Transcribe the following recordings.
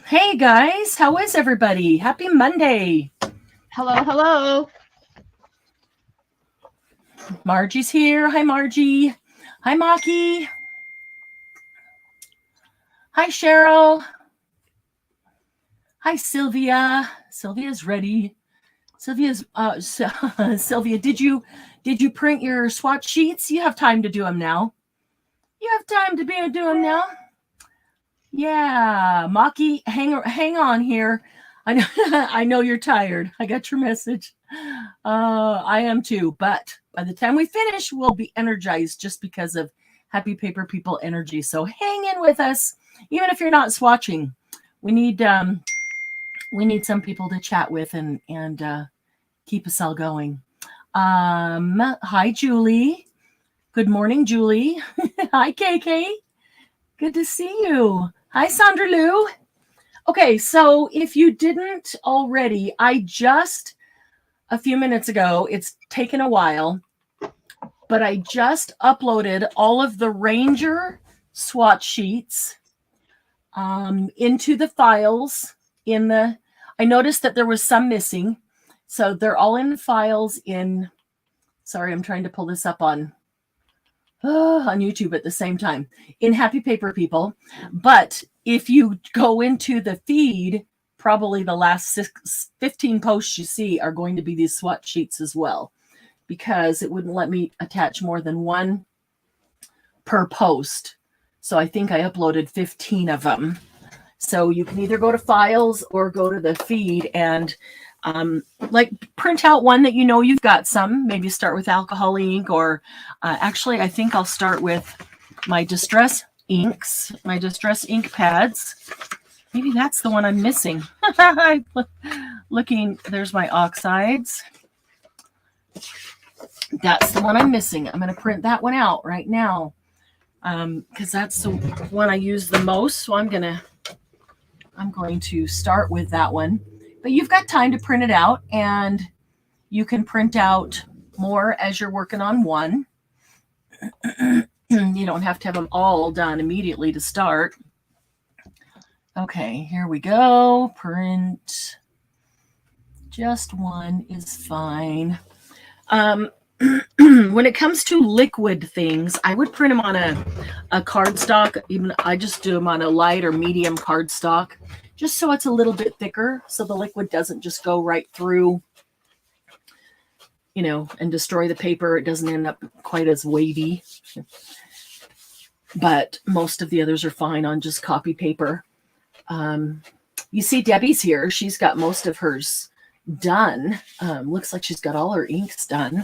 Hey guys, how is everybody? Happy Monday. Hello, hello. Margie's here. Hi, Margie. Hi, Maki. Hi, Cheryl. Hi, Sylvia. Sylvia's ready. Sylvia, did you print your swatch sheets? You have time to do them now. You have time to do them now. Yeah, Maki, hang on here. I know you're tired. I got your message. I am too. But by the time we finish, we'll be energized just because of Happy Paper People energy. So hang in with us, even if you're not swatching. We need some people to chat with and keep us all going. Hi, Julie. Good morning, Julie. Hi, KK. Good to see you. Hi, Sandra Lou. Okay, so if you didn't already, I just a few minutes ago, it's taken a while, but I just uploaded all of the Ranger swatch sheets into the files I noticed that there was some missing. So they're all in files sorry, I'm trying to pull this up on YouTube at the same time in Happy Paper People. But if you go into the feed, probably the last 15 posts you see are going to be these swatch sheets as well, because it wouldn't let me attach more than one per post. So I think I uploaded 15 of them. So you can either go to files or go to the feed and print out one that you know you've got some. Maybe start with alcohol ink, or actually I think I'll start with my distress inks, my distress ink pads. Maybe that's the one I'm missing. Looking, there's my oxides. That's the one I'm missing. I'm going to print that one out right now because that's the one I use the most. So I'm going to start with that one. But you've got time to print it out, and you can print out more as you're working on one. You don't have to have them all done immediately to start. Okay, here we go. Print. Just one is fine. When it comes to liquid things, I would print them on a cardstock. Even I just do them on a light or medium cardstock, just so it's a little bit thicker, so the liquid doesn't just go right through, and destroy the paper. It doesn't end up quite as wavy. But most of the others are fine on just copy paper. You see Debbie's here. She's got most of hers done. Looks like she's got all her inks done.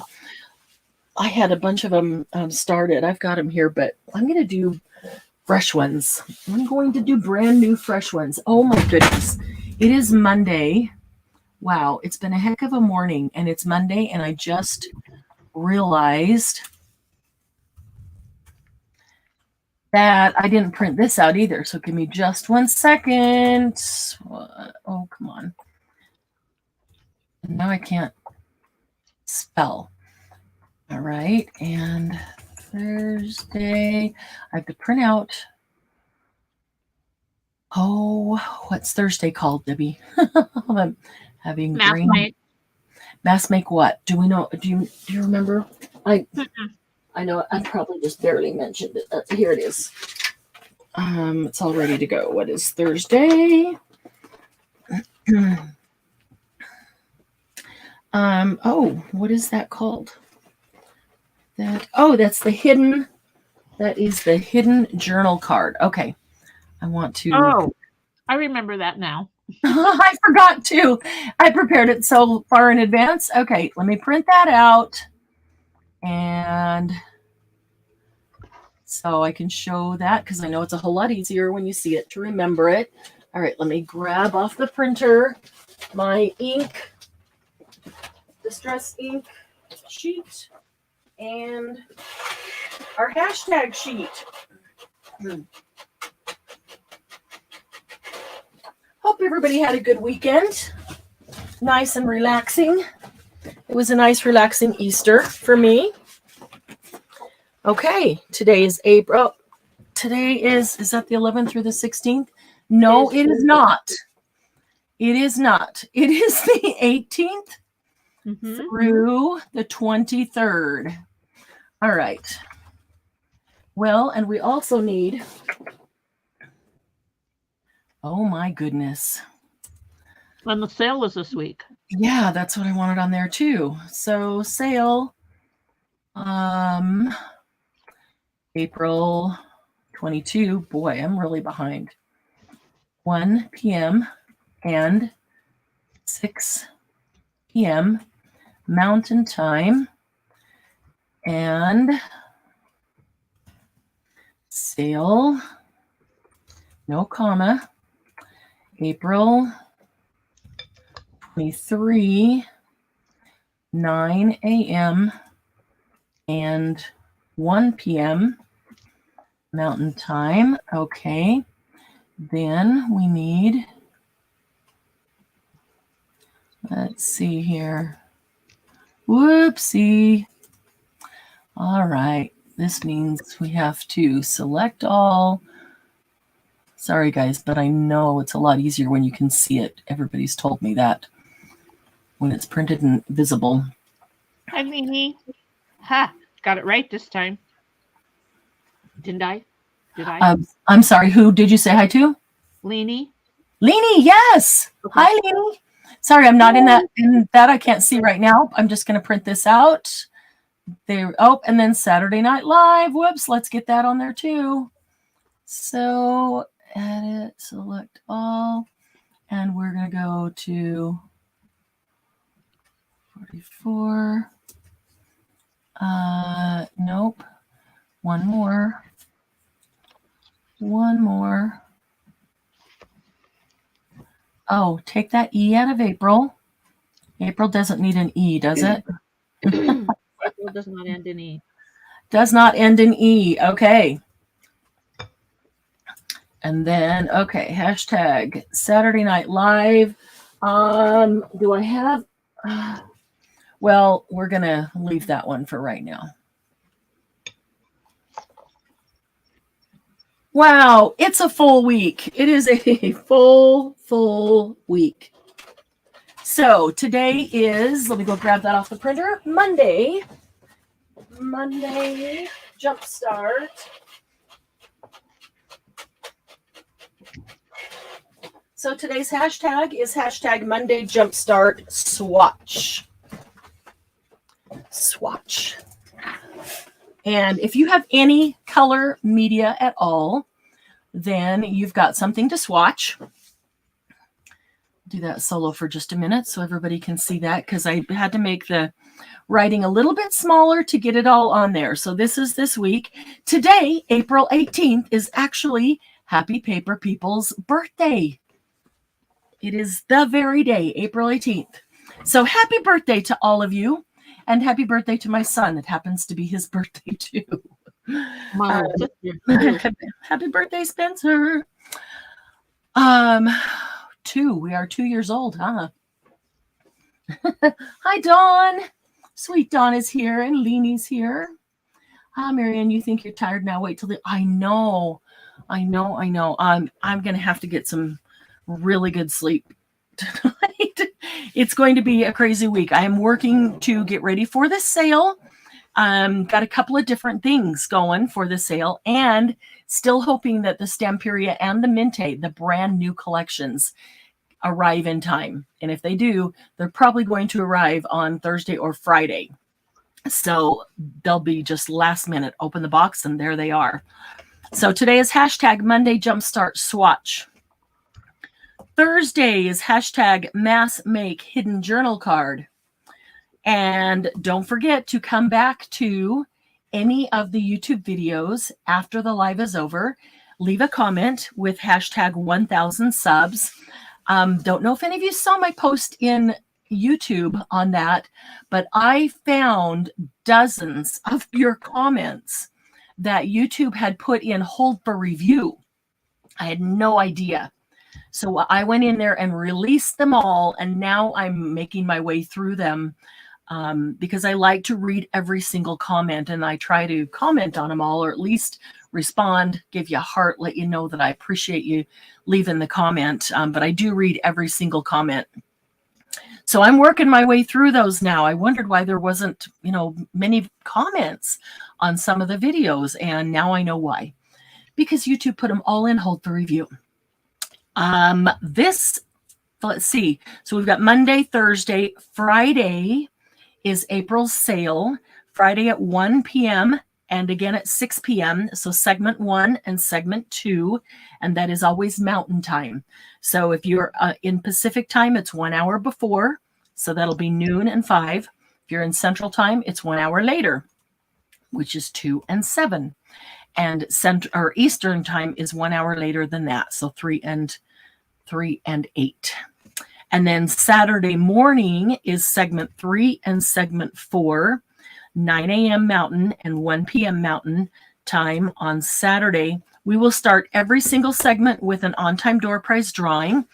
I had a bunch of them started. I've got them here, but I'm going to do fresh ones. I'm going to do brand new fresh ones. Oh my goodness. It is Monday. Wow. It's been a heck of a morning, and it's Monday, and I just realized that I didn't print this out either. So give me just 1 second. Oh, come on. Now I can't spell. All right. And Thursday, I have to print out. Oh, what's Thursday called, Debbie? I'm having Math make. Mass make what? Do we know? Do you remember? I know I probably just barely mentioned it. Here it is. It's all ready to go. What is Thursday? Oh, what is that called? That's the hidden. That is the hidden journal card. Okay. I want to. Oh, I remember that now. I forgot to. I prepared it so far in advance. Okay, let me print that out. And so I can show that, because I know it's a whole lot easier when you see it to remember it. All right, let me grab off the printer my ink, distress ink sheet, and our hashtag sheet. Hope everybody had a good weekend. Nice and relaxing. It was a nice, relaxing Easter for me. Okay, today is April. Today is that the 11th through the 16th? No, it is not. It is not. It is the 18th through the 23rd. All right. Well, and we also need, oh my goodness. And the sale was this week. Yeah, that's what I wanted on there too. So sale, April 22. Boy, I'm really behind. 1 p.m. and 6 p.m. Mountain Time, and sale, no comma, April 23, 9 a.m. and 1 p.m. Mountain Time. Okay. Then we need, let's see here. Whoopsie. All right. This means we have to select all. Sorry, guys, but I know it's a lot easier when you can see it. Everybody's told me that when it's printed and visible. Hi, Leanie. Ha! Got it right this time. Didn't I? Did I? I'm sorry. Who did you say hi to? Leanie. Leanie, yes. Okay. Hi, Leanie. Sorry, I'm not in that. I can't see right now. I'm just going to print this out. There. Oh, and then Saturday Night Live. Whoops. Let's get that on there too. So edit, select all, and we're going to go to 44. Nope. One more. Oh, take that E out of April. April doesn't need an E, does it? April does not end in E. Does not end in E. Okay. And then, okay, hashtag Saturday Night Live. Do I have? Well, we're going to leave that one for right now. Wow, it's a full week. It is a full week. So today is, let me go grab that off the printer, Monday, Jumpstart. So today's hashtag is hashtag Monday Jumpstart Swatch. Swatch. And if you have any color media at all, then you've got something to swatch. Do that solo for just a minute so everybody can see that, because I had to make the writing a little bit smaller to get it all on there. So this is this week. Today, April 18th, is actually Happy Paper People's birthday. It is the very day, April 18th. So happy birthday to all of you. And happy birthday to my son. It happens to be his birthday too. Happy birthday, Spencer. 2. We are 2 years old, huh? Hi, Dawn. Sweet Dawn is here, and Leanie's here. Hi, Marianne. You think you're tired now? Wait till the. I know. I'm gonna have to get some really good sleep tonight. It's going to be a crazy week. I am working to get ready for the sale. Got a couple of different things going for the sale, and still hoping that the Stamperia and the Minte, the brand new collections, arrive in time. And if they do, they're probably going to arrive on Thursday or Friday. So they'll be just last minute, open the box, and there they are. So today is hashtag Monday Jumpstart Swatch. Thursday is hashtag Mass Make Hidden Journal Card. And don't forget to come back to any of the YouTube videos after the live is over. Leave a comment with hashtag 1000 subs. Don't know if any of you saw my post in YouTube on that, but I found dozens of your comments that YouTube had put in hold for review. I had no idea. So I went in there and released them all, and now I'm making my way through them because I like to read every single comment, and I try to comment on them all, or at least respond, give you a heart, let you know that I appreciate you leaving the comment. But I do read every single comment. So I'm working my way through those now. I wondered why there wasn't, many comments on some of the videos, and now I know why. Because YouTube put them all in hold for review. Let's see. So we've got Monday, Thursday, Friday is April's sale. Friday at 1 p.m. and again at 6 p.m. So segment 1 and segment 2, and that is always Mountain Time. So if you're in Pacific Time, it's 1 hour before. So that'll be noon and 5. If you're in Central Time, it's 1 hour later, which is 2 and 7. And Eastern Time is 1 hour later than that. So 3 and 8. And then Saturday morning is segment 3 and segment 4, 9 a.m. Mountain and 1 p.m. Mountain Time on Saturday. We will start every single segment with an on-time door prize drawing.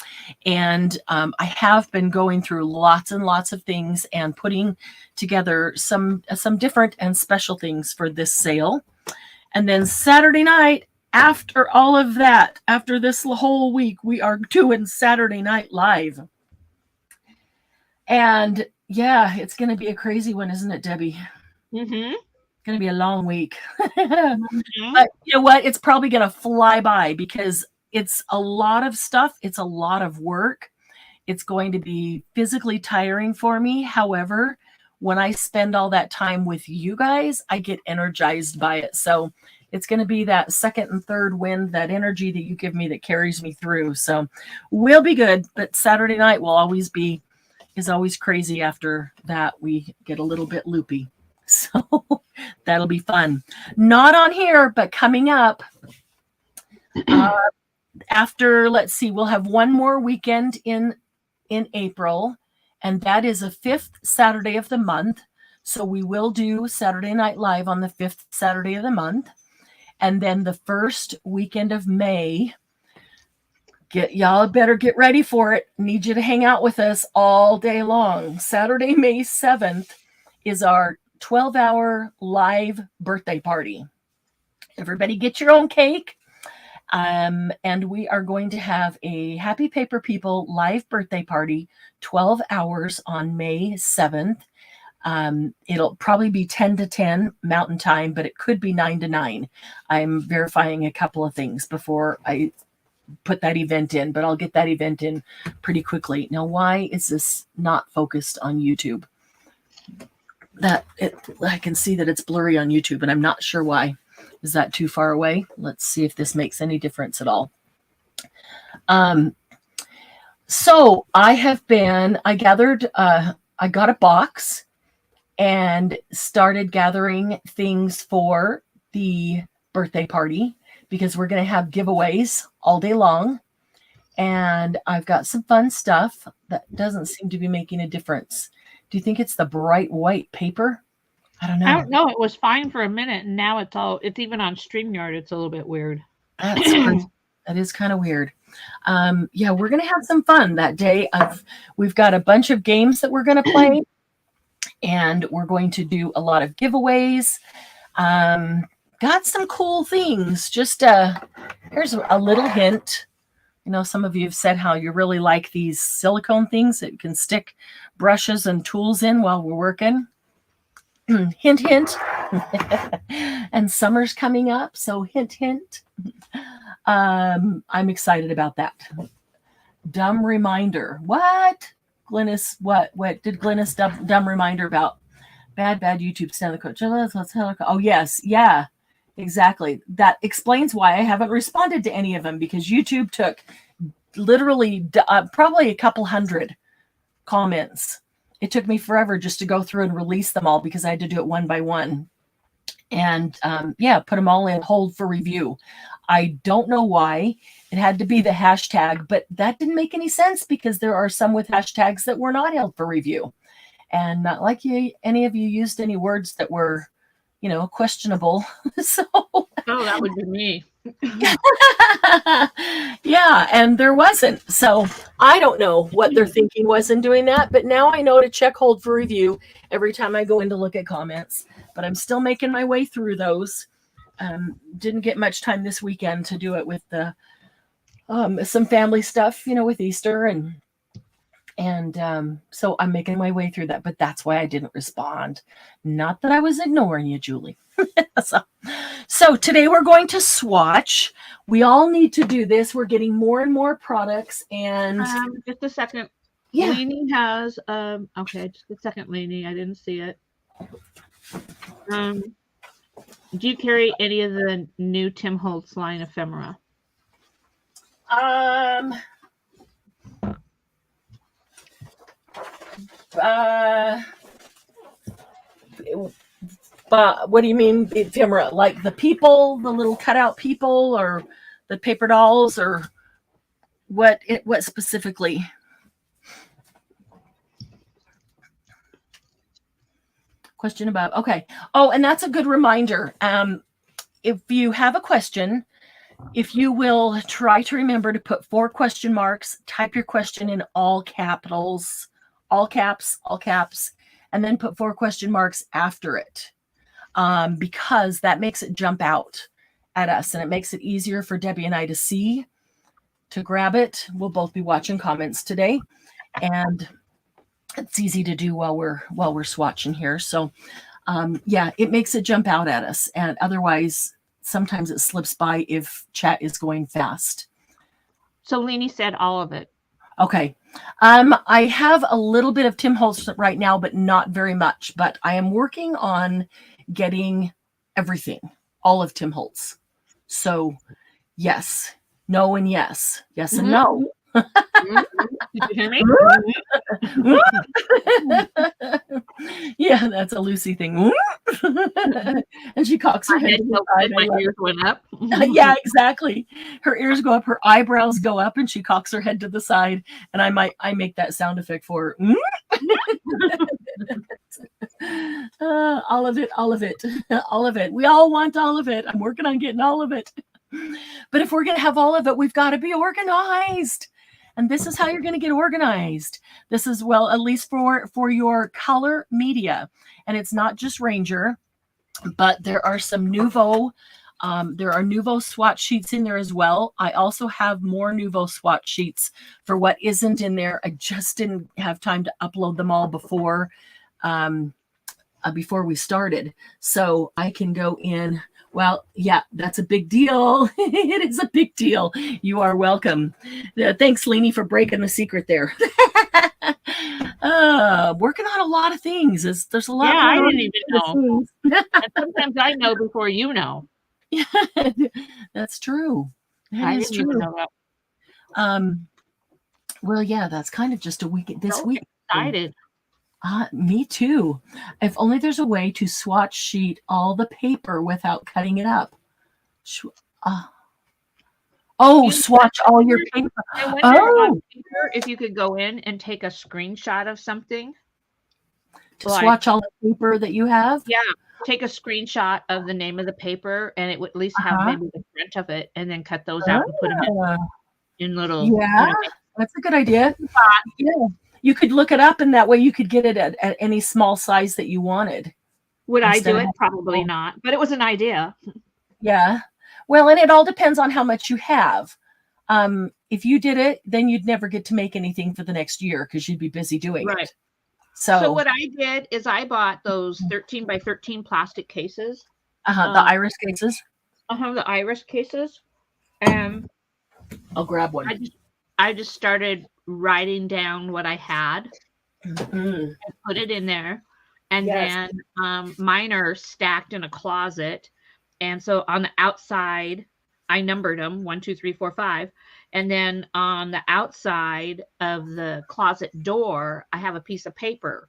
And I have been going through lots and lots of things and putting together some different and special things for this sale. And then Saturday night, after all of that, after this whole week, we are doing Saturday Night Live. And yeah, it's going to be a crazy one, isn't it, Debbie? Mm-hmm. It's going to be a long week. Mm-hmm. But you know what? It's probably going to fly by because it's a lot of stuff. It's a lot of work. It's going to be physically tiring for me. However, when I spend all that time with you guys, I get energized by it. So it's going to be that second and third wind, that energy that you give me that carries me through. So we'll be good. But Saturday night is always crazy. After that, we get a little bit loopy. So that'll be fun. Not on here, but coming up after, let's see, we'll have one more weekend in April, and that is a 5th Saturday of the month. So we will do Saturday Night Live on the 5th Saturday of the month. And then the first weekend of May, y'all better get ready for it. Need you to hang out with us all day long. Saturday, May 7th is our 12-hour live birthday party. Everybody get your own cake. And we are going to have a Happy Paper People live birthday party, 12 hours on May 7th. It'll probably be 10 to 10 Mountain Time, but it could be 9 to 9. I'm verifying a couple of things before I put that event in, but I'll get that event in pretty quickly. Now, why is this not focused on YouTube? I can see that it's blurry on YouTube, and I'm not sure why. Is that too far away? Let's see if this makes any difference at all. So I got a box and started gathering things for the birthday party because we're going to have giveaways all day long. And I've got some fun stuff that doesn't seem to be making a difference. Do you think it's the bright white paper? I don't know. I don't know. It was fine for a minute, and now it's even on StreamYard. It's a little bit weird. That is kind of weird. Yeah, we're going to have some fun that day. We've got a bunch of games that we're going to play, and we're going to do a lot of giveaways. Got some cool things. Just here's a little hint. Some of you have said how you really like these silicone things that you can stick brushes and tools in while we're working. Hint, hint. And summer's coming up, so hint, hint. I'm excited about that. Dumb reminder. What? Glynis, what did Glynis dumb reminder about? Bad YouTube stand the coach. Oh, yes. Yeah, exactly. That explains why I haven't responded to any of them, because YouTube took literally probably a couple hundred comments. It took me forever just to go through and release them all because I had to do it one by one. And put them all in hold for review. I don't know why it had to be the hashtag, but that didn't make any sense because there are some with hashtags that were not held for review. And not like any of you used any words that were, questionable. So that would be me. Yeah, and there wasn't. So I don't know what their thinking was in doing that, but now I know to check hold for review every time I go in to look at comments. But I'm still making my way through those. Didn't get much time this weekend to do it with the some family stuff, with Easter and so I'm making my way through that. But that's why I didn't respond. Not that I was ignoring you, Julie. So today we're going to swatch. We all need to do this. We're getting more and more products, and just a second. yeah. Lainey has okay, just a second, Lainey. I didn't see it. Do you carry any of the new Tim Holtz line ephemera? But what do you mean ephemera? Like the people, the little cutout people, or the paper dolls, or what specifically? Question about, okay. Oh, and that's a good reminder. If you have a question, if you will try to remember to put 4 question marks, type your question in all capitals, all caps, and then put 4 question marks after it. Because that makes it jump out at us, and it makes it easier for Debbie and I to see, to grab it. We'll both be watching comments today, and it's easy to do while we're swatching here. So yeah, it makes it jump out at us, and otherwise sometimes it slips by if chat is going fast. So Lainey said all of it. Okay. I have a little bit of Tim Holtz right now, but not very much. But I am working on getting everything, all of Tim Holtz. So yes, no, and yes, yes, and no. Did you hear me? Yeah, that's a Lucy thing. And she cocks her head to the side. My ears went up. Yeah, exactly. Her ears go up, her eyebrows go up, and she cocks her head to the side. And I make that sound effect for her. All of it, all of it, all of it. We all want all of it. I'm working on getting all of it. But if we're going to have all of it, we've got to be organized. And this is how you're going to get organized. This is, well, at least for your color media. And it's not just Ranger, but there are some Nouveau. There are Nouveau Swatch sheets in there as well. I also have more Nouveau Swatch sheets for what isn't in there. I just didn't have time to upload them all before we started. So I can go in. Well, yeah, that's a big deal. It is a big deal. You are welcome. Thanks, Lainey, for breaking the secret there. Working on a lot of things. There's a lot. Yeah, I didn't even know. And sometimes I know before you know. Yeah, that's true. I didn't even know that. Well, yeah, that's kind of just a week this week. Excited. Me too. If only there's a way to swatch sheet all the paper without cutting it up. Swatch all your paper. I wonder on paper if you could go in and take a screenshot of something. To swatch all the paper that you have? Yeah. Take a screenshot of the name of the paper, and it would at least have maybe the print of it, and then cut those out and put them in little. Yeah, that's a good idea. Yeah. You could look it up, and that way you could get it at any small size that you wanted. Would I do it? Probably not, but it was an idea. Yeah. Well, and it all depends on how much you have. If you did it, then you'd never get to make anything for the next year because you'd be busy doing it. So what I did is I bought those 13 by 13 plastic cases. The iris cases. The iris cases. And I'll grab one. I just started writing down what I had and put it in there. And then mine are stacked in a closet. And so on the outside, I numbered them 1, 2, 3, 4, 5. And then on the outside of the closet door, I have a piece of paper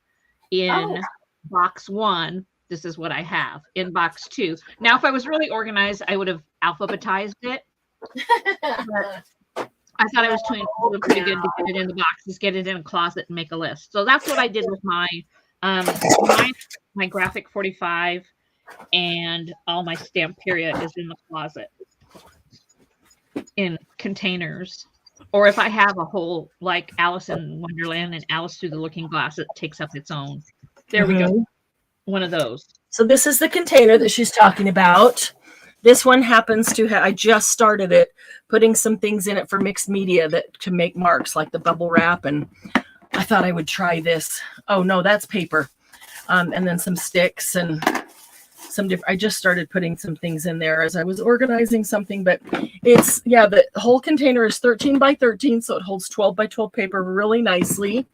in box 1. This is what I have in box 2. Now, if I was really organized, I would have alphabetized it. But I thought I was doing pretty good to get it in the box, just get it in a closet and make a list. So that's what I did with my graphic 45, and all my stamp period is in the closet. in containers. Or if I have a whole, like Alice in Wonderland and Alice Through the Looking Glass, it takes up its own. There we go. One of those. So this is the container that she's talking about. This one happens to have, I just started it, putting some things in it for mixed media that to make marks, like the bubble wrap. And I thought I would try this. Oh no, that's paper. And then some sticks and some different, I just started putting some things in there as I was organizing something, but it's, yeah, the whole container is 13 by 13. So it holds 12 by 12 paper really nicely.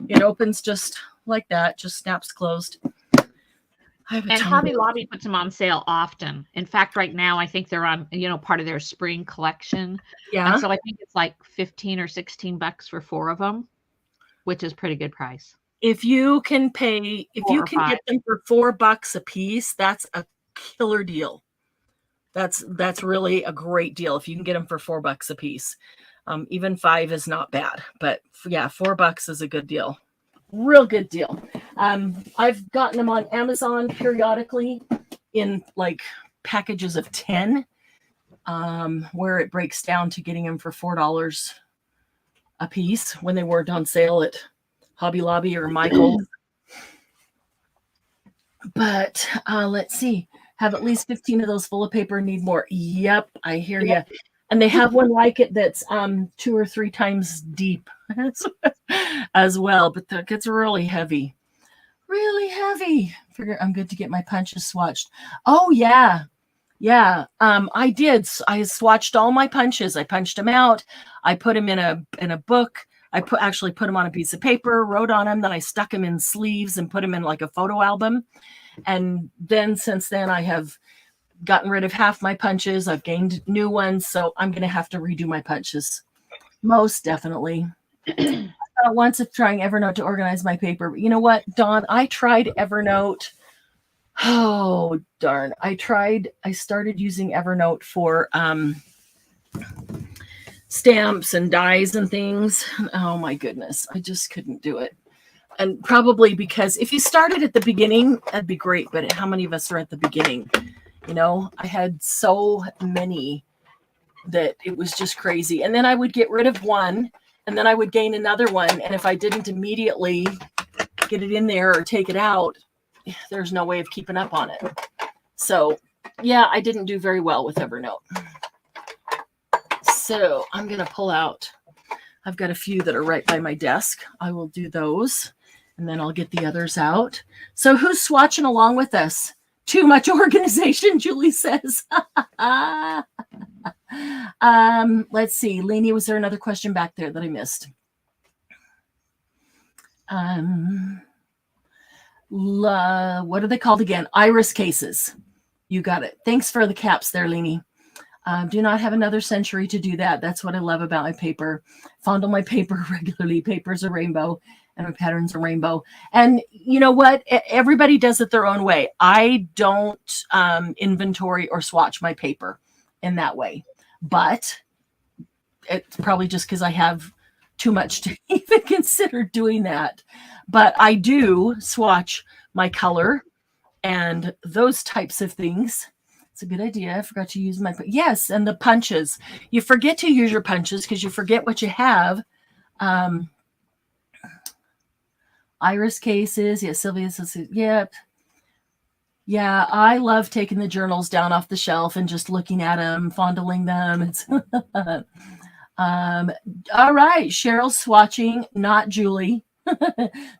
It opens just like that, just snaps closed. And Hobby Lobby puts them on sale often. In fact, right now, I think they're on, part of their spring collection. Yeah. And so I think it's like 15 or 16 bucks for 4 of them, which is pretty good price. If you can pay, if you can get them for $4 a piece, that's a killer deal. That's really a great deal. If you can get them for $4 a piece, even 5 is not bad, but yeah, $4 is a good deal. Real good deal. I've gotten them on Amazon periodically in like packages of 10, where it breaks down to getting them for $4 a piece when they weren't on sale at Hobby Lobby or Michael's. But let's see. Have at least 15 of those full of paper. Need more. Yep, I hear you. And they have one like it that's 2 or 3 times deep as well. But that gets really heavy. Really heavy. Figure I'm good to get my punches swatched. Oh, yeah. Yeah, I did. I swatched all my punches. I punched them out. I put them in a book. I actually put them on a piece of paper, wrote on them. Then I stuck them in sleeves and put them in like a photo album. And then since then, I have gotten rid of half my punches. I've gained new ones. So I'm going to have to redo my punches. Most definitely. I thought once of trying Evernote to organize my paper. But you know what, Dawn? I tried Evernote. Oh, darn. I started using Evernote for stamps and dies and things. Oh, my goodness. I just couldn't do it. And probably because if you started at the beginning, that'd be great. But how many of us are at the beginning? I had so many that it was just crazy. And then I would get rid of one and then I would gain another one. And if I didn't immediately get it in there or take it out, there's no way of keeping up on it. So yeah, I didn't do very well with Evernote. So I'm going to pull out. I've got a few that are right by my desk. I will do those and then I'll get the others out. So who's swatching along with us? Too much organization, Julie says. Let's see. Lainey, was there another question back there that I missed? What are they called again? Iris cases. You got it. Thanks for the caps there, Lainey. Do not have another century to do that. That's what I love about my paper. Fondle my paper regularly. Paper's a rainbow and my pattern's a rainbow. And you know what? Everybody does it their own way. I don't inventory or swatch my paper in that way. But it's probably just because I have too much to even consider doing that. But I do swatch my color and those types of things. It's a good idea. I forgot to use my, yes, and the punches. You forget to use your punches because you forget what you have. Iris cases. Yes, Sylvia says, yep. Yeah, I love taking the journals down off the shelf and just looking at them, fondling them. It's all right, Cheryl's swatching, not Julie.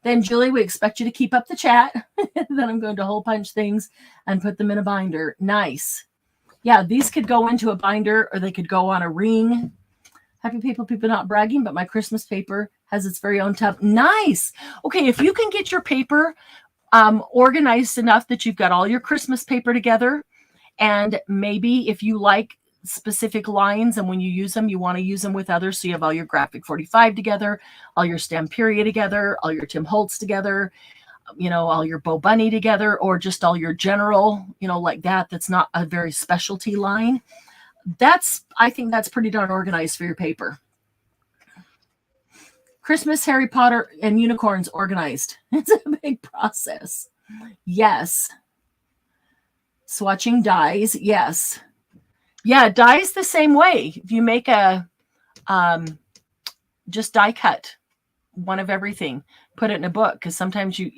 Then Julie, we expect you to keep up the chat. Then I'm going to hole punch things and put them in a binder. Nice. Yeah, these could go into a binder or they could go on a ring. Happy people not bragging, but my Christmas paper has its very own tub. Nice. Okay, if you can get your paper organized enough that you've got all your Christmas paper together, and maybe if you like specific lines and when you use them, you want to use them with others. So you have all your graphic 45 together, all your Stamperia together, all your Tim Holtz together, all your Bo Bunny together, or just all your general, like that. That's not a very specialty line. I think that's pretty darn organized for your paper. Christmas, Harry Potter, and unicorns organized. It's a big process. Yes. Swatching dies. Yes. Yeah, dye is the same way. If you make a just die cut one of everything, put it in a book, because sometimes you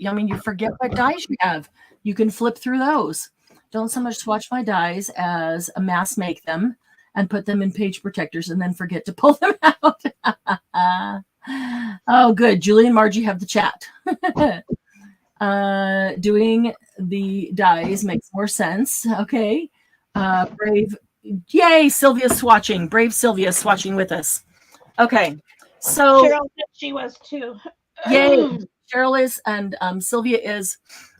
forget what dyes you have. You can flip through those. Don't so much swatch my dyes as a mass make them and put them in page protectors and then forget to pull them out. Oh, good. Julie and Margie have the chat. Doing the dyes makes more sense. Okay. Brave. Yay, Sylvia's swatching. Brave Sylvia swatching with us. Okay. So Cheryl said she was too. yay. Cheryl is, and Sylvia is.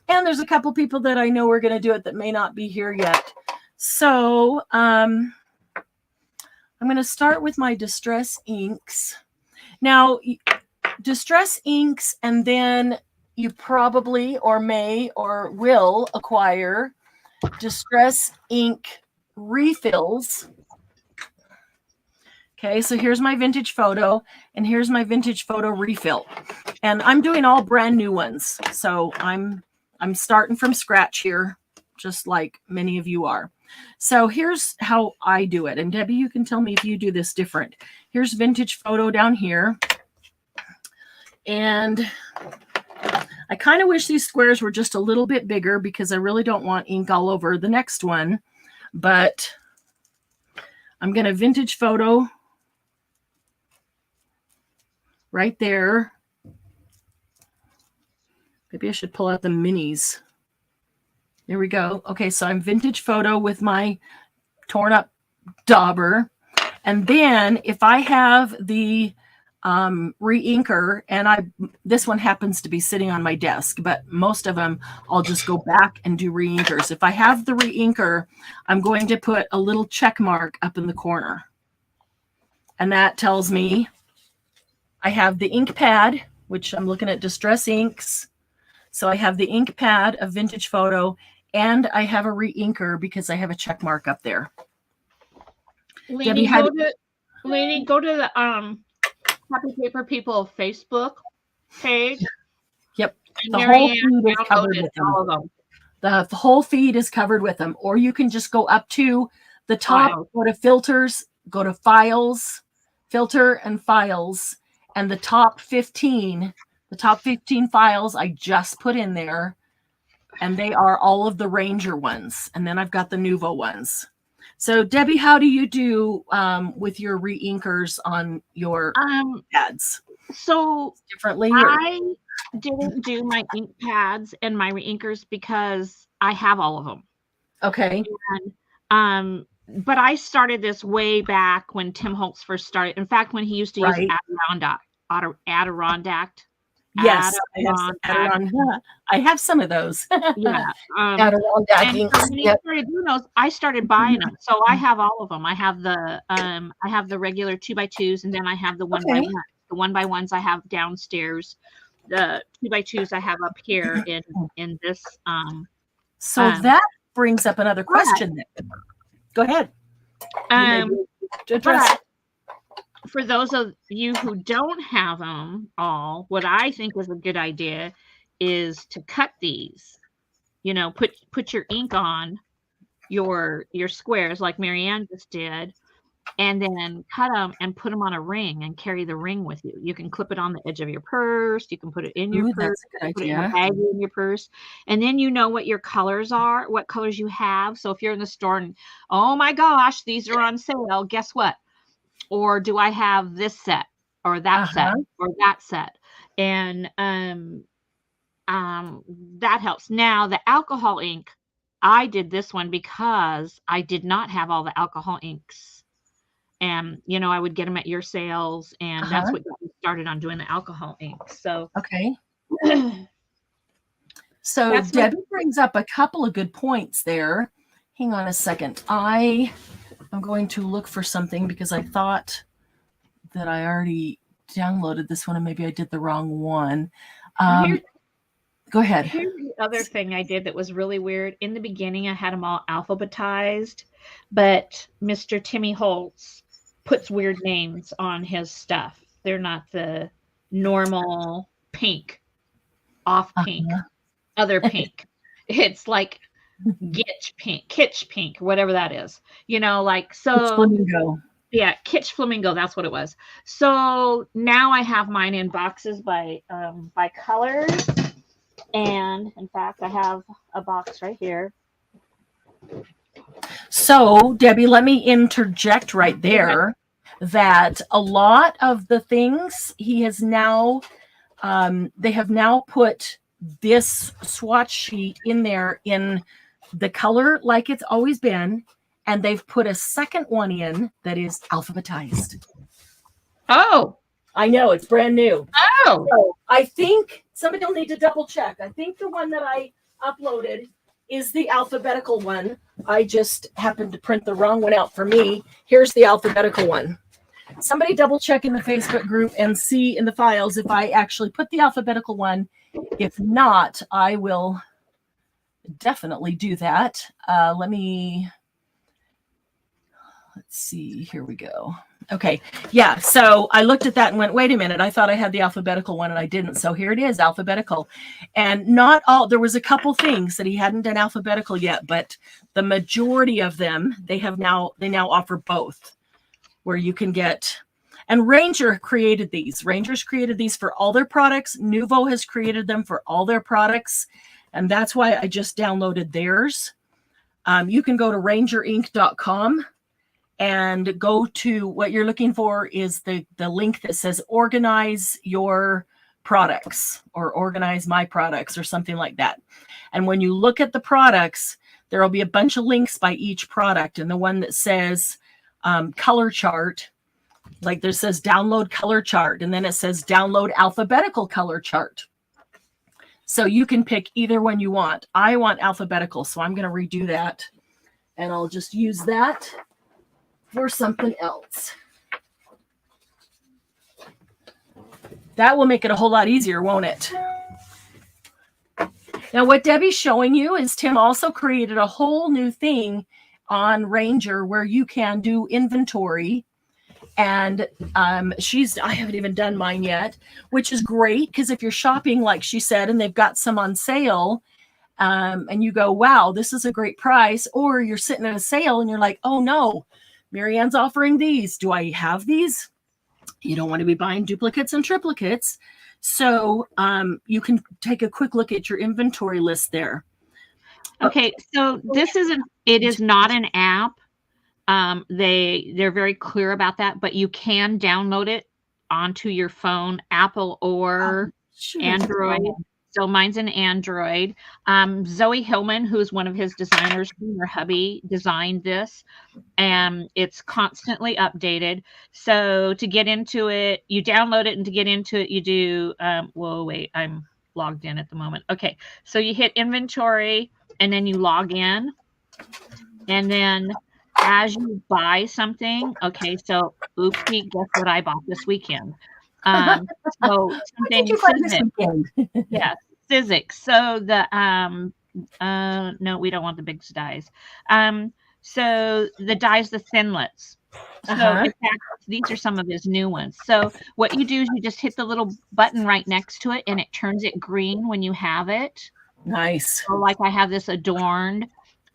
And there's a couple people that I know are going to do it that may not be here yet. So I'm going to start with my Distress inks. Now, Distress inks, and then you probably or may or will acquire Distress ink refills. Okay, so here's my vintage photo, and here's my vintage photo refill. And I'm doing all brand new ones. So I'm starting from scratch here, just like many of you are. So here's how I do it. And Debbie, you can tell me if you do this different. Here's vintage photo down here. And I kind of wish these squares were just a little bit bigger because I really don't want ink all over the next one. But I'm going to vintage photo right there. Maybe I should pull out the minis. There we go. Okay, so I'm vintage photo with my torn up dauber. And then if I have the re-inker, and this one happens to be sitting on my desk, but most of them I'll just go back and do re-inkers. If I have the re-inker, I'm going to put a little check mark up in the corner. And that tells me I have the ink pad, which I'm looking at Distress Inks. So I have the ink pad of vintage photo, and I have a re-inker because I have a check mark up there. Lainey, go to the Happy Paper People Facebook page. Yep. The whole feed is covered with them. The whole feed is covered with them. Or you can just go up to the top, go to filters, go to files, filter and files, and the top 15 files I just put in there, and they are all of the Ranger ones. And then I've got the Nuvo ones. So Debbie, how do you do with your re-inkers on your pads? So differently? I didn't do my ink pads and my re-inkers because I have all of them. Okay. And, but I started this way back when Tim Holtz first started. In fact, when he used to use Adirondack. Yes, I have some of those. Yeah. Adirondack inks. When he started doing those, I started buying them. So I have all of them. I have the regular 2x2s, and then I have the 1x1. The 1x1s I have downstairs. The 2x2s I have up here in this. So that brings up another question. Go ahead. For those of you who don't have them all, what I think is a good idea is to cut these. You know, put your ink on your squares like Marianne just did, and then cut them and put them on a ring and carry the ring with you. You can clip it on the edge of your purse. You can put it in your purse. That's a good put idea. it in a bag in your purse, and then you know what your colors are, what colors you have. So if you're in the store and, oh my gosh, these are on sale, guess what? Or do I have this set or that set or that set? And that helps. Now the alcohol ink, I did this one because I did not have all the alcohol inks. And, you know, I would get them at your sales, and that's what got me started on doing the alcohol inks. So, okay. So Debbie brings up a couple of good points there. Hang on a second. I'm going to look for something because I thought that I already downloaded this one and maybe I did the wrong one. Go ahead. Here's the other thing I did that was really weird. In the beginning, I had them all alphabetized, but Mr. Timmy Holtz puts weird names on his stuff. They're not the normal pink, off pink, other pink. It's like kitsch pink, whatever that is. You know, like, It's so Flamingo. yeah, kitsch flamingo, that's what it was. So now I have mine in boxes by colors. And in fact, I have a box right here. So, Debbie, let me interject right there that a lot of the things he has now, they have now put this swatch sheet in there in the color like it's always been, and they've put a second one in that is alphabetized. Oh, I know, it's brand new. oh, So I think somebody will need to double check. I think the one that I uploaded is the alphabetical one. I just happened to print the wrong one out for me. Here's the alphabetical one. Somebody double check in the Facebook group and see in the files if I actually put the alphabetical one. If not, I will definitely do that. Let's see. Here we go. Okay. Yeah. So I looked at that and went, wait a minute. I thought I had the alphabetical one and I didn't. So here it is, alphabetical. And not all, there was a couple things that he hadn't done alphabetical yet, but the majority of them, they now offer both, where you can get, and Ranger created these. Ranger's created these for all their products. Nuvo has created them for all their products. And that's why I just downloaded theirs. You can go to rangerinc.com and go to what you're looking for is the link that says organize your products or organize my products or something like that. And when you look at the products, there will be a bunch of links by each product. And the one that says color chart, like there says download color chart, and then it says download alphabetical color chart. So you can pick either one you want. I want alphabetical, so I'm going to redo that. And I'll just use that for something else. That will make it a whole lot easier, won't it? Now, what Debbie's showing you is Tim also created a whole new thing on Ranger where you can do inventory. And I haven't even done mine yet, which is great because if you're shopping, like she said, and they've got some on sale, and you go, wow, this is a great price, or you're sitting at a sale and you're like, oh no, Marianne's offering these. Do I have these? You don't want to be buying duplicates and triplicates. So you can take a quick look at your inventory list there. Okay, so it is not an app. They're very clear about that, but you can download it onto your phone, Apple or Android. So mine's an Android. Zoe Hillman, who's one of his designers, her hubby designed this, and it's constantly updated. So to get into it, you download it, and to get into it, you do, whoa, wait, I'm logged in at the moment. Okay, so you hit inventory, and then you log in, and then as you buy something, okay, so oopsie, guess what I bought this weekend? So something Sizzix. Yes, Sizzix. So the no, we don't want the big dies. So the dies, the thinlets. So in fact, these are some of his new ones. So what you do is you just hit the little button right next to it, and it turns it green when you have it. Nice. So like I have this adorned.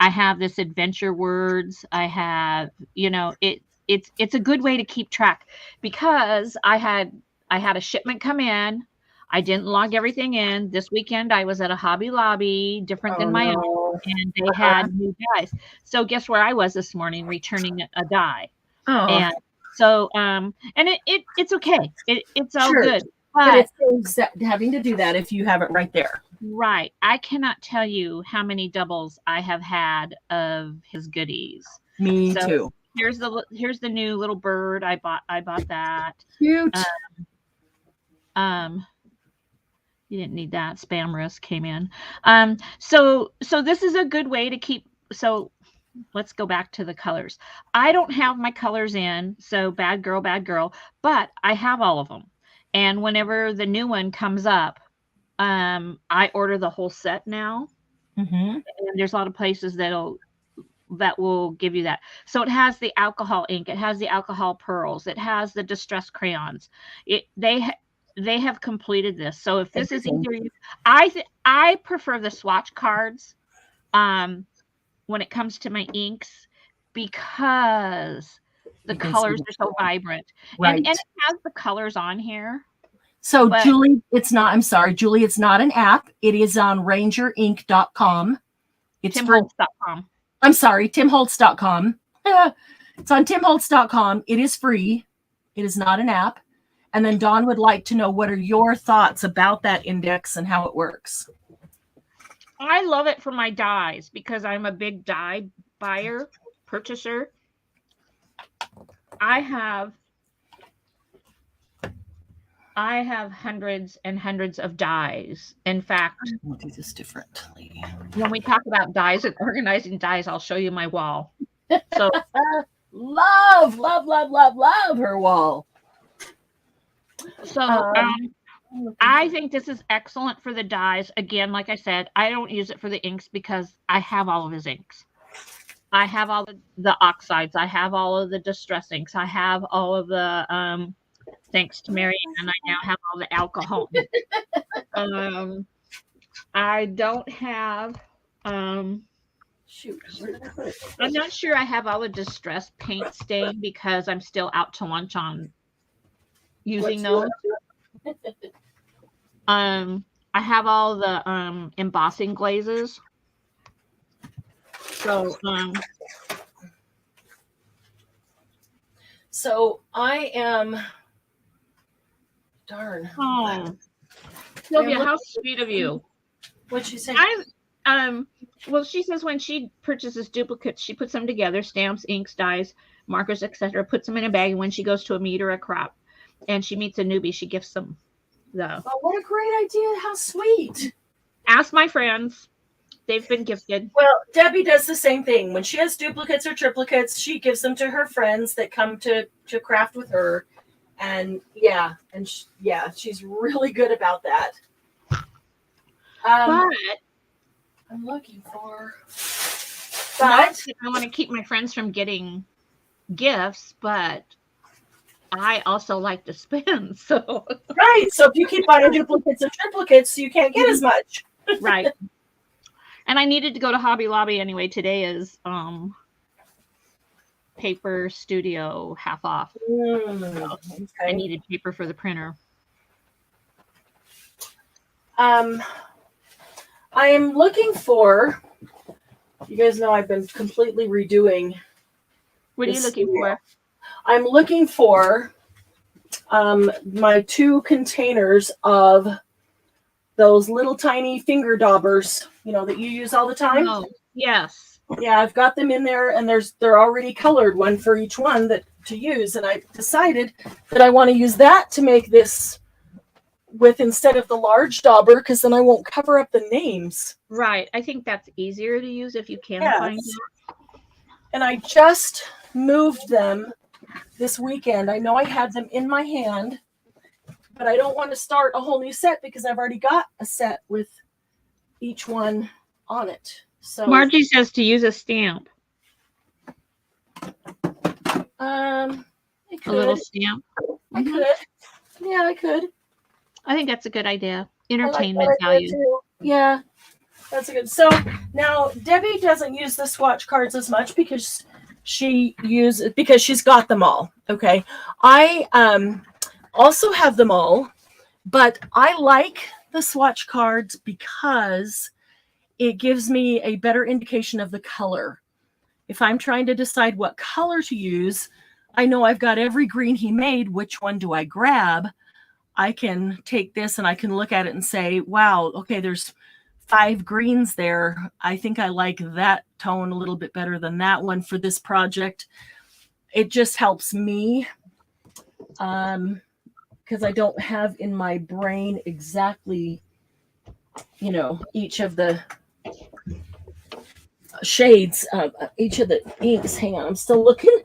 I have this adventure words. I have, it's a good way to keep track because I had a shipment come in. I didn't log everything in. This weekend I was at a Hobby Lobby, different than my own, and they had new dies. So guess where I was this morning, returning a die. And so and it's okay. It's all good. But it's having to do that if you have it right there. Right. I cannot tell you how many doubles I have had of his goodies. Me too. Here's the new little bird. I bought that. Cute. You didn't need that. Spam risk came in. So this is a good way to keep. So let's go back to the colors. I don't have my colors in, so bad girl, but I have all of them. And whenever the new one comes up, I order the whole set now. And there's a lot of places that will give you that. So it has the alcohol ink, it has the alcohol pearls, it has the distress crayons. They have completed this. So if this is easier, I prefer the swatch cards. when it comes to my inks because the colors are so vibrant. Right. And it has the colors on here. So Julie, I'm sorry, Julie, it's not an app. It is on rangerink.com. It's timholtz.com. I'm sorry, timholtz.com. It's on timholtz.com. It is free. It is not an app. And then Dawn would like to know, what are your thoughts about that index and how it works? I love it for my dyes because I'm a big dye purchaser. I have hundreds and hundreds of dyes. In fact, we'll do this differently. When we talk about dyes and organizing dyes, I'll show you my wall. So love her wall. So I think this is excellent for the dyes. Again, like I said, I don't use it for the inks because I have all of his inks. I have all the oxides. I have all of the distress inks. I have all of the thanks to Marianne, I now have all the alcohol. I don't have shoot. I'm not sure I have all the distress paint stain because I'm still out to lunch on using those. I have all the embossing glazes. So I am darn. Oh, Sylvia, how sweet of you. What'd she say? Well, she says when she purchases duplicates, she puts them together, stamps, inks, dyes, markers, etc., puts them in a bag, and when she goes to a meet or a crop and she meets a newbie, she gifts them. Oh, what a great idea. How sweet. Ask my friends. They've been gifted. Well, Debbie does the same thing. When she has duplicates or triplicates, she gives them to her friends that come to craft with her. And she's really good about that. But I'm looking for. But I want to keep my friends from getting gifts, but I also like to spend. So right. So if you keep buying duplicates and triplicates, you can't get as much. Right. And I needed to go to Hobby Lobby anyway. Today is Paper Studio half off. So I needed paper for the printer. I am looking for. You guys know I've been completely redoing. What are you looking for? I'm looking for my 2 containers of those little tiny finger daubers, that you use all the time. Oh, yes. Yeah, I've got them in there, and they're already colored, one for each one to use. And I decided that I want to use that to make this with instead of the large dauber, because then I won't cover up the names. Right. I think that's easier to use if you can find it. And I just moved them this weekend. I know I had them in my hand, but I don't want to start a whole new set because I've already got a set with each one on it. So Margie says to use a stamp. I could. A little stamp. I could. Yeah, I could. I think that's a good idea. Entertainment value. Yeah, that's a good. So now Debbie doesn't use the swatch cards as much because she's got them all. Okay. I also have them all, but I like the swatch cards because it gives me a better indication of the color. If I'm trying to decide what color to use, I know I've got every green he made. Which one do I grab? I can take this and I can look at it and say, wow, okay, there's 5 greens there. I think I like that tone a little bit better than that one for this project. It just helps me because I don't have in my brain exactly, each of the shades of each of the inks. Hang on, I'm still looking.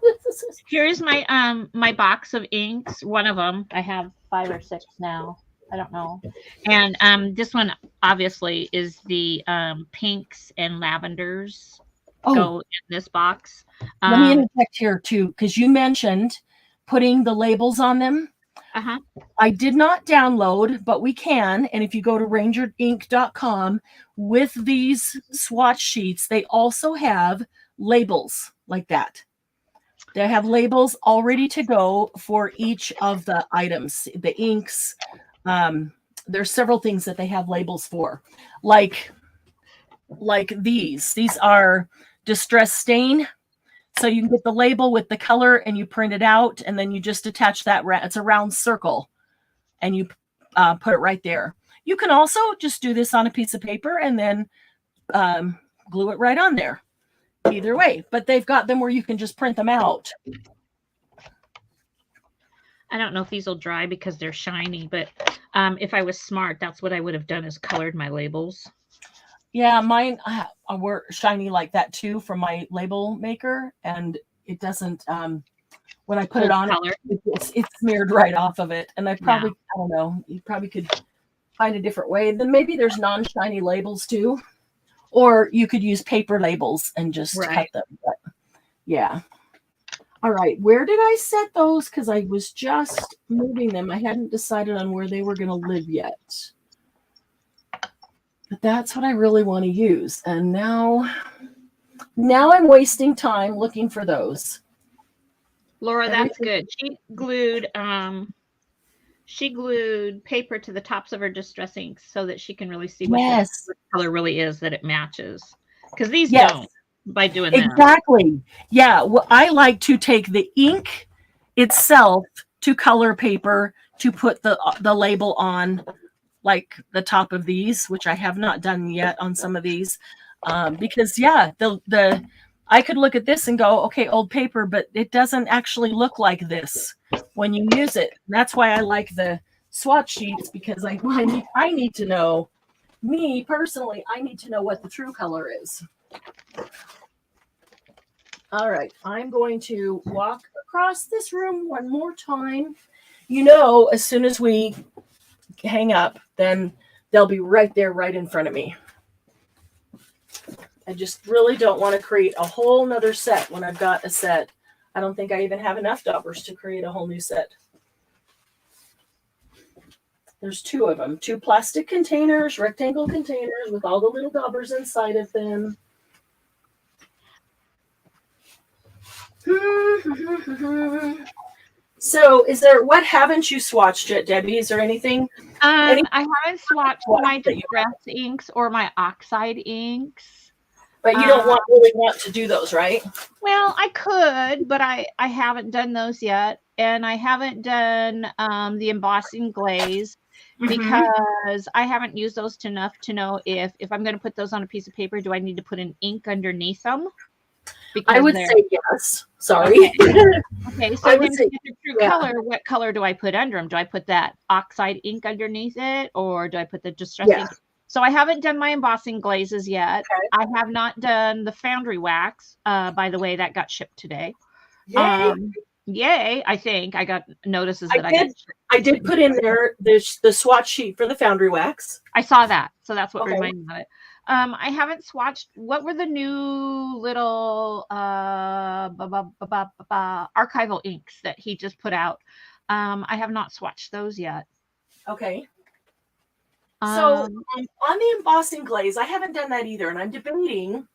Here's my my box of inks. One of them, I have 5 or 6 now. I don't know. And this one obviously is the pinks and lavenders go in this box. Let me interject here too, because you mentioned putting the labels on them. Uh-huh. I did not download, but we can. And if you go to rangerink.com with these swatch sheets, they also have labels like that. They have labels all ready to go for each of the items, the inks. There's several things that they have labels for, like these. These are distress stain. So you can get the label with the color and you print it out, and then you just attach that. It's a round circle, and you put it right there. You can also just do this on a piece of paper and then glue it right on there. Either way, but they've got them where you can just print them out. I don't know if these will dry because they're shiny, but if I was smart, that's what I would have done, is colored my labels. Yeah, mine were shiny like that too from my label maker, and it doesn't. When I put it on, it's smeared right off of it. And I probably, I don't know, you probably could find a different way. Then maybe there's non-shiny labels too. Or you could use paper labels and just cut them. But yeah. All right. Where did I set those? Because I was just moving them. I hadn't decided on where they were going to live yet. But that's what I really want to use. And now I'm wasting time looking for those. Laura, that's good. She glued paper to the tops of her distress inks so that she can really see what the color really is that it matches. Because these don't by doing that. Exactly. Yeah. Well, I like to take the ink itself to color paper to put the label on, like the top of these, which I have not done yet on some of these. Because I could look at this and go, okay, old paper, but it doesn't actually look like this when you use it. And that's why I like the swatch sheets, because I need to know, me personally, I need to know what the true color is. All right, I'm going to walk across this room one more time. You know, as soon as we hang up, then they'll be right there, right in front of me. I just really don't want to create a whole nother set when I've got a set. I don't think I even have enough daubers to create a whole new set. There's two of them, 2 plastic containers, rectangle containers with all the little daubers inside of them. So what haven't you swatched yet, Debbie? Is there anything? I haven't swatched my distress inks or my oxide inks. But you don't really want to do those, right? Well, I could, but I haven't done those yet. And I haven't done the embossing glaze because I haven't used those enough to know if I'm going to put those on a piece of paper, do I need to put an ink underneath them? Because I would say yes. Sorry. Okay, so then to get the true color, what color do I put under them? Do I put that oxide ink underneath it, or do I put the distress ink? So I haven't done my embossing glazes yet. Okay. I have not done the foundry wax. By the way, that got shipped today. Yay! Yay! I think I got notices that I did put in there the swatch sheet for the foundry wax. I saw that, so that's what reminded me of it. I haven't swatched. What were the new little archival inks that he just put out? I have not swatched those yet. Okay. So on the embossing glaze, I haven't done that either, and I'm debating.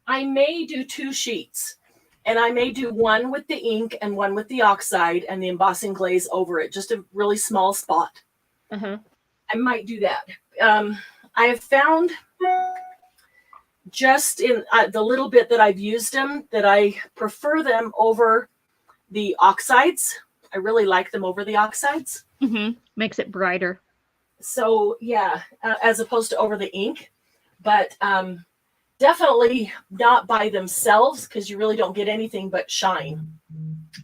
I may do 2 sheets, and I may do one with the ink and one with the oxide and the embossing glaze over it, just a really small spot. I might do that. I have found just in the little bit that I've used them that I prefer them over the oxides. I really like them over the oxides. Makes it brighter. So yeah, as opposed to over the ink, but definitely not by themselves, because you really don't get anything but shine,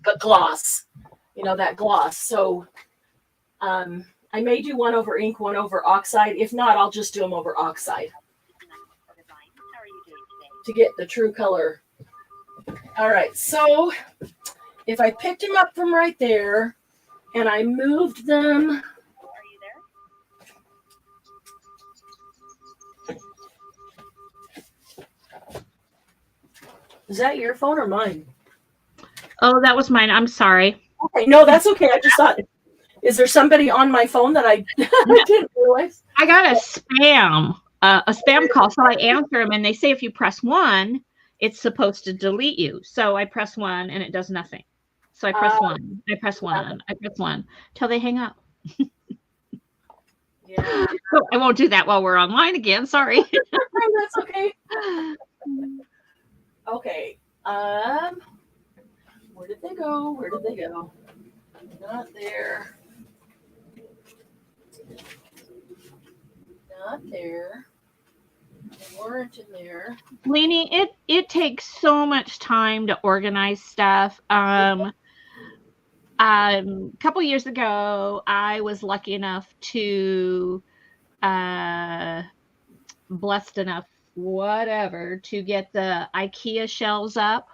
but gloss, that gloss. So I may do one over ink, one over oxide. If not, I'll just do them over oxide to get the true color. All right, so if I picked them up from right there and I moved them. Is that your phone or mine? Oh, that was mine. I'm sorry. Okay, no, that's okay. I just thought Is there somebody on my phone that I didn't realize? I got a spam call. So I answer them and they say, if you press 1, it's supposed to delete you. So I press 1 and it does nothing. So I press 1, I press 1, I press 1 till they hang up. Yeah. So I won't do that while we're online again. Sorry. That's okay. Okay. Where did they go? Where did they go? Not there. Not there. They weren't in there. Lainey, it takes so much time to organize stuff. A couple years ago, I was lucky enough to, blessed enough, whatever, to get the IKEA shelves up.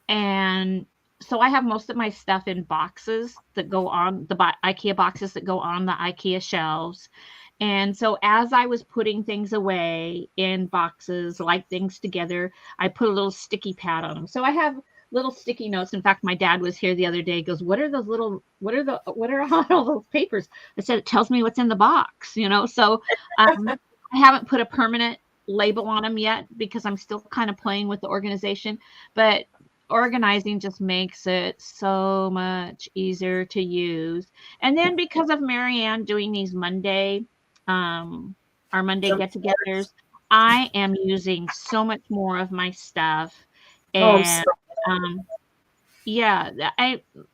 And so I have most of my stuff in boxes that go on the IKEA boxes that go on the IKEA shelves. And so as I was putting things away in boxes, like things together, I put a little sticky pad on them. So I have little sticky notes. In fact, my dad was here the other day. He goes, what are on all those papers? I said, it tells me what's in the box, you know? So I haven't put a permanent label on them yet because I'm still kind of playing with the organization, but organizing just makes it so much easier to use. And then because of Marianne doing these our Monday get-togethers, I am using so much more of my stuff. And yeah,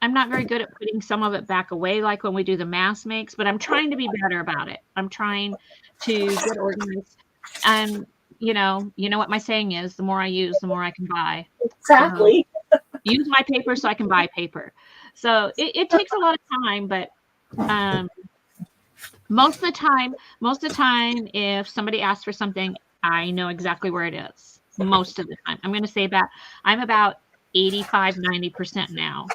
I'm not very good at putting some of it back away, like when we do the mass makes, but I'm trying to be better about it. I'm trying to get organized. And you know what my saying is, the more I use, the more I can buy. Exactly. Use my paper so I can buy paper. So it takes a lot of time, but most of the time, if somebody asks for something, I know exactly where it is. Most of the time. I'm going to say that I'm about 85-90% now.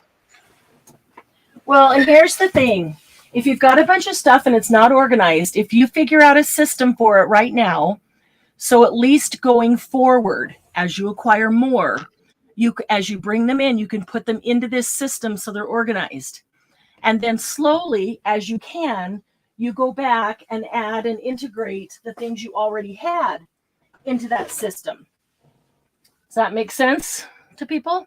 Well, and here's the thing. If you've got a bunch of stuff and it's not organized, if you figure out a system for it right now, so at least going forward, as you acquire more, as you bring them in, you can put them into this system so they're organized. And then slowly, as you can, you go back and add and integrate the things you already had into that system. Does that make sense to people?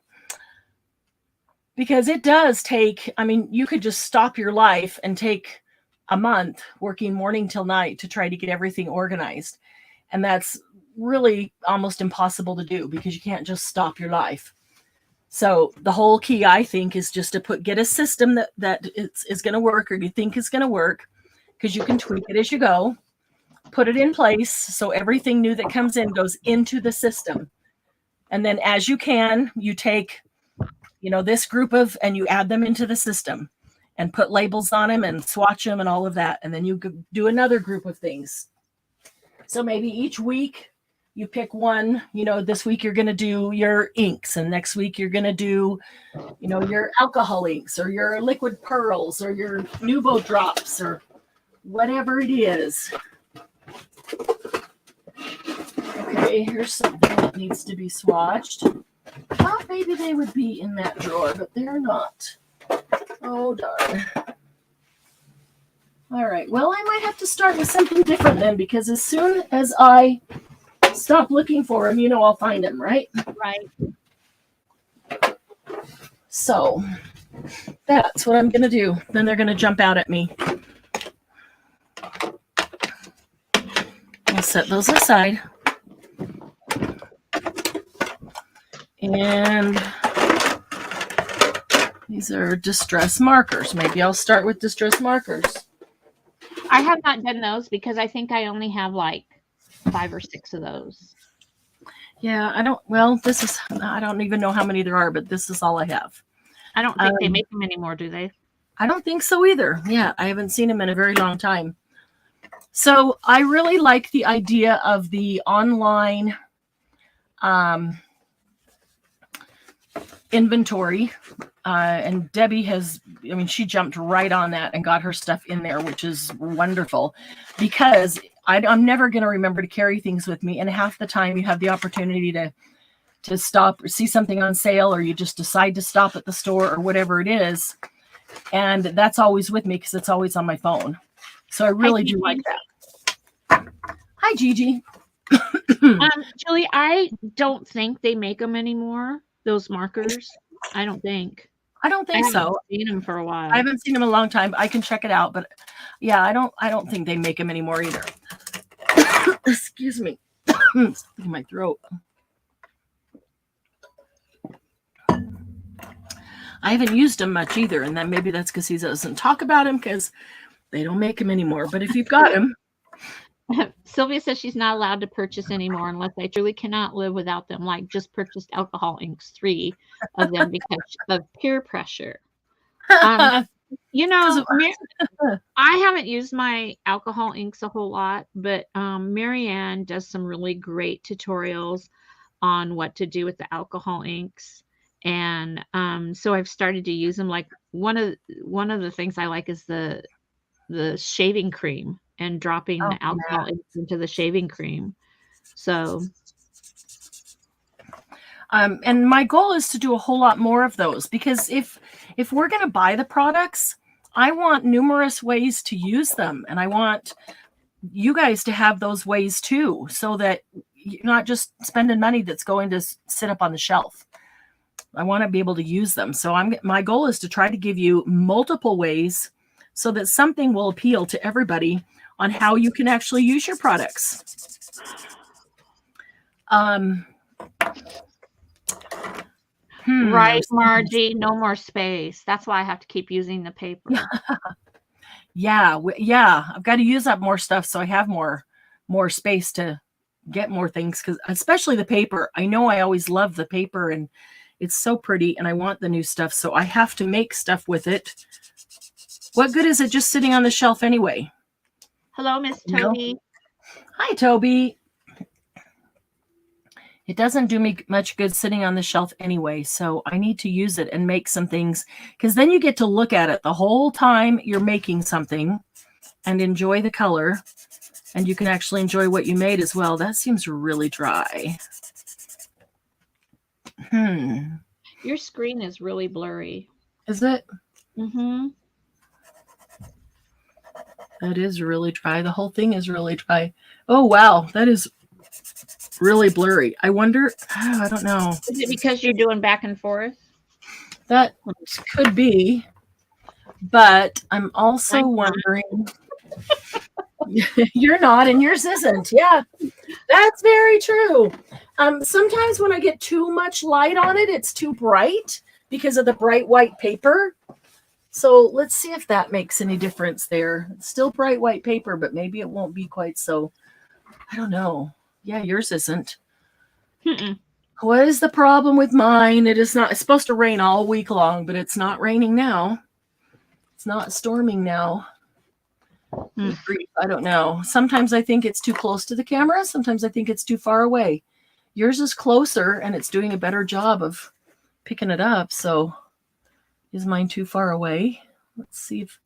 Because it does take, I mean, you could just stop your life and take a month working morning till night to try to get everything organized. And that's really almost impossible to do because you can't just stop your life. So the whole key, I think, is just to get a system that is going to work, or you think is going to work, because you can tweak it as you go, put it in place so everything new that comes in goes into the system. And then as you can, you take, this group and you add them into the system and put labels on them and swatch them and all of that. And then you could do another group of things. So maybe each week you pick one, this week you're going to do your inks, and next week you're going to do, your alcohol inks or your liquid pearls or your Nuvo drops or whatever it is. Okay, here's something that needs to be swatched. Thought maybe they would be in that drawer, but they're not. Oh, darn. All right, well, I might have to start with something different then, because as soon as I stop looking for them, I'll find them, right? Right. So that's what I'm going to do. Then they're going to jump out at me. I'll set those aside. And these are distress markers. Maybe I'll start with distress markers. I have not done those because I think I only have like 5 or 6 of those. Yeah, I don't even know how many there are, but this is all I have. I don't think they make them anymore, do they? I don't think so either. Yeah, I haven't seen them in a very long time. So I really like the idea of the online inventory. And Debbie she jumped right on that and got her stuff in there, which is wonderful, because I'm never going to remember to carry things with me. And half the time you have the opportunity to stop or see something on sale, or you just decide to stop at the store or whatever it is. And that's always with me because it's always on my phone. So I really do like that. Hi, Gigi. Julie, I don't think they make them anymore, those markers. I don't think. I don't think so. I haven't seen them for a while. I haven't seen them in a long time. I can check it out, but yeah, I don't think they make them anymore either. Excuse me. In my throat. I haven't used them much either, and then maybe that's because he doesn't talk about them because they don't make them anymore. But if you've got them. Sylvia says she's not allowed to purchase anymore unless I truly cannot live without them. Like, just purchased alcohol inks, 3 of them because of peer pressure. You know, I haven't used my alcohol inks a whole lot, but Marianne does some really great tutorials on what to do with the alcohol inks. And so I've started to use them. Like one of the things I like is the shaving cream and dropping the alcohol inks into the shaving cream. So and my goal is to do a whole lot more of those, because if we're going to buy the products, I want numerous ways to use them, and I want you guys to have those ways too, so that you're not just spending money that's going to sit up on the shelf. I want to be able to use them. So my goal is to try to give you multiple ways so that something will appeal to everybody on how you can actually use your products. Right, Margie, no more space. That's why I have to keep using the paper. Yeah. I've got to use up more stuff so I have more space to get more things, because especially the paper. I know I always love the paper and it's so pretty and I want the new stuff, so I have to make stuff with it. What good is it just sitting on the shelf anyway? Hello, Miss Toby. Hi, Toby. It doesn't do me much good sitting on the shelf anyway, so I need to use it and make some things, because then you get to look at it the whole time you're making something and enjoy the color, and you can actually enjoy what you made as well. That seems really dry. Your screen is really blurry. Is it? Mm-hmm. That is really dry. The whole thing is really dry. Oh, wow. That is really blurry. I wonder, I don't know. Is it because you're doing back and forth? That could be, but I'm also wondering. You're not, and yours isn't. Yeah, that's very true. Sometimes when I get too much light on it, it's too bright because of the bright white paper. So let's see if that makes any difference there. It's still bright white paper, but maybe it won't be quite so. I don't know. Yeah, yours isn't. What is the problem with mine? It is not. It's supposed to rain all week long, but it's not raining now. It's not storming now. I don't know. Sometimes I think it's too close to the camera. Sometimes I think it's too far away. Yours is closer, and it's doing a better job of picking it up. So is mine too far away? Let's see if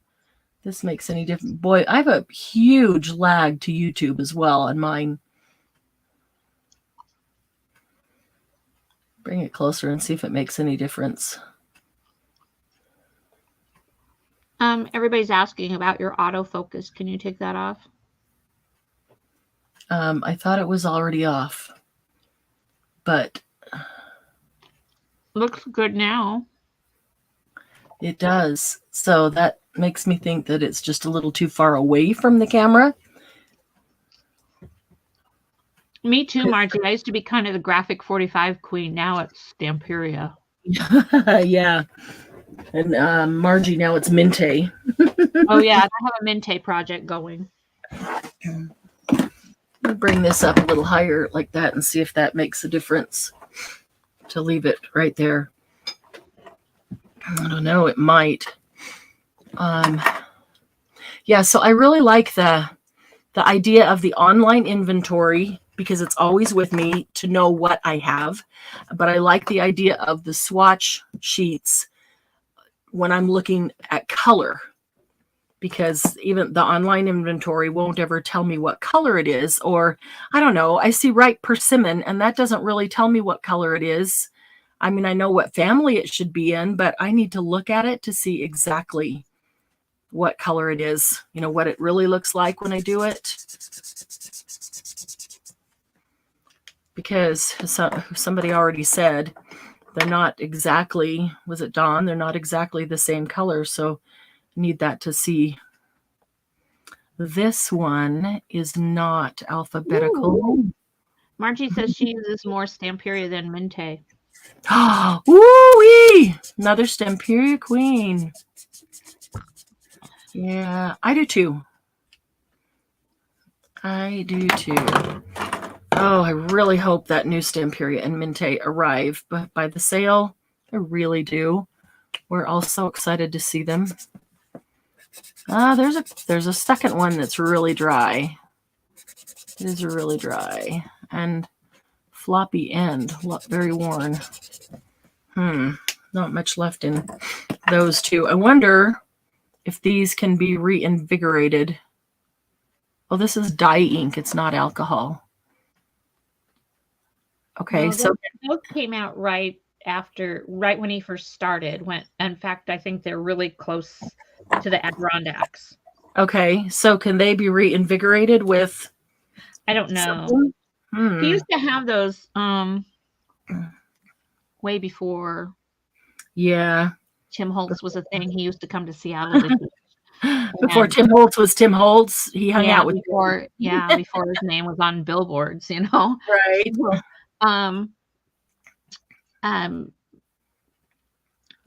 this makes any difference. Boy, I have a huge lag to YouTube as well on mine. Bring it closer and see if it makes any difference. Everybody's asking about your autofocus. Can you take that off? I thought it was already off, but looks good now. It does. So that makes me think that it's just a little too far away from the camera. Me too, Margie. I used to be kind of the graphic 45 queen. Now it's Stamperia. Yeah. And Margie, now it's Minte. Oh, yeah. I have a Minte project going. I'll bring this up a little higher like that and see if that makes a difference to leave it right there. I don't know. It might. Yeah, so I really like the idea of the online inventory because it's always with me to know what I have. But I like the idea of the swatch sheets when I'm looking at color, because even the online inventory won't ever tell me what color it is. Or I don't know, I see ripe persimmon and that doesn't really tell me what color it is. I mean, I know what family it should be in, but I need to look at it to see exactly what color it is, you know, what it really looks like when I do it. Because somebody already said they're not exactly, was it Dawn? They're not exactly the same color. So need that to see. This one is not alphabetical. Ooh. Margie says she uses more Stamperia than Minte. Woo-wee! Another Stamperia queen. Yeah, I do too. I do too. Oh, I really hope that new Stamperia and Minte arrive by the sale. I really do. We're all so excited to see them. There's a second one that's really dry. It is really dry and floppy end, very worn. Not much left in those two. I wonder if these can be reinvigorated. Oh, this is dye ink. It's not alcohol. Okay, no, so those came out right when he first started. In fact, I think they're really close to the Adirondacks. Okay, so can they be reinvigorated with? I don't know. He used to have those way before. Yeah. Tim Holtz was a thing. He used to come to Seattle. Before Tim Holtz was Tim Holtz, he hung out with before his name was on billboards, you know. Right.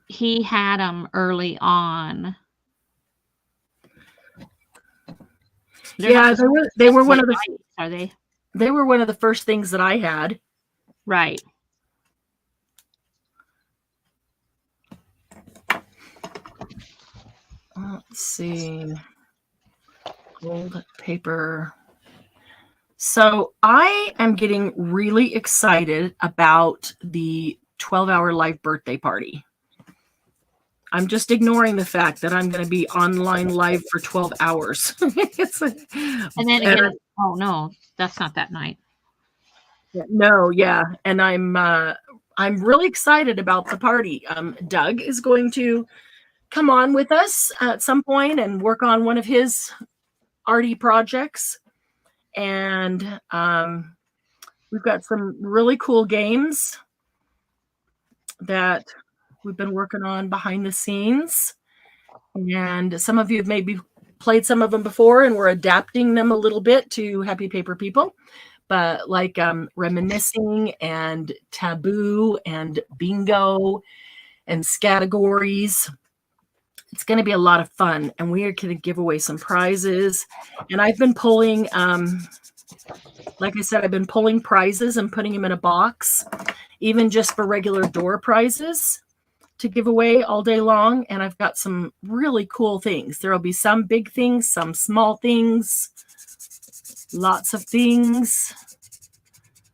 He had them early on. They were one of the. Are they? They were one of the first things that I had. Right. Let's see. Gold paper. So I am getting really excited about the 12-hour live birthday party. I'm just ignoring the fact that I'm going to be online live for 12 hours. And then again, oh no, that's not that night. No, yeah. And I'm really excited about the party. Doug is going to come on with us at some point and work on one of his arty projects. And we've got some really cool games that we've been working on behind the scenes. And some of you have maybe played some of them before, and we're adapting them a little bit to Happy Paper People. But like reminiscing and taboo and bingo and categories. It's going to be a lot of fun, and we are going to give away some prizes. And I've been pulling, like I said, I've been pulling prizes and putting them in a box, even just for regular door prizes to give away all day long. And I've got some really cool things. There will be some big things, some small things, lots of things.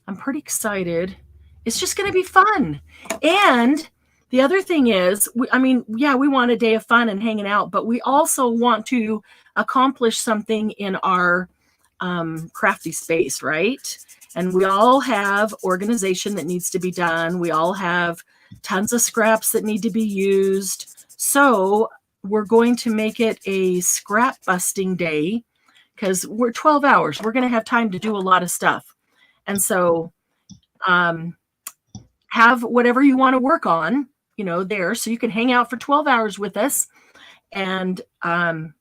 I'm pretty excited. It's just going to be fun. And the other thing is, we want a day of fun and hanging out, but we also want to accomplish something in our crafty space, right? And we all have organization that needs to be done. We all have tons of scraps that need to be used. So we're going to make it a scrap busting day because we're 12 hours. We're going to have time to do a lot of stuff. And so have whatever you want to work on, there, so you can hang out for 12 hours with us. And I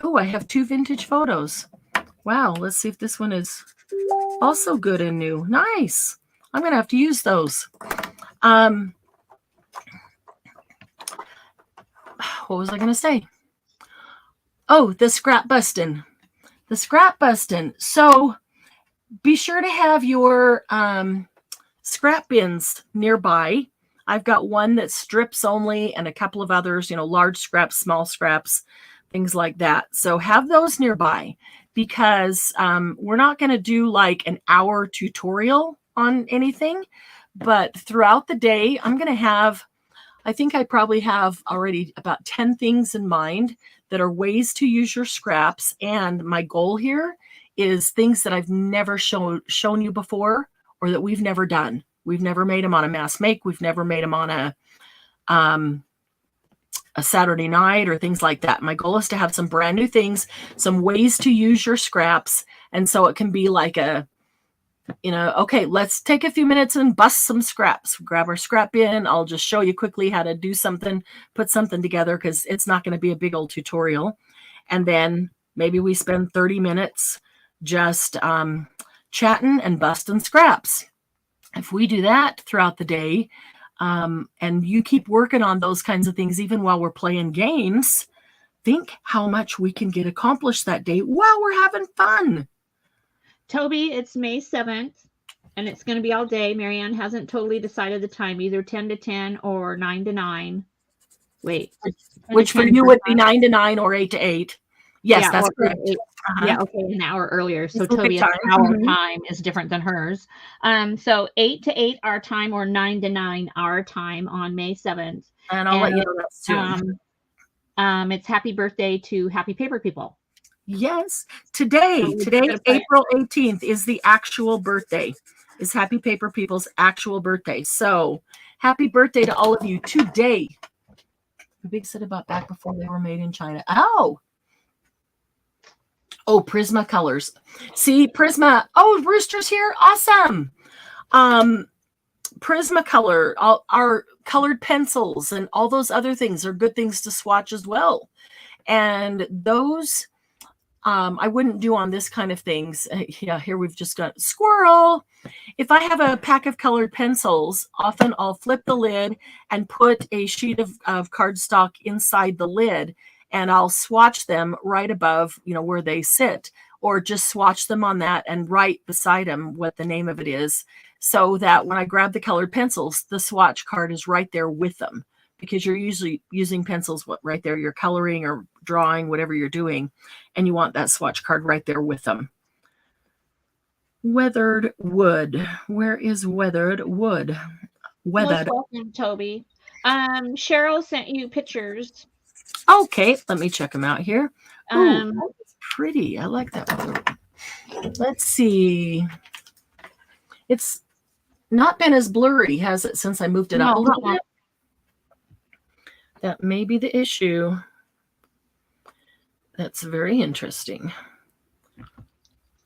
have 2 vintage photos. Wow, let's see if this one is also good and new. Nice. I'm gonna have to use those. What was I gonna say? Oh, the scrap bustin'. So be sure to have your scrap bins nearby. I've got one that's strips only and a couple of others, large scraps, small scraps, things like that. So have those nearby because we're not going to do like an hour tutorial on anything, but throughout the day, I'm going to have, I think I probably have already about 10 things in mind that are ways to use your scraps. And my goal here is things that I've never shown you before or that we've never done. We've never made them on a mass make. We've never made them on a Saturday night or things like that. My goal is to have some brand new things, some ways to use your scraps. And so it can be like a, okay, let's take a few minutes and bust some scraps. Grab our scrap bin. I'll just show you quickly how to do something, put something together, because it's not going to be a big old tutorial. And then maybe we spend 30 minutes just chatting and busting scraps. If we do that throughout the day, and you keep working on those kinds of things, even while we're playing games, think how much we can get accomplished that day while we're having fun. Toby, it's May 7th, and it's going to be all day. Marianne hasn't totally decided the time, either 10 to 10 or 9 to 9. Wait. Which for you would be 9 to 9 or 8 to 8. Yes, yeah, that's correct. Yeah, okay, an hour earlier. So Toby's hour time is different than hers. So 8 to 8 our time, or 9 to 9 our time on May 7th. And I'll let you know that soon. It's happy birthday to Happy Paper People. Yes. Today, April 18th, is the actual birthday. Is Happy Paper People's actual birthday. So happy birthday to all of you today. The big said about back before they were made in China. Oh, Prismacolors. See, Prisma. Oh, Rooster's here. Awesome. Prismacolor, our colored pencils and all those other things are good things to swatch as well. And those I wouldn't do on this kind of things. Yeah, here we've just got squirrel. If I have a pack of colored pencils, often I'll flip the lid and put a sheet of cardstock inside the lid, and I'll swatch them right above, where they sit, or just swatch them on that and write beside them what the name of it is, so that when I grab the colored pencils, the swatch card is right there with them, because you're usually using pencils right there. You're coloring or drawing, whatever you're doing, and you want that swatch card right there with them. Weathered wood. Where is weathered wood? Weathered. Most welcome, Toby. Cheryl sent you pictures. Okay, let me check them out here. Ooh, that's pretty. I like that one. Let's see. It's not been as blurry, has it, since I moved it up a little bit? That may be the issue. That's very interesting.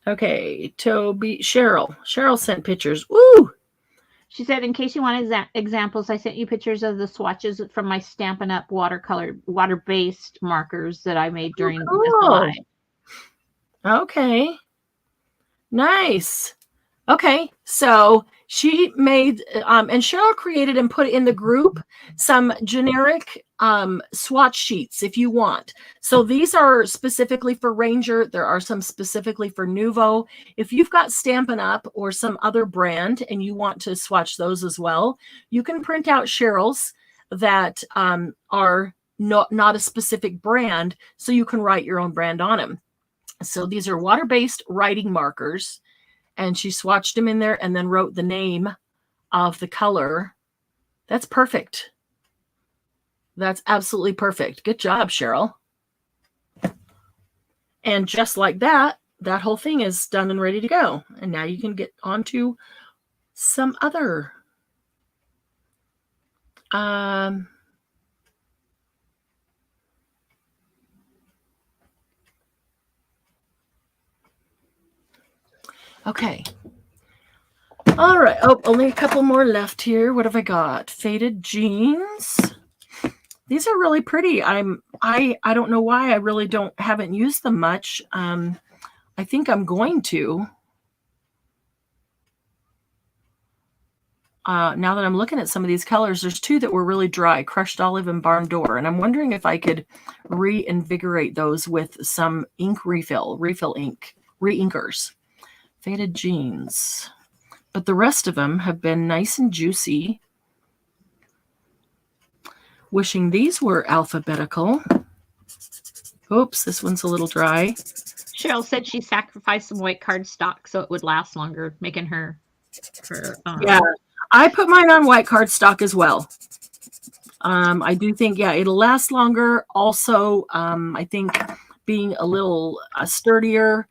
Okay, Cheryl sent pictures. Woo! She said, in case you want examples, I sent you pictures of the swatches from my Stampin' Up! Water-based markers that I made during this live. Okay. Nice. Okay, so she made, and Cheryl created and put in the group some generic swatch sheets if you want. So these are specifically for Ranger. There are some specifically for Nuvo. If you've got Stampin' Up! Or some other brand and you want to swatch those as well, you can print out Cheryl's that are not a specific brand, so you can write your own brand on them. So these are water-based writing markers. And she swatched them in there and then wrote the name of the color. That's perfect. That's absolutely perfect. Good job, Cheryl. And just like that, that whole thing is done and ready to go. And now you can get on to some other. Okay. All right. Oh, only a couple more left here. What have I got? Faded jeans. These are really pretty. I don't know why I really haven't used them much. I think I'm going to. Now that I'm looking at some of these colors, there's two that were really dry, Crushed Olive and Barn Door. And I'm wondering if I could reinvigorate those with some ink refill ink, re-inkers. Faded jeans. But the rest of them have been nice and juicy. Wishing these were alphabetical. Oops, this one's a little dry. Cheryl said she sacrificed some white cardstock so it would last longer, making her yeah, I put mine on white cardstock as well. I do think, yeah, it'll last longer. Also, I think being a little sturdier,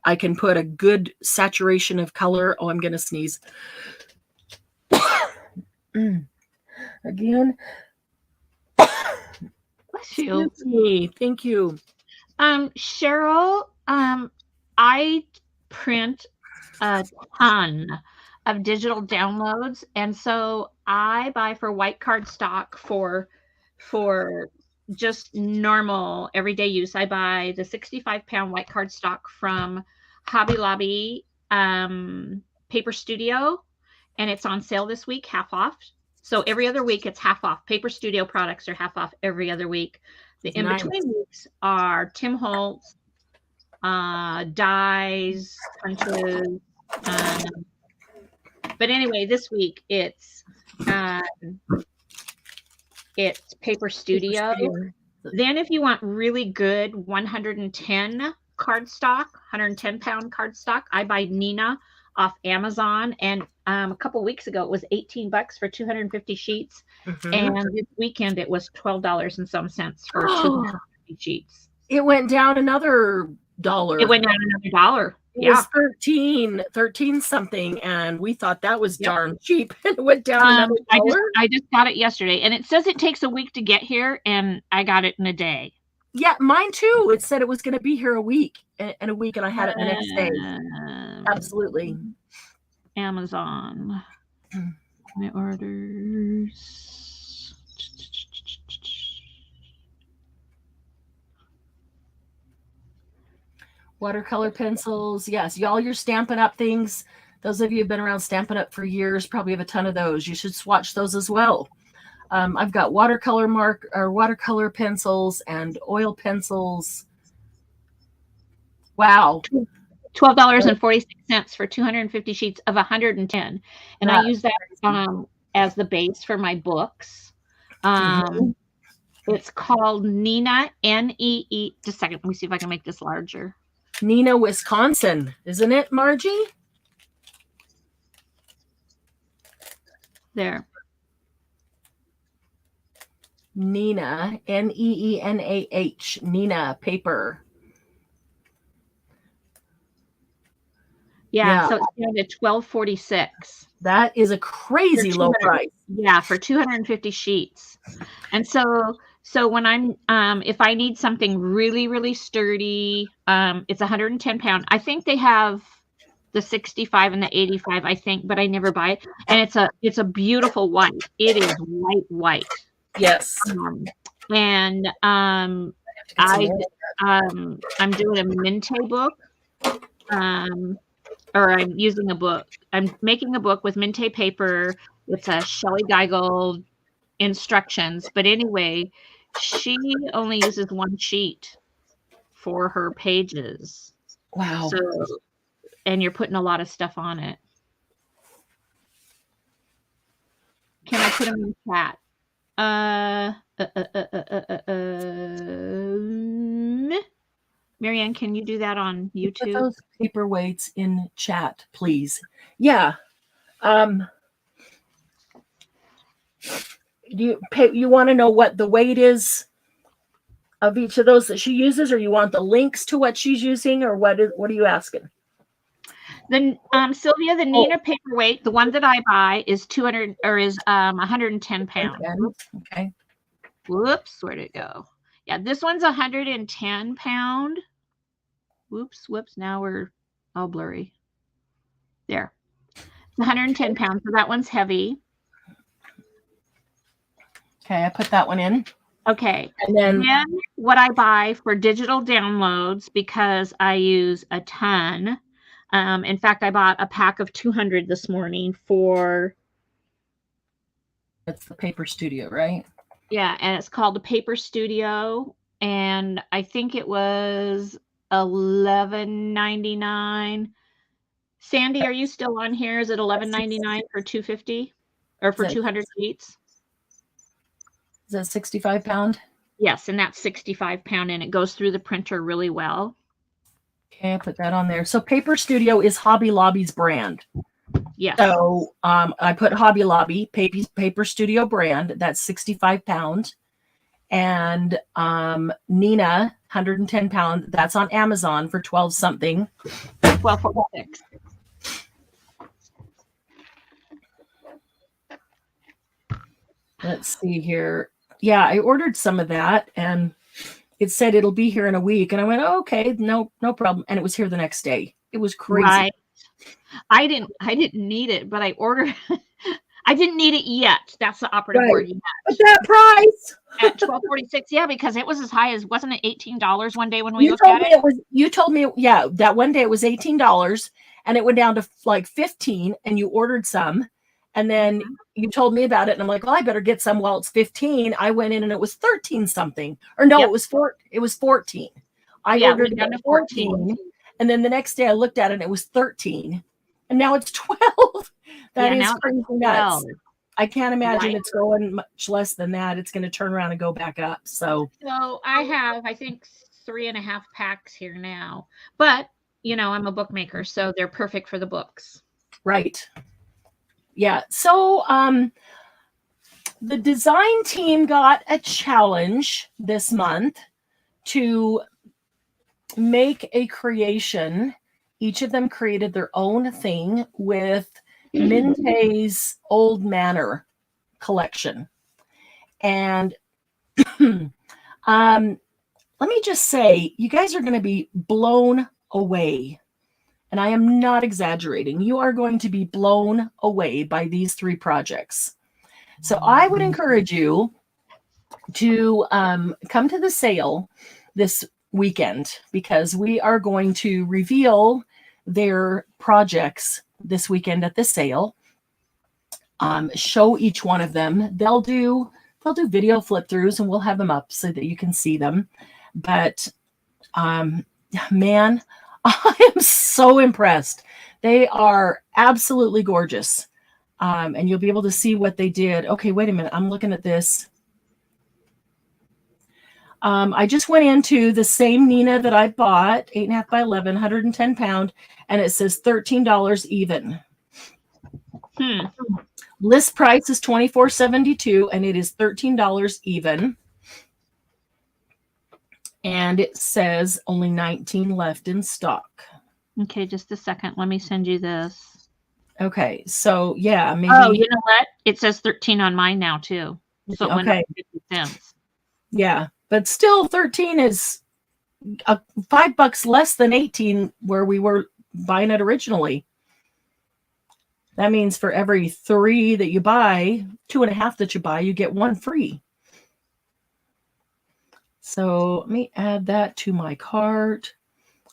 I can put a good saturation of color. Oh, I'm going to sneeze. Again. Bless you. Thank you. Cheryl, I print a ton of digital downloads, and so I buy for white cardstock for just normal everyday use. I buy the 65-pound white cardstock from Hobby Lobby Paper Studio, and it's on sale this week, half off. So every other week it's half off. Paper Studio products are half off every other week. The in-between weeks are Tim Holtz, dyes, punches. But anyway, this week it's Paper Studio. Then if you want really good 110 cardstock, 110-pound cardstock, I buy Nina off Amazon, and a couple weeks ago it was $18 for 250 sheets, and this weekend it was $12 and some cents for 250 sheets. It went down another $1. It went down another $1. It was 13 something, and we thought that was darn cheap. And it went down another $1. I just got it yesterday, and it says it takes a week to get here, and I got it in a day. Yeah, mine too. It said it was going to be here a week, and I had it the next day. Absolutely. Amazon. My orders. Watercolor pencils. Yes, y'all, you're Stampin' Up things. Those of you who've been around Stampin' Up for years probably have a ton of those. You should swatch those as well. I've got watercolor pencils and oil pencils. Wow. $12.46 for 250 sheets of 110. And I use that as the base for my books. It's called Nina, N-E-E. Just a second. Let me see if I can make this larger. Nina, Wisconsin. Isn't it, Margie? There. Nina, N-E-E-N-A-H. Nina paper. Yeah, so it's down to $12.46. That is a crazy low price. Yeah, for 250 sheets. And so when I'm if I need something really, really sturdy, it's 110 pound. I think they have the 65 and the 85, I think, but I never buy it. And it's a beautiful white. It is white. Yes. I'm doing a Mente book. Or I'm using a book. I'm making a book with Mente paper. It's a Shelley Geigel instructions. But anyway, she only uses one sheet for her pages. Wow. So, and you're putting a lot of stuff on it. Can I put them in the chat? Marianne, can you do that on YouTube? Put those paperweights in chat, please. Yeah. You want to know what the weight is of each of those that she uses, or you want the links to what she's using, or what are you asking? Then Sylvia, the Nina paperweight, the one that I buy is 110 pounds. Okay. Whoops, where'd it go? Yeah, this one's 110 pound. Whoops, now we're all blurry. There. It's 110 pounds, so that one's heavy. Okay, I put that one in. Okay. And then what I buy for digital downloads, because I use a ton. In fact, I bought a pack of 200 this morning for... That's the Paper Studio, right? Yeah, and it's called the Paper Studio, and I think it was $11.99. Sandy, are you still on here? Is it $11.99 for 250 or for 200 sheets? Is that 65 pound? Yes, and that's 65 pound, and it goes through the printer really well. Okay, I put that on there. So Paper Studio is Hobby Lobby's brand. Yes. So I put Hobby Lobby Paper Studio brand. That's 65 pounds. And Nina 110 pound. That's on Amazon for 12 something. 12.46. Let's see here. Yeah, I ordered some of that and it said it'll be here in a week. And I went, oh, okay, no problem. And it was here the next day. It was crazy. Right. I didn't need it, but I ordered. I didn't need it yet. That's the operative word. Yet. But that price at $12.46, yeah, because it was as high as, wasn't it $18 one day when we looked at it? You told me, yeah, that one day it was $18 and it went down to like 15 and you ordered some. And then you told me about it and I'm like, well, I better get some while it's 15. I went in and it was 13 something. Or no, it was 14. I ordered it at 14. And then the next day I looked at it and it was 13. And now it's 12. That is crazy nuts. I can't imagine it's going much less than that. It's going to turn around and go back up. So I have, I think, 3.5 packs here now. But, you know, I'm a bookmaker, so they're perfect for the books. Right. Yeah. So the design team got a challenge this month to make a creation. Each of them created their own thing with Minte's Old Manor collection. And let me just say, you guys are going to be blown away. And I am not exaggerating. You are going to be blown away by these 3 projects. So I would encourage you to come to the sale this weekend because we are going to reveal their projects this weekend at the sale. Show each one of them. They'll do video flip throughs and we'll have them up so that you can see them. But man, I am so impressed. They are absolutely gorgeous. And you'll be able to see what they did. Okay, wait a minute. I'm looking at this. I just went into the same Nina that I bought, 8.5 by 11, 110 pound, and it says $13 even. List price is $24.72, and it is $13 even. And it says only 19 left in stock. Okay, just a second. Let me send you this. Okay, so yeah, maybe. Oh, you know what? It says 13 on mine now too. So it went up 50 cents. Yeah, but still 13 is $5 less than 18 where we were buying it originally. That means for every 3 that you buy, 2.5 that you buy, you get 1 free. So let me add that to my cart.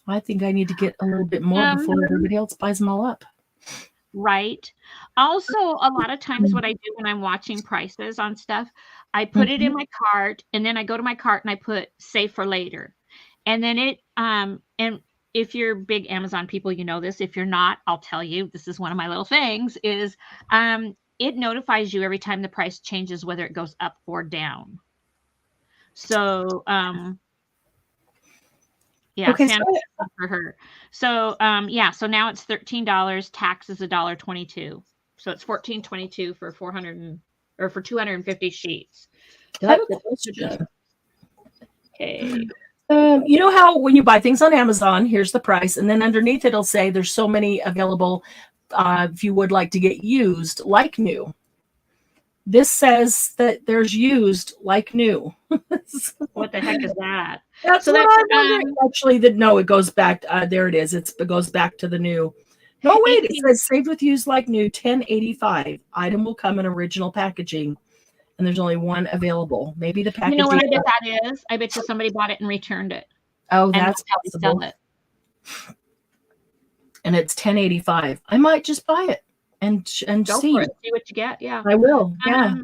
I think I need to get a little bit more before everybody else buys them all up. Right. Also, a lot of times what I do when I'm watching prices on stuff, I put it in my cart and then I go to my cart and I put save for later. And then it, and if you're big Amazon people, you know this. If you're not, I'll tell you, this is one of my little things is, it notifies you every time the price changes, whether it goes up or down. So, yeah, okay, for her. So, yeah, so now it's $13. Tax is $1.22. So it's $14.22 for 250 sheets. Okay. You know how when you buy things on Amazon, here's the price, and then underneath it'll say there's so many available if you would like to get used like new. This says that there's used like new. What the heck is that? That's what I'm wondering. Actually, no, it goes back. There it is. It goes back to the new. No, wait. It says saved with used like new, $10.85. Item will come in original packaging, and there's only 1 available. Maybe the packaging. You know what I bet that is? I bet you somebody bought it and returned it. Oh, that's possible. And it's $10.85. I might just buy it and go see. For it. See what you get. Yeah, I will. Yeah.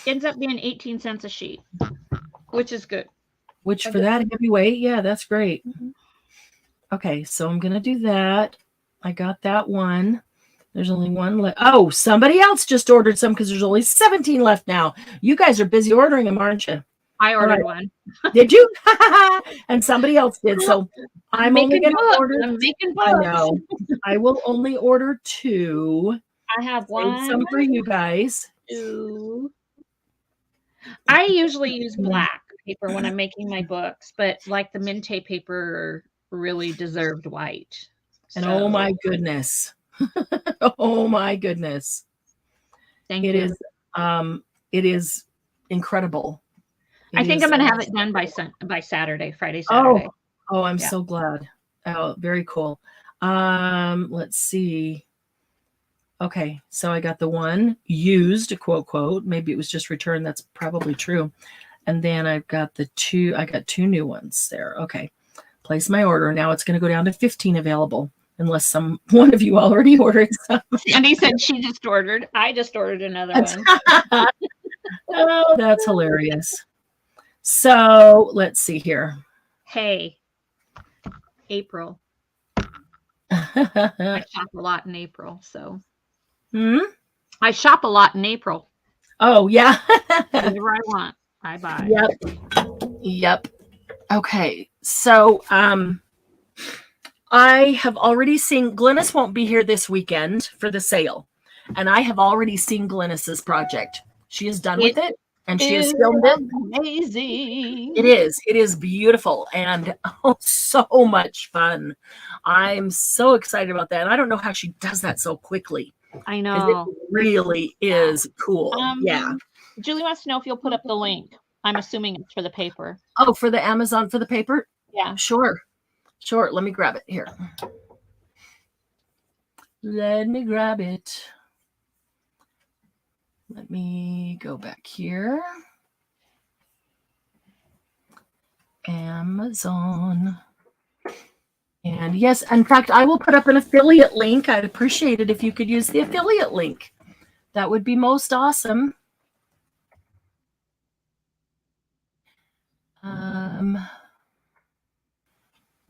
Ends up being 18 cents a sheet, which is good. Which for that heavyweight, yeah, that's great. Okay, so I'm gonna do that. I got that one. There's only 1 left. Oh, somebody else just ordered some because there's only 17 left now. You guys are busy ordering them, aren't you? I ordered one. Did you? And somebody else did. So I'm only going to order. I'm making books. I know. I will only order 2. I have 1. Some for you guys. 2. I usually use black paper when I'm making my books, but like the Minte paper really deserved white. And So, oh my goodness. Oh my goodness. thank you. It is incredible. I think I'm going to have it done by Saturday, Friday, Saturday. Oh, I'm so glad. Oh, very cool. Let's see. Okay, so I got the one used, quote, maybe it was just returned. That's probably true. And then I've got I got 2 new ones there. Okay, place my order. Now it's going to go down to 15 available, unless one of you already ordered some. And he said she just ordered. I just ordered another one. Oh, that's hilarious. So let's see here. Hey, April. I shop a lot in April, so. I shop a lot in April. Oh, yeah. Whatever I want, I buy. Yep. Okay. So I have already seen Glynis won't be here this weekend for the sale. And I have already seen Glynis's project. She is done with it and she has filmed it. Amazing. It is. It is beautiful and so much fun. I'm so excited about that. And I don't know how she does that so quickly. I know. It really is cool. Yeah. Julie wants to know if you'll put up the link. I'm assuming it's for the paper. Oh, for the Amazon for the paper? Yeah. Sure. Let me grab it here. Let me grab it. Let me go back here. Amazon. And yes, in fact, I will put up an affiliate link. I'd appreciate it if you could use the affiliate link. That would be most awesome.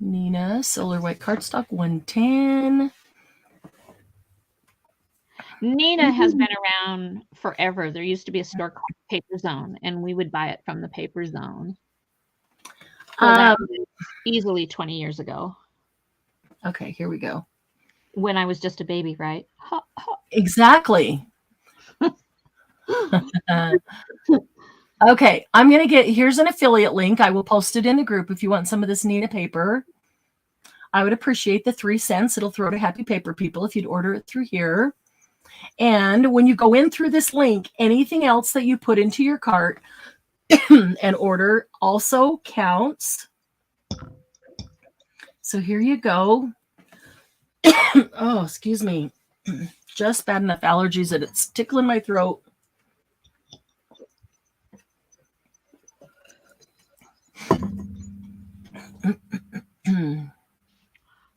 Nina, Solar White Cardstock, 110. Nina has been around forever. There used to be a store called Paper Zone, and we would buy it from the Paper Zone. So that was easily 20 years ago. Okay, here we go. When I was just a baby, right? Exactly. Okay, I'm going to here's an affiliate link. I will post it in the group if you want some of this Nina paper. I would appreciate the 3 cents. It'll throw to Happy Paper People if you'd order it through here. And when you go in through this link, anything else that you put into your cart and order also counts. So here you go. Oh, excuse me. Just bad enough allergies that it's tickling my throat.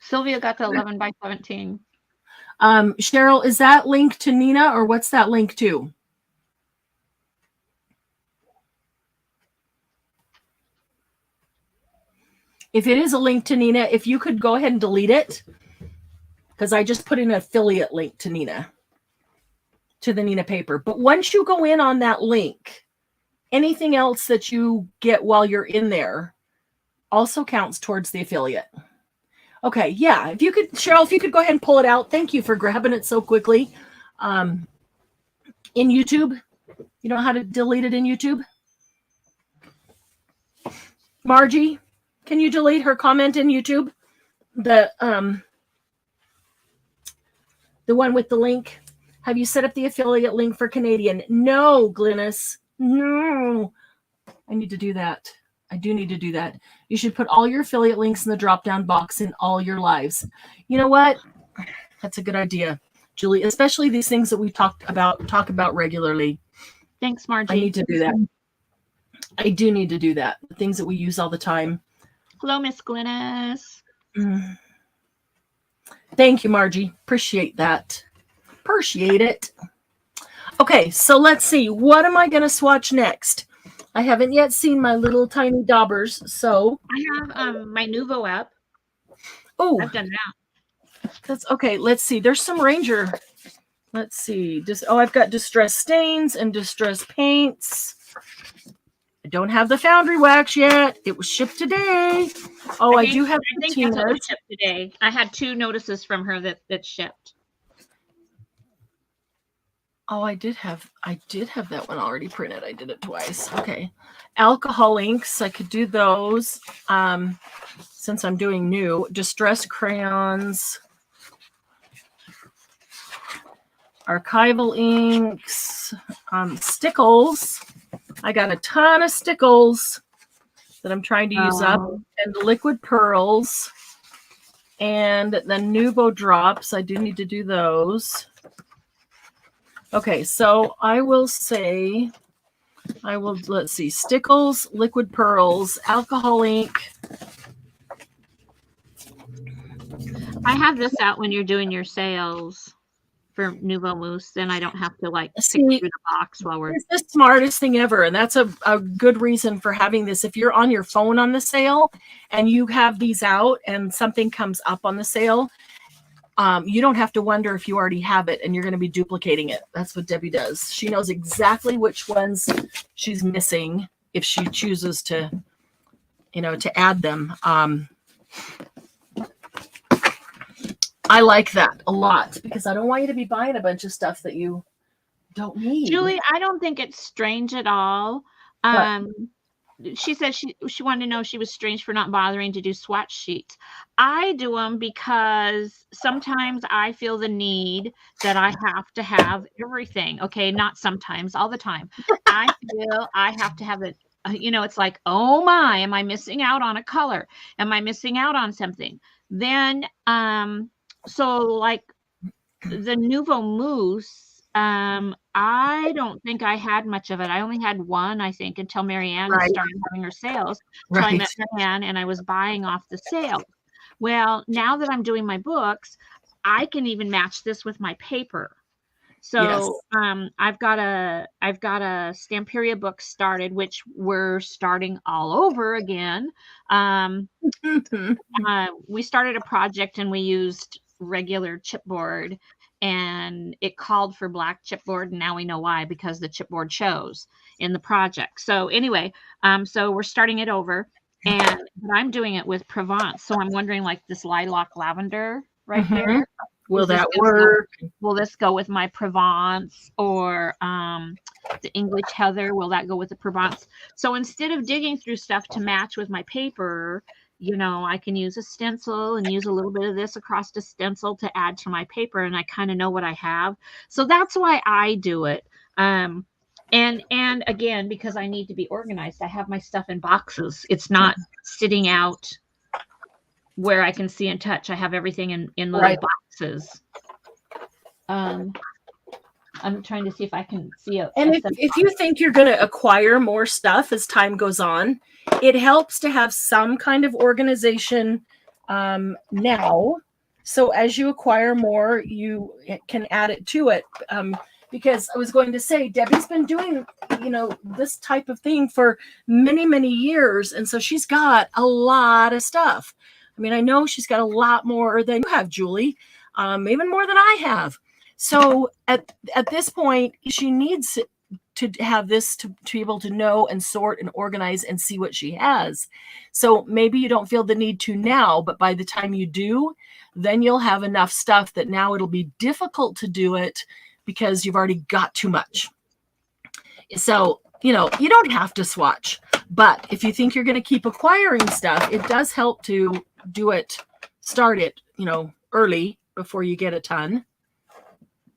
Sylvia got the 11 by 17. Cheryl, is that link to Nina or what's that link to? If it is a link to Nina, if you could go ahead and delete it, because I just put in an affiliate link to Nina, to the Nina paper. But once you go in on that link, anything else that you get while you're in there also counts towards the affiliate. Okay, yeah. If you could, Cheryl, if you could go ahead and pull it out. Thank you for grabbing it so quickly. In YouTube, you know how to delete it in YouTube? Margie, can you delete her comment in YouTube? The one with the link. Have you set up the affiliate link for Canadian? No, Glynis. No. I need to do that. I do need to do that. You should put all your affiliate links in the drop-down box in all your lives. You know what? That's a good idea, Julie, especially these things that we talk about regularly. Thanks, Margie. I need to do that. I do need to do that. The things that we use all the time. Hello, Miss Glynis. Thank you, Margie. Appreciate that. Appreciate it. Okay, so let's see. What am I going to swatch next? I haven't yet seen my little tiny daubers, so I have my Nuvo app. Oh, I've done that. That's okay. Let's see. There's some Ranger. Let's see. I've got distress stains and distress paints. I don't have the foundry wax yet. It was shipped today. Oh, I do have. I think that's what was shipped today. I had 2 notices from her that shipped. Oh, I did have that one already printed. I did it twice. Okay. Alcohol inks, I could do those. Since I'm doing new. Distress crayons. Archival inks. Stickles. I got a ton of stickles that I'm trying to use up. And liquid pearls. And then Nuvo drops. I do need to do those. Okay, so I will say, let's see, stickles, liquid pearls, alcohol ink. I have this out when you're doing your sales for Nuvo Mousse, then I don't have to like pick through the box while we're. It's the smartest thing ever, and that's a good reason for having this. If you're on your phone on the sale and you have these out and something comes up on the sale, you don't have to wonder if you already have it and you're going to be duplicating it. That's what Debbie does. She knows exactly which ones she's missing if she chooses to, to add them. I like that a lot because I don't want you to be buying a bunch of stuff that you don't need. Julie, I don't think it's strange at all. She said she wanted to know if she was strange for not bothering to do swatch sheets. I do them because sometimes I feel the need that I have to have everything. Okay, not sometimes, all the time. I feel I have to have it. It's like, oh my, am I missing out on a color? Am I missing out on something? Then, so like the Nuvo Mousse, I don't think I had much of it. I only had one, I think, until Marianne started having her sales. So I met Marianne and I was buying off the sale. Well, now that I'm doing my books, I can even match this with my paper. So I've got a Stamperia book started, which we're starting all over again. We started a project and we used regular chipboard. And it called for black chipboard, and now we know why, because the chipboard shows in the project. So anyway, so we're starting it over, but I'm doing it with Provence. So I'm wondering, like this lilac lavender right there. Will that work? Will this go with my Provence, or the English heather? Will that go with the Provence? So instead of digging through stuff to match with my paper, I can use a stencil and use a little bit of this across the stencil to add to my paper, and I kind of know what I have. So that's why I do it. And again, because I need to be organized, I have my stuff in boxes. It's not sitting out where I can see and touch. I have everything in little boxes. I'm trying to see if I can see it. And if you think you're going to acquire more stuff as time goes on, it helps to have some kind of organization now. So as you acquire more, you can add it to it. Because I was going to say, Debbie's been doing, this type of thing for many, many years. And so she's got a lot of stuff. I mean, I know she's got a lot more than you have, Julie, even more than I have. So at this point, she needs to have this to be able to know and sort and organize and see what she has. So maybe you don't feel the need to now, but by the time you do, then you'll have enough stuff that now it'll be difficult to do it because you've already got too much. So, you don't have to swatch, but if you think you're going to keep acquiring stuff, it does help to start it, early before you get a ton.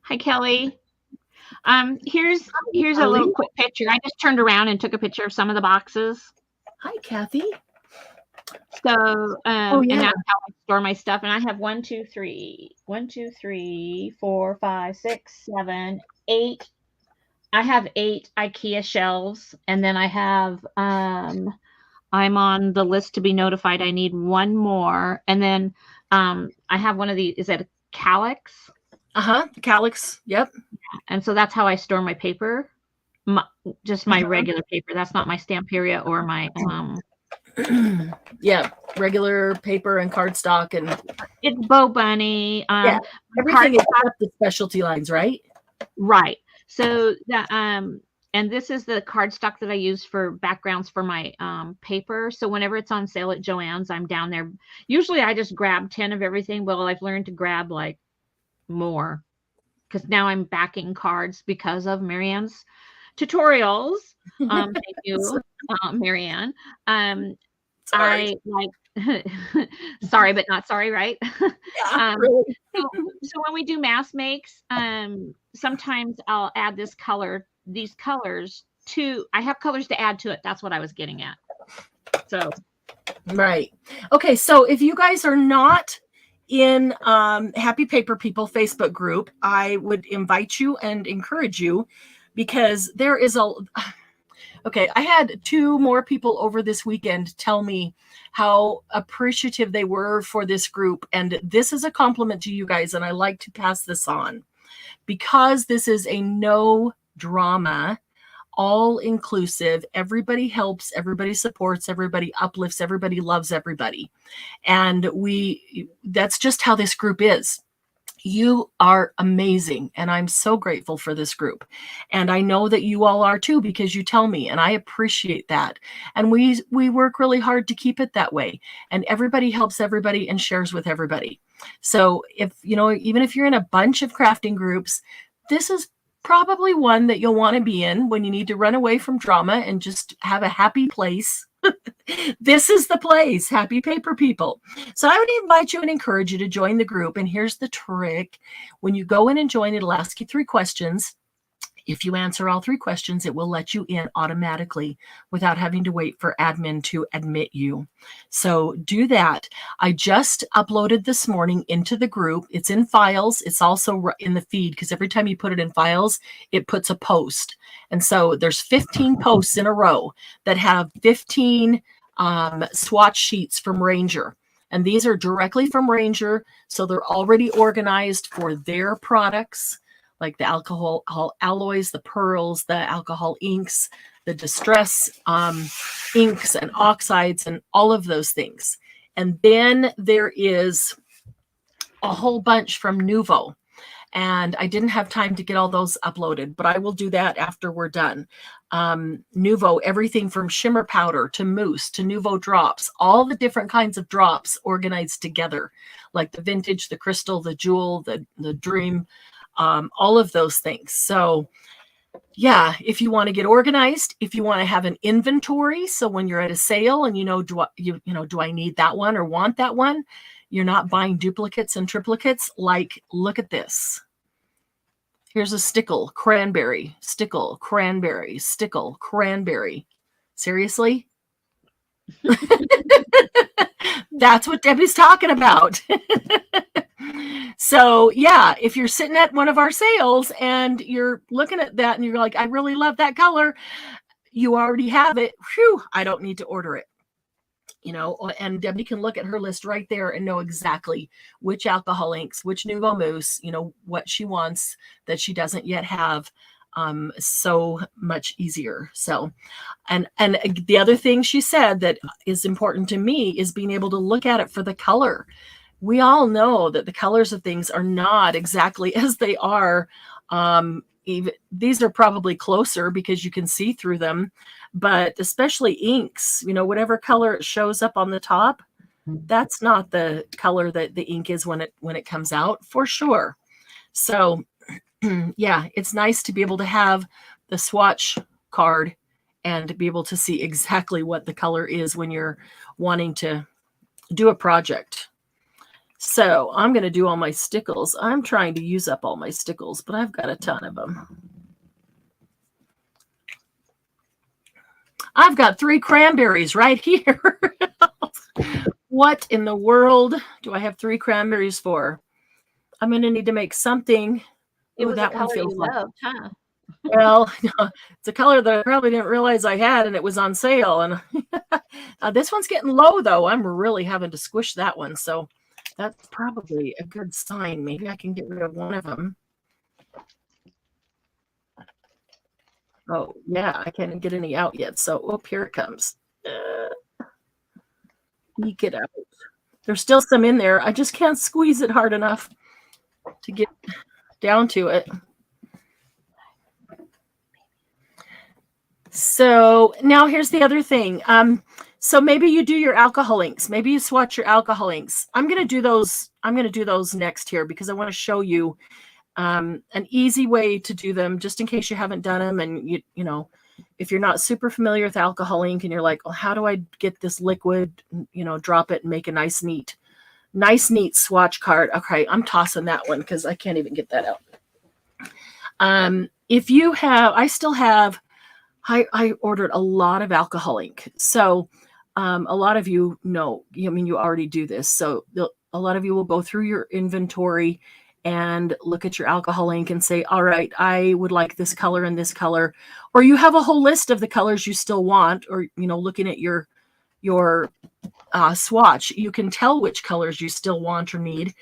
Hi, Kelly. Here's a little quick picture. I just turned around and took a picture of some of the boxes. Hi, Kathy. So, and that's how I store my stuff. And I have 1, 2, 3, 4, 5, 6, 7, 8. I have 8 IKEA shelves, and then I have I'm on the list to be notified. I need one more, and then I have one of these. Is that a calyx? Calyx. Yep. And so that's how I store my paper, just my regular paper. That's not my Stamperia or my regular paper and cardstock, and it's Bow Bunny. Everything is up the specialty lines, right? Right. So that and this is the cardstock that I use for backgrounds for my paper. So whenever it's on sale at Joann's, I'm down there. Usually I just grab 10 of everything, but I've learned to grab like more because now I'm backing cards because of Marianne's tutorials. Thank you, Marianne. I like sorry, but not sorry, right? Yeah, really. So when we do mass makes, sometimes I'll add these colors to, I have colors to add to it. That's what I was getting at. So. Right. Okay. So if you guys are not in Happy Paper People Facebook group, I would invite you and encourage you, because there is okay, I had 2 more people over this weekend tell me how appreciative they were for this group. And this is a compliment to you guys, and I like to pass this on, because this is a no drama, all inclusive. Everybody helps, everybody supports, everybody uplifts, everybody loves everybody. And that's just how this group is. You are amazing, and I'm so grateful for this group. And I know that you all are too, because you tell me, and I appreciate that. And we work really hard to keep it that way. And everybody helps everybody and shares with everybody. So if, even if you're in a bunch of crafting groups, this is probably one that you'll want to be in when you need to run away from drama and just have a happy place. This is the place, Happy Paper People. So I would invite you and encourage you to join the group. And here's the trick. When you go in and join, it'll ask you 3 questions. If you answer all 3 questions, it will let you in automatically without having to wait for admin to admit you. So do that. I just uploaded this morning into the group. It's in files. It's also in the feed, because every time you put it in files, it puts a post. And so there's 15 posts in a row that have 15 swatch sheets from Ranger. And these are directly from Ranger. So they're already organized for their products, like the alcohol alloys, the pearls, the alcohol inks, the distress inks and oxides, and all of those things. And then there is a whole bunch from Novo. And I didn't have time to get all those uploaded, but I will do that after we're done. Novo, everything from shimmer powder to mousse to Novo drops, all the different kinds of drops organized together, like the vintage, the crystal, the jewel, the dream, all of those things. So yeah, if you want to get organized, if you want to have an inventory, so when you're at a sale and do I need that one or want that one, you're not buying duplicates and triplicates. Like, look at this. Here's a stickle, cranberry, stickle, cranberry, stickle, cranberry. Seriously? That's what Debbie's talking about. So yeah, if you're sitting at one of our sales and you're looking at that and you're like, I really love that color, you already have it. Whew, I don't need to order it. And Debbie can look at her list right there and know exactly which alcohol inks, which Nouveau mousse, what she wants that she doesn't yet have. So much easier. So, and the other thing she said that is important to me is being able to look at it for the color. We all know that the colors of things are not exactly as they are. These are probably closer because you can see through them, but especially inks, whatever color it shows up on the top, that's not the color that the ink is when it comes out, for sure. So yeah, it's nice to be able to have the swatch card and to be able to see exactly what the color is when you're wanting to do a project. So I'm going to do all my stickles. I'm trying to use up all my stickles, but I've got a ton of them. I've got 3 cranberries right here. What in the world do I have 3 cranberries for? I'm going to need to make something. It was that color you loved, huh? Well, it's a color that I probably didn't realize I had, and it was on sale. And this one's getting low, though. I'm really having to squish that one. So that's probably a good sign. Maybe I can get rid of one of them. Oh, yeah, I can't get any out yet. So, here it comes. Eke it out. There's still some in there. I just can't squeeze it hard enough to get down to it. So now here's the other thing. So maybe you do your alcohol inks. Maybe you swatch your alcohol inks. I'm going to do those. I'm going to do those next here because I want to show you An easy way to do them, just in case you haven't done them, and you know, if you're not super familiar with alcohol ink and you're like, well, how do I get this liquid, you know, drop it and make a nice neat swatch card. Okay, I'm tossing that one because I can't even get that out. If you have, I still have, I ordered a lot of alcohol ink. So a lot of you know, I mean, you already do this. So a lot of you will go through your inventory and look at your alcohol ink and say, all right, I would like this color and this color. Or you have a whole list of the colors you still want, or, you know, looking at your swatch, you can tell which colors you still want or need.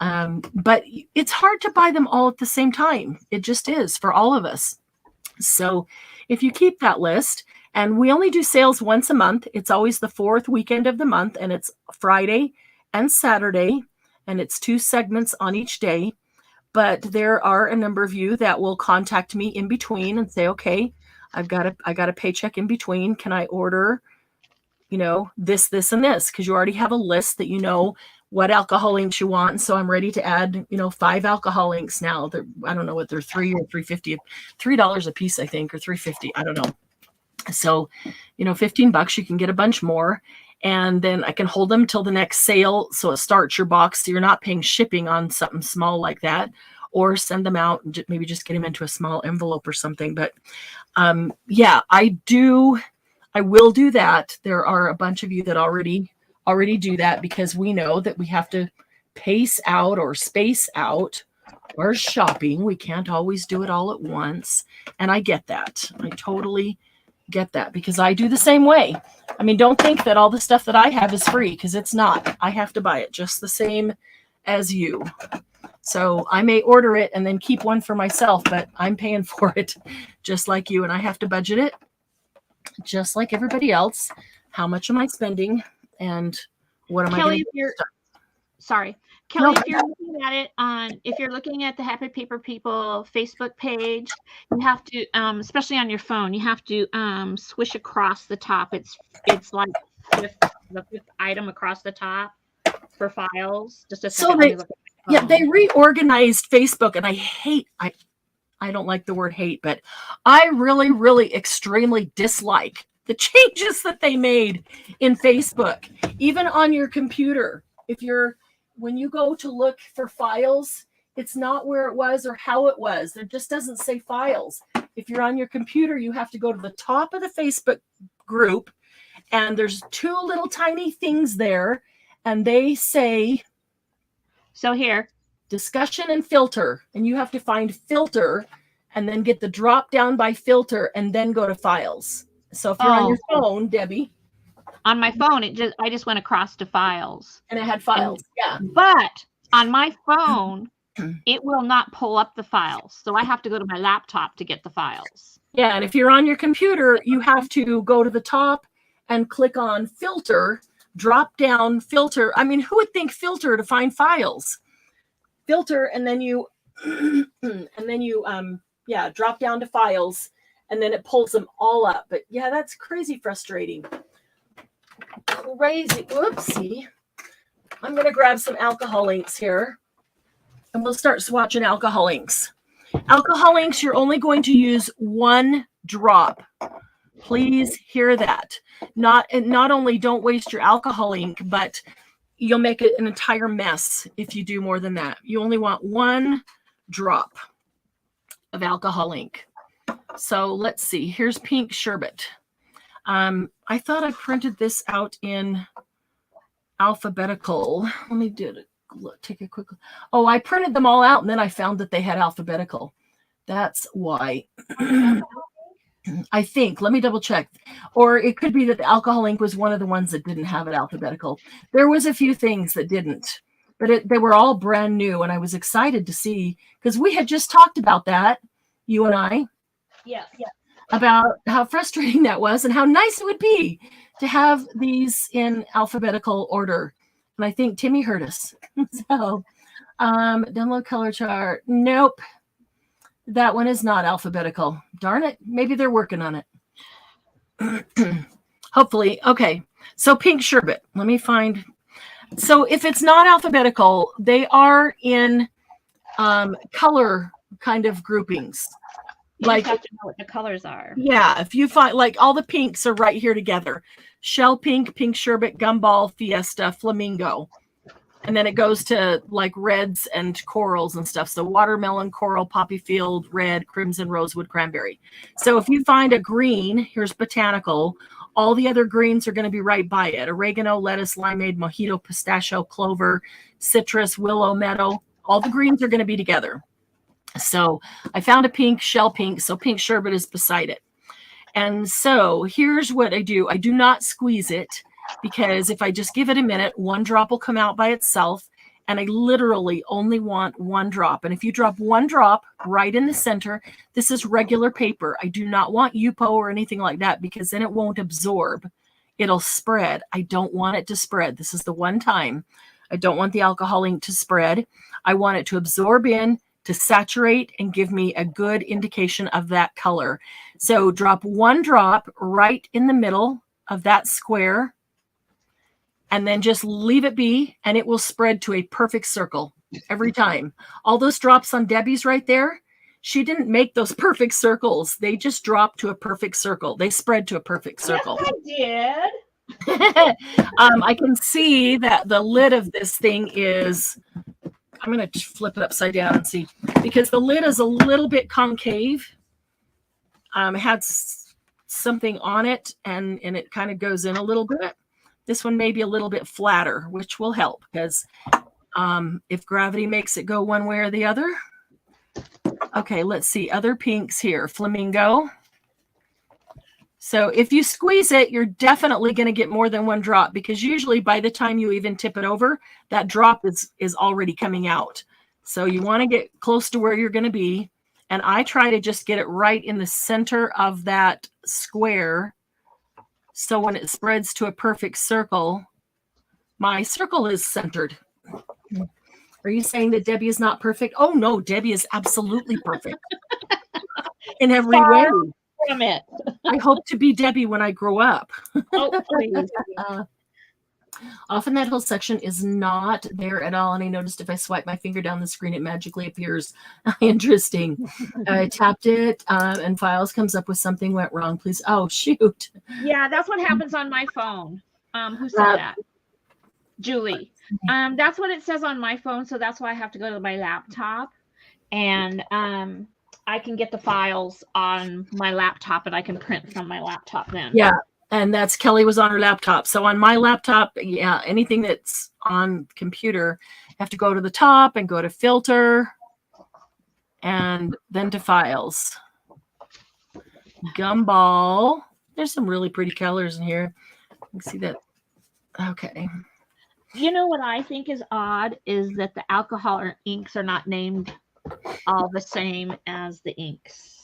But it's hard to buy them all at the same time. It just is for all of us. So if you keep that list, and we only do sales once a month, it's always the fourth weekend of the month, and it's Friday and Saturday, and it's 2 segments on each day. But there are a number of you that will contact me in between and say, okay, I got a paycheck in between. Can I order, you know, this, and this? Because you already have a list that you know what alcohol inks you want. And so I'm ready to add, you know, 5 alcohol inks now. I don't know what they're, $3 or $3.50, $3 a piece, I think, or $3.50. I don't know. So, you know, $15, you can get a bunch more. And then I can hold them till the next sale. So it starts your box. So you're not paying shipping on something small like that, or send them out and maybe just get them into a small envelope or something. But yeah, I will do that. There are a bunch of you that already do that, because we know that we have to pace out or space out our shopping. We can't always do it all at once. And I get that. I totally get that, because I do the same way. I mean, don't think that all the stuff that I have is free, because it's not. I have to buy it just the same as you. So I may order it and then keep one for myself, but I'm paying for it just like you. And I have to budget it just like everybody else. How much am I spending, and what am I going to do? Sorry, Kelly, if you're looking at it if you're looking at the Happy Paper People Facebook page, you have to, especially on your phone, you have to swish across the top. It's like the 5th item across the top for files. Just a second. So they reorganized Facebook, and I don't like the word hate, but I really, really extremely dislike the changes that they made in Facebook, even on your computer. When you go to look for files, it's not where it was or how it was. There just doesn't say files. If you're on your computer, you have to go to the top of the Facebook group, and there's 2 little tiny things there, and they say, so here, discussion and filter, and you have to find filter and then get the drop down by filter and then go to files. So if you're on your phone, Debbie. On my phone, I just went across to files. And it had files, yeah. But on my phone, it will not pull up the files. So I have to go to my laptop to get the files. Yeah, and if you're on your computer, you have to go to the top and click on filter, drop down filter. I mean, who would think filter to find files? Filter, and then you drop down to files, and then it pulls them all up. But yeah, that's crazy frustrating. Crazy. Whoopsie. I'm going to grab some alcohol inks here, and we'll start swatching alcohol inks. Alcohol inks, you're only going to use 1 drop. Please hear that. Not only don't waste your alcohol ink, but you'll make it an entire mess if you do more than that. You only want 1 drop of alcohol ink. So let's see. Here's pink sherbet. I thought I printed this out in alphabetical. Let me take a quick look. Oh, I printed them all out, and then I found that they had alphabetical. That's why. I think. Let me double check. Or it could be that the alcohol ink was one of the ones that didn't have it alphabetical. There was a few things that didn't, but they were all brand new, and I was excited to see, because we had just talked about that, you and I. Yeah. About how frustrating that was and how nice it would be to have these in alphabetical order. And I think Timmy heard us. So, download color chart. Nope. That one is not alphabetical. Darn it. Maybe they're working on it. Hopefully. Okay. So pink sherbet. Let me find. So if it's not alphabetical, they are in color kind of groupings. You just have to know what the colors are. Yeah, if you find like all the pinks are right here together. Shell pink, pink sherbet, gumball, fiesta, flamingo. And then it goes to like reds and corals and stuff. So watermelon, coral, poppy field, red, crimson, rosewood, cranberry. So if you find a green, here's botanical. All the other greens are going to be right by it. Oregano, lettuce, limeade, mojito, pistachio, clover, citrus, willow, meadow. All the greens are going to be together. So I found a pink, shell pink. So pink sherbet is beside it. And so here's what I do. I do not squeeze it, because if I just give it a minute, one drop will come out by itself. And I literally only want one drop. And if you drop one drop right in the center, this is regular paper. I do not want Yupo or anything like that, because then it won't absorb. It'll spread. I don't want it to spread. This is the one time. I don't want the alcohol ink to spread. I want it to absorb in, to saturate, and give me a good indication of that color. So drop one drop right in the middle of that square, and then just leave it be, and it will spread to a perfect circle every time. All those drops on Debbie's right there, she didn't make those perfect circles. They just dropped to a perfect circle. They spread to a perfect circle. Yes, I did. I can see that the lid of this thing is, I'm going to flip it upside down and see, because the lid is a little bit concave. It had something on it, and it kind of goes in a little bit. This one may be a little bit flatter, which will help, because if gravity makes it go one way or the other. Okay, let's see. Other pinks here. Flamingo. So if you squeeze it, you're definitely going to get more than one drop, because usually by the time you even tip it over, that drop is already coming out. So you want to get close to where you're going to be. And I try to just get it right in the center of that square. So when it spreads to a perfect circle, my circle is centered. Are you saying that Debbie is not perfect? Oh, no, Debbie is absolutely perfect in every way. From it. I hope to be Debbie when I grow up. Oh, please. Often that whole section is not there at all. And I noticed if I swipe my finger down the screen, it magically appears. Interesting. I tapped it and files comes up with something went wrong. Please. Oh, shoot. Yeah, that's what happens on my phone. Who said that? Julie. That's what it says on my phone. So that's why I have to go to my laptop. And I can get the files on my laptop, and I can print from my laptop then. Yeah. And that's Kelly was on her laptop. So on my laptop, yeah, anything that's on computer, I have to go to the top and go to filter and then to files. Gumball. There's some really pretty colors in here. You can see that. Okay. You know what I think is odd is that the alcohol or inks are not named all the same as the inks.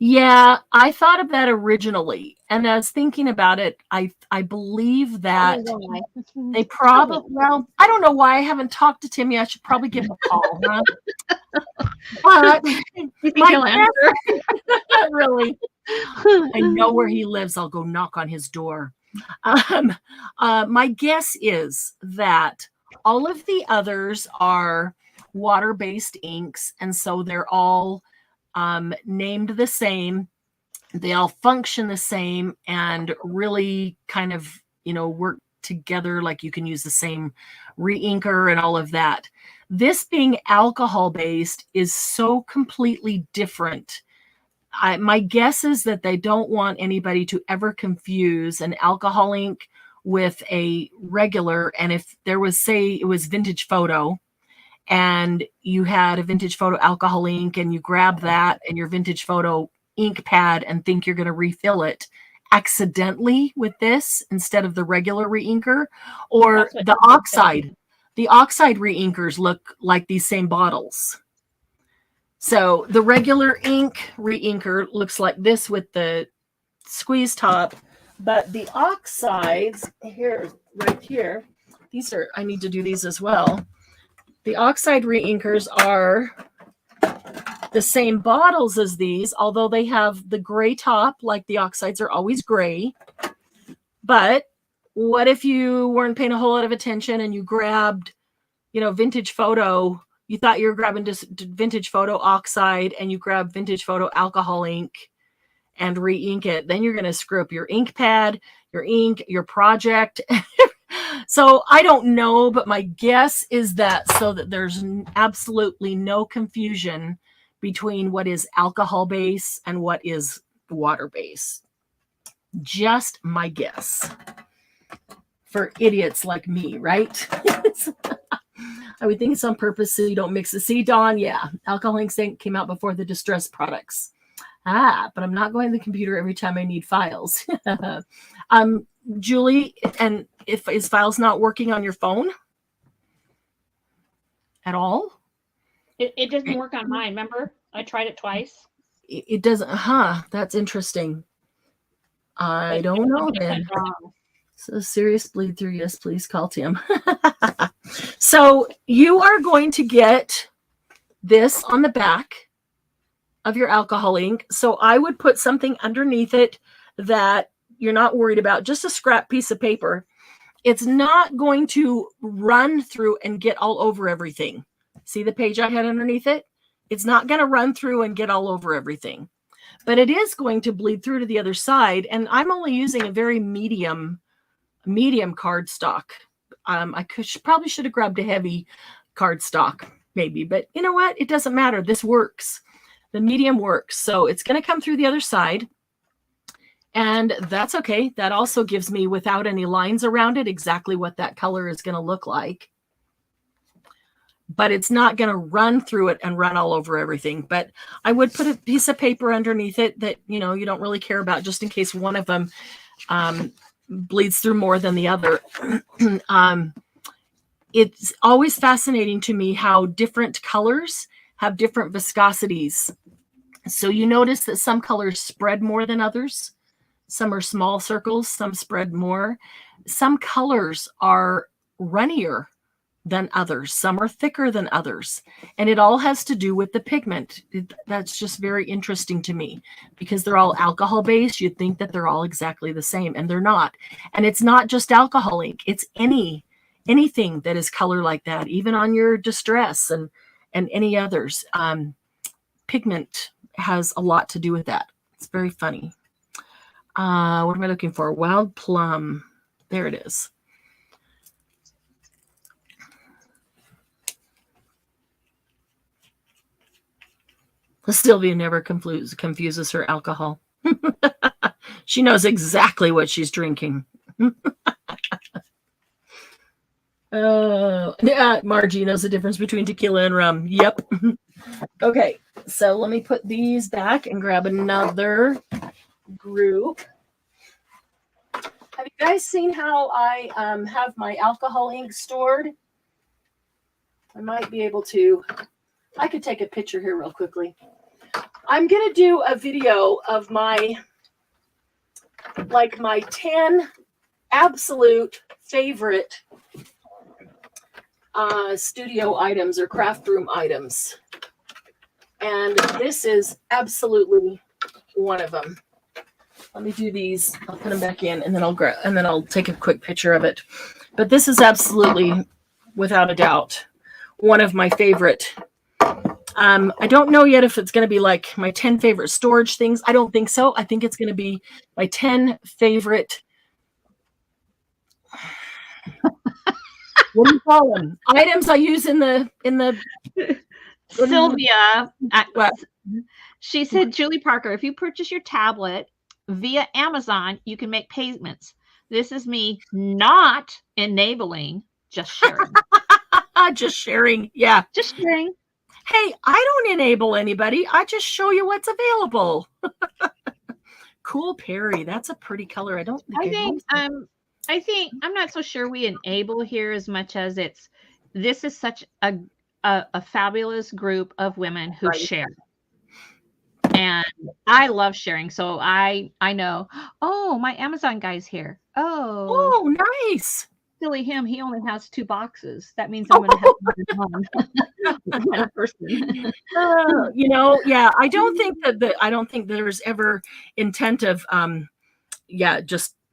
Yeah, I thought of that originally, and I was thinking about it. I believe that they probably, well, I don't know why I haven't talked to Timmy. I should probably give him a call. Huh? But my guess, really, I know where he lives. I'll go knock on his door. My guess is that all of the others are water-based inks, and so they're all named the same. They all function the same and really kind of, work together. Like you can use the same re-inker and all of that. This being alcohol-based is so completely different. My guess is that they don't want anybody to ever confuse an alcohol ink with a regular. And if there was, say, it was vintage photo, and you had a vintage photo alcohol ink, and you grab that and your vintage photo ink pad and think you're going to refill it accidentally with this instead of the regular re-inker, or the oxide. The oxide re-inkers look like these same bottles. So the regular ink re-inker looks like this with the squeeze top, but the oxides here, right here, these are, I need to do these as well. The oxide re-inkers are the same bottles as these, although they have the gray top, like the oxides are always gray. But what if you weren't paying a whole lot of attention and you grabbed, vintage photo? You thought you were grabbing just vintage photo oxide and you grab vintage photo alcohol ink and re-ink it. Then you're going to screw up your ink pad, your ink, your project. So I don't know, but my guess is that so that there's absolutely no confusion between what is alcohol base and what is water base. Just my guess. For idiots like me, right? I would think it's on purpose so you don't mix it. See, Dawn, yeah, alcohol ink came out before the distressed products. But I'm not going to the computer every time I need files. Julie, and is files not working on your phone at all? It doesn't work on mine. Remember, I tried it twice. It doesn't. That's interesting. I don't know then. So serious bleed through. Yes, please call Tim. So you are going to get this on the back of your alcohol ink. So I would put something underneath it that you're not worried about, just a scrap piece of paper. It's not going to run through and get all over everything. See the page I had underneath it? It's not going to run through and get all over everything, but it is going to bleed through to the other side. And I'm only using a very medium cardstock. I probably should have grabbed a heavy cardstock maybe, but you know what? It doesn't matter. This works. The medium works. So it's going to come through the other side. And that's okay. That also gives me, without any lines around it, exactly what that color is going to look like. But it's not going to run through it and run all over everything. But I would put a piece of paper underneath it that, you don't really care about, just in case one of them bleeds through more than the other. It's always fascinating to me how different colors have different viscosities. So you notice that some colors spread more than others. Some are small circles, some spread more. Some colors are runnier than others. Some are thicker than others. And it all has to do with the pigment. That's just very interesting to me because they're all alcohol based. You'd think that they're all exactly the same, and they're not. And it's not just alcohol ink. It's anything that is color like that, even on your distress and any others. Pigment has a lot to do with that. It's very funny. What am I looking for? Wild plum. There it is. Sylvia never confuses her alcohol. She knows exactly what she's drinking. Yeah, Margie knows the difference between tequila and rum. Yep. Okay, so let me put these back and grab another group. Have you guys seen how I have my alcohol ink stored? I might be able to. I could take a picture here real quickly. I'm going to do a video of my 10 absolute favorite studio items or craft room items. And this is absolutely one of them. Let me do these. I'll put them back in and then I'll take a quick picture of it. But this is absolutely, without a doubt, one of my favorite. I don't know yet if it's going to be like my 10 favorite storage things. I don't think so. I think it's going to be my 10 favorite. What do you call them? Items I use in the. Sylvia, she said, Julie Parker, if you purchase your tablet via Amazon, you can make payments. This is me not enabling, just sharing. Just sharing. Yeah. Just sharing. Hey, I don't enable anybody. I just show you what's available. Cool Perry. That's a pretty color. I think I'm not so sure we enable here as much as this is such a fabulous group of women who share. And I love sharing. So I know, oh, my Amazon guy's here. Oh, nice. Silly him. He only has 2 boxes. That means I'm going to have one person. Yeah, I don't think there's ever intent of,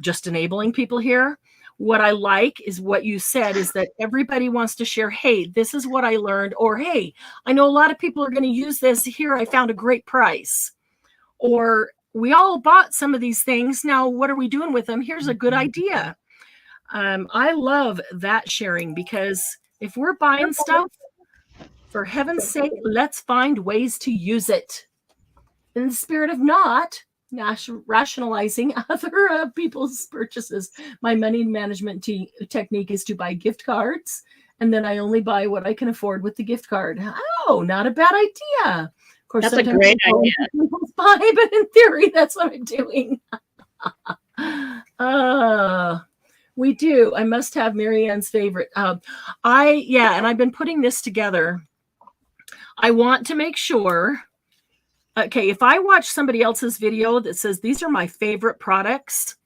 just enabling people here. what I like is what you said, is that everybody wants to share, hey, this is what I learned, or hey, I know a lot of people are going to use this. Here, I found a great price. Or we all bought some of these things. Now, what are we doing with them? Here's a good idea. I love that sharing, because if we're buying stuff, for heaven's sake, let's find ways to use it. In the spirit of not rationalizing other people's purchases. My money management technique is to buy gift cards, and then I only buy what I can afford with the gift card. Oh, not a bad idea. Of course, that's a great idea. Buy, but in theory, that's what I'm doing. We do. I must have Marianne's favorite. And I've been putting this together. I want to make sure. Okay, if I watch somebody else's video that says these are my favorite products,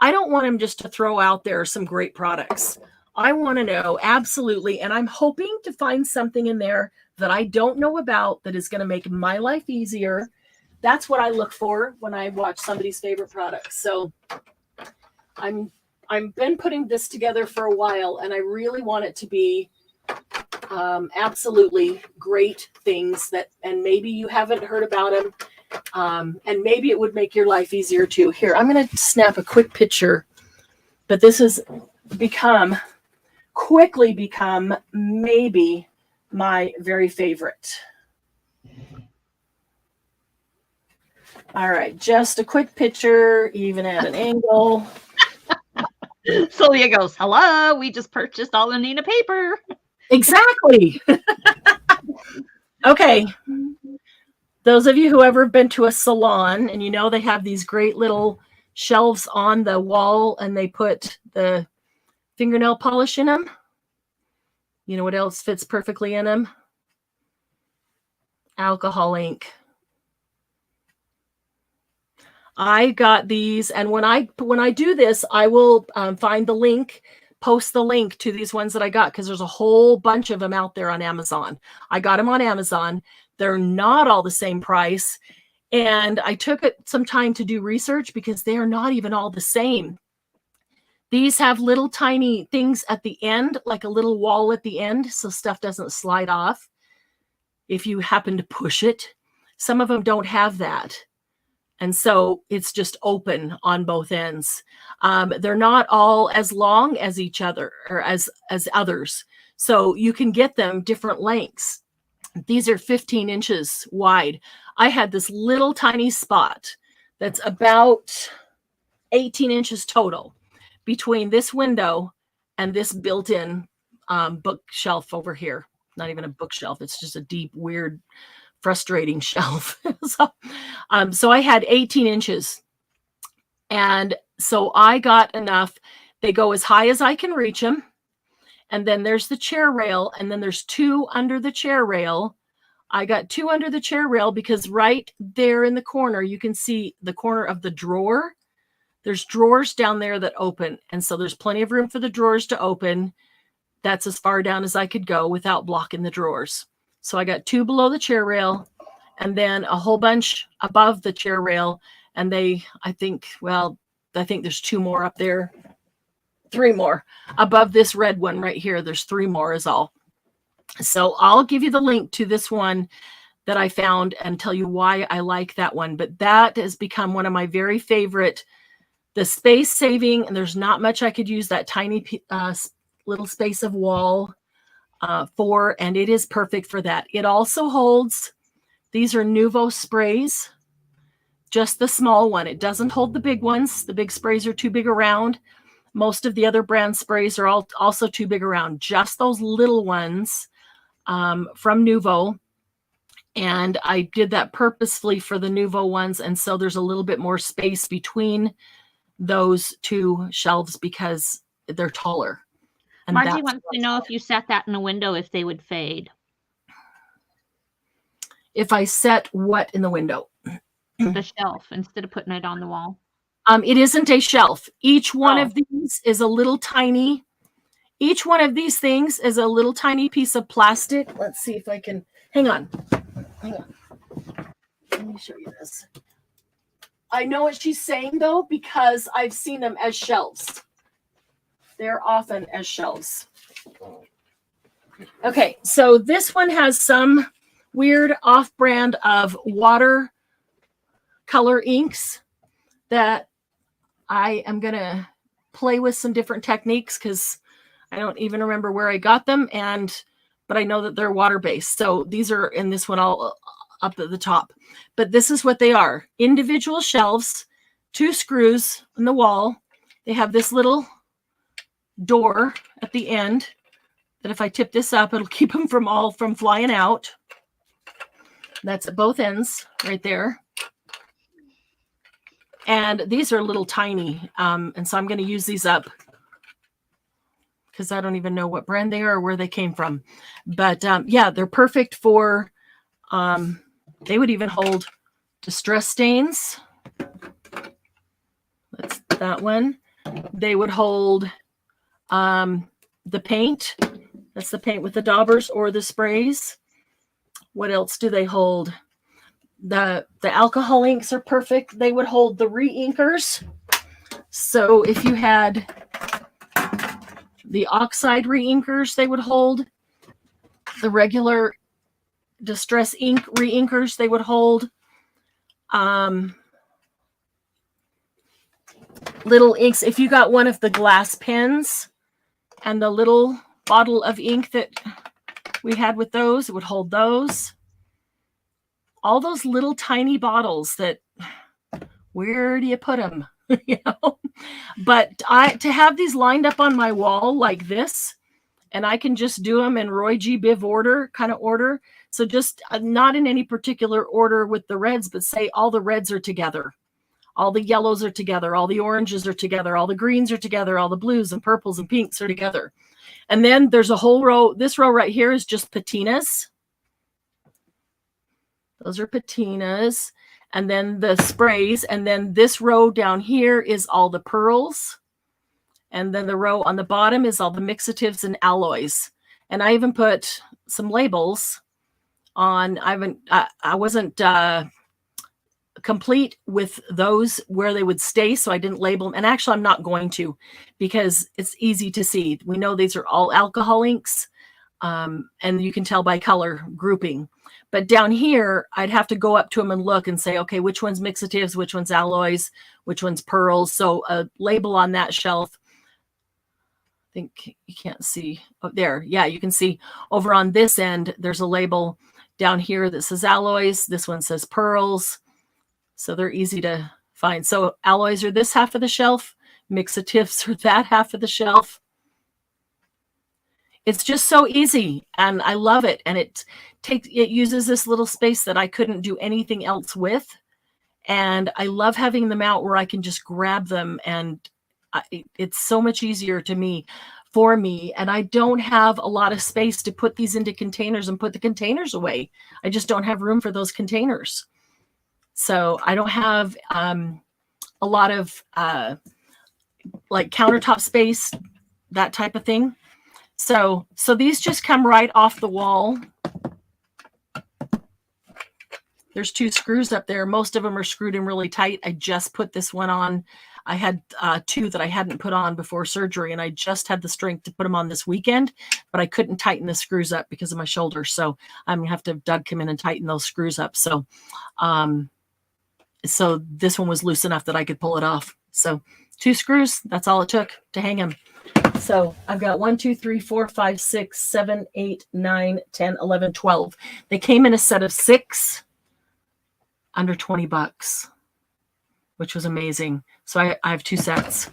I don't want them just to throw out there some great products. I want to know absolutely, and I'm hoping to find something in there that I don't know about that is going to make my life easier. That's what I look for when I watch somebody's favorite products. So I've been putting this together for a while, and I really want it to be absolutely great things and maybe you haven't heard about them, and maybe it would make your life easier too. Here, I'm going to snap a quick picture, but this has quickly become maybe my very favorite. All right, just a quick picture, even at an angle. Sylvia goes, hello, we just purchased all the Nina paper. Exactly. Okay. Those of you who ever been to a salon, and they have these great little shelves on the wall, and they put the fingernail polish in them. You know what else fits perfectly in them? Alcohol ink. I got these, and when I do this, I will find the link, post the link to these ones that I got, because there's a whole bunch of them out there on Amazon. I got them on Amazon. They're not all the same price, and I took some time to do research because they are not even all the same. These have little tiny things at the end, like a little wall at the end, so stuff doesn't slide off if you happen to push it. Some of them don't have that. And so it's just open on both ends. They're not all as long as each other or as others. So you can get them different lengths. These are 15 inches wide. I had this little tiny spot that's about 18 inches total between this window and this built-in bookshelf over here. Not even a bookshelf. It's just a deep, weird, frustrating shelf. So I had 18 inches. And so I got enough. They go as high as I can reach them. And then there's the chair rail. And then there's 2 under the chair rail. I got 2 under the chair rail because right there in the corner, you can see the corner of the drawer. There's drawers down there that open. And so there's plenty of room for the drawers to open. That's as far down as I could go without blocking the drawers. So I got 2 below the chair rail, and then a whole bunch above the chair rail. And I think there's 2 more up there. 3 more above this red one right here. There's 3 more is all. So I'll give you the link to this one that I found and tell you why I like that one. But that has become one of my very favorite. The space saving, and there's not much I could use that tiny little space of wall for, and it is perfect for that. It also holds, these are Novo sprays, just the small one. It doesn't hold the big ones. The big sprays are too big around. Most of the other brand sprays are also too big around. Just those little ones from Novo. And I did that purposefully for the Novo ones. And so there's a little bit more space between those 2 shelves because they're taller. And Margie wants to know if you set that in a window, if they would fade. If I set what in the window? The shelf, instead of putting it on the wall. It isn't a shelf. Each one of these is a little tiny. Each one of these things is a little tiny piece of plastic. Let's see if I can. Hang on. Let me show you this. I know what she's saying though, because I've seen them as shelves. They're often as shelves. Okay, so this one has some weird off-brand of watercolor inks that I am going to play with some different techniques because I don't even remember where I got them, but I know that they're water-based. So these are in this one all up at the top. But this is what they are. Individual shelves, 2 screws in the wall. They have this little door at the end that if I tip this up, it'll keep them from flying out. That's at both ends right there. And these are little tiny. And so I'm going to use these up because I don't even know what brand they are or where they came from. But yeah, they're perfect for, they would even hold distress stains. That's that one. They would hold the paint. That's the paint with the daubers or the sprays. What else do they hold? The alcohol inks are perfect. They would hold the re-inkers. So if you had the oxide re-inkers, they would hold. The regular distress ink re-inkers, they would hold. Little inks. If you got one of the glass pens and the little bottle of ink that we had with those, it would hold those. All those little tiny bottles that, where do you put them? You know, but to have these lined up on my wall like this, and I can just do them in Roy G. Biv order, kind of order. So just not in any particular order with the reds, but say all the reds are together. All the yellows are together. All the oranges are together. All the greens are together. All the blues and purples and pinks are together. And then there's a whole row. This row right here is just patinas. Those are patinas. And then the sprays. And then this row down here is all the pearls. And then the row on the bottom is all the mixatives and alloys. And I even put some labels on. I wasn't complete with those where they would stay, so I didn't label them. And actually, I'm not going to because it's easy to see. We know these are all alcohol inks, and you can tell by color grouping. But down here, I'd have to go up to them and look and say, okay, which one's mixatives, which one's alloys, which one's pearls. So a label on that shelf. I think you can't see. Oh, there. Yeah, you can see over on this end, there's a label down here that says alloys. This one says pearls. So they're easy to find. So alloys are this half of the shelf. Mixatives are that half of the shelf. It's just so easy, and I love it. And it uses this little space that I couldn't do anything else with. And I love having them out where I can just grab them, and it's so much easier for me. And I don't have a lot of space to put these into containers and put the containers away. I just don't have room for those containers. So I don't have a lot of like countertop space, that type of thing. So these just come right off the wall. There's 2 screws up there. Most of them are screwed in really tight. I just put this one on. I had 2 that I hadn't put on before surgery, and I just had the strength to put them on this weekend, but I couldn't tighten the screws up because of my shoulder. So I'm gonna have to have Doug come in and tighten those screws up. So this one was loose enough that I could pull it off. So 2 screws, that's all it took to hang them. So I've got 1, 2, 3, 4, 5, 6, 7, 8, 9, 10, 11, 12. They came in a set of 6 under $20, which was amazing. So I have 2 sets.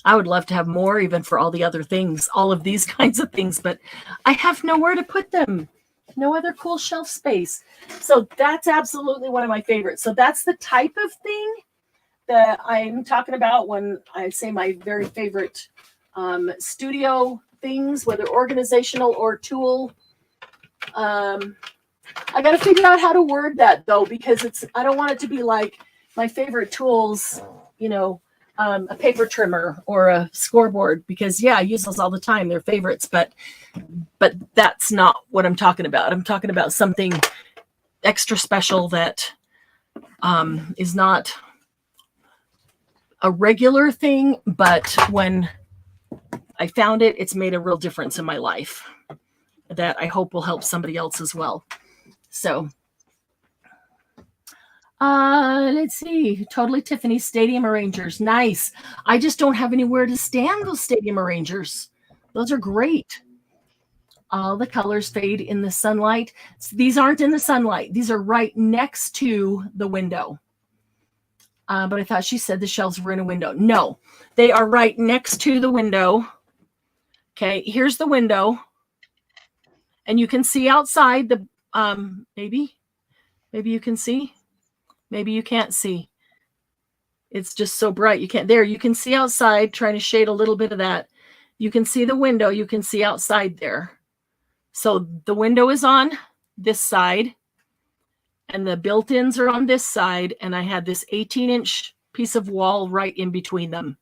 I would love to have more even for all the other things, all of these kinds of things, but I have nowhere to put them. No other cool shelf space. So that's absolutely one of my favorites. So that's the type of thing that I'm talking about when I say my very favorite studio things, whether organizational or tool. I got to figure out how to word that though, because I don't want it to be like my favorite tools, you know, a paper trimmer or a scoreboard, because yeah, I use those all the time. They're favorites, but that's not what I'm talking about. I'm talking about something extra special that is not a regular thing, but when I found it. It's made a real difference in my life that I hope will help somebody else as well. So let's see. Totally Tiffany Stadium Arrangers. Nice. I just don't have anywhere to stand those Stadium Arrangers. Those are great. All the colors fade in the sunlight. So these aren't in the sunlight. These are right next to the window. But I thought she said the shelves were in a window. No, they are right next to the window. Okay, here's the window. And you can see outside the, maybe you can see. Maybe you can't see. It's just so bright. You can't. There, you can see outside, trying to shade a little bit of that. You can see the window. You can see outside there. So the window is on this side and the built-ins are on this side. And I had this 18-inch piece of wall right in between them.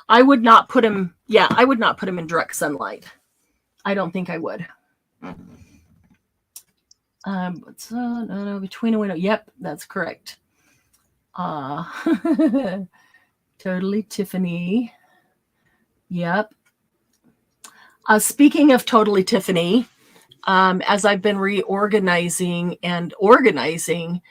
I would not put them. Yeah, I would not put them in direct sunlight. I don't think I would. No, between a window. Yep, that's correct. Totally Tiffany. Yep. Speaking of Totally Tiffany, as I've been reorganizing and organizing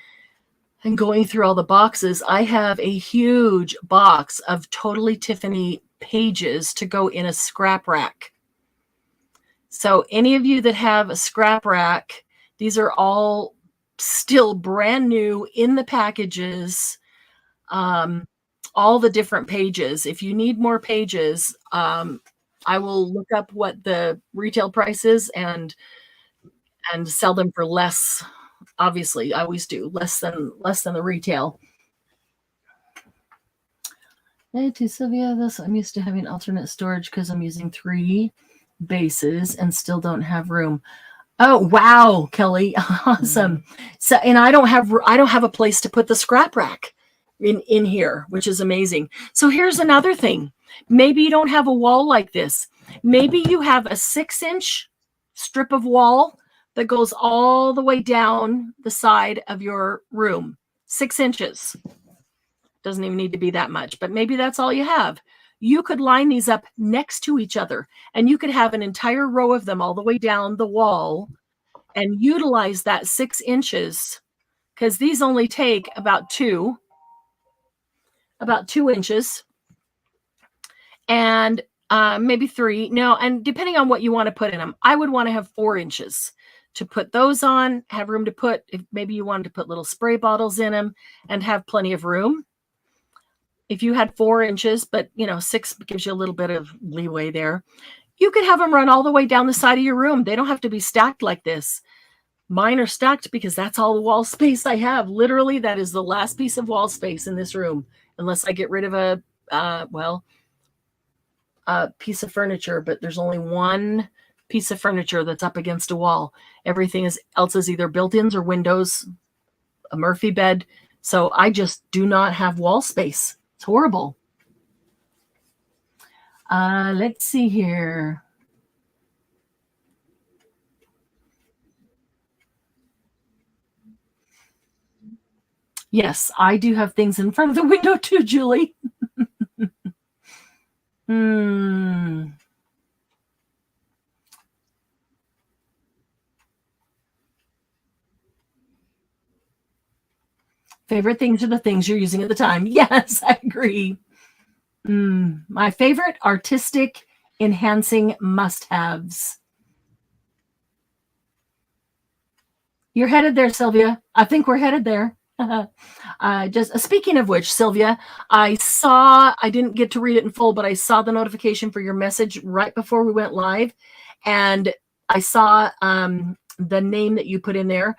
and going through all the boxes, I have a huge box of Totally Tiffany pages to go in a scrap rack. So any of you that have a scrap rack, these are all still brand new in the packages, all the different pages. If you need more pages, I will look up what the retail price is and sell them for less. Obviously, I always do less than the retail. Hey, to Sylvia, I'm used to having alternate storage because I'm using 3 bases and still don't have room. Oh wow, Kelly, awesome. So, and I don't have a place to put the scrap rack in here, which is amazing. So here's another thing. Maybe you don't have a wall like this. Maybe you have a 6-inch strip of wall that goes all the way down the side of your room. 6 inches. Doesn't even need to be that much, but maybe that's all you have. You could line these up next to each other and you could have an entire row of them all the way down the wall and utilize that 6 inches, because these only take about 2 inches and maybe 3. No, and depending on what you want to put in them, I would want to have 4 inches to put those on, have room to put, if maybe you wanted to put little spray bottles in them and have plenty of room. If you had 4 inches, but 6 gives you a little bit of leeway there. You could have them run all the way down the side of your room. They don't have to be stacked like this. Mine are stacked because that's all the wall space I have. Literally, that is the last piece of wall space in this room, unless I get rid of a piece of furniture, but there's only one piece of furniture that's up against a wall. Everything else is either built-ins or windows, a Murphy bed. So I just do not have wall space. It's horrible. Let's see here. Yes, I do have things in front of the window too, Julie. Favorite things are the things you're using at the time. Yes, I agree. My favorite artistic enhancing must-haves. You're headed there, Sylvia. I think we're headed there. Just speaking of which, Sylvia, I didn't get to read it in full, but I saw the notification for your message right before we went live. And I saw the name that you put in there.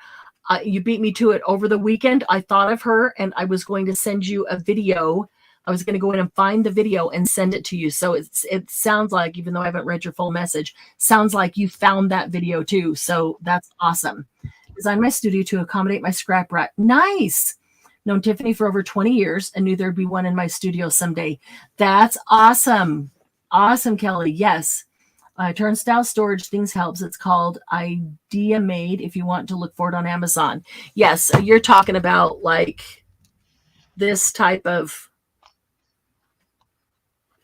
You beat me to it over the weekend. I thought of her and I was going to send you a video. I was going to go in and find the video and send it to you. So it sounds like, even though I haven't read your full message, sounds like you found that video too. So that's awesome. Designed my studio to accommodate my scrap rack. Nice. Known Tiffany for over 20 years and knew there'd be one in my studio someday. That's awesome. Awesome, Kelly. Yes. Turnstile storage things helps. It's called Idea Made if you want to look for it on Amazon. Yes, you're talking about like this type of,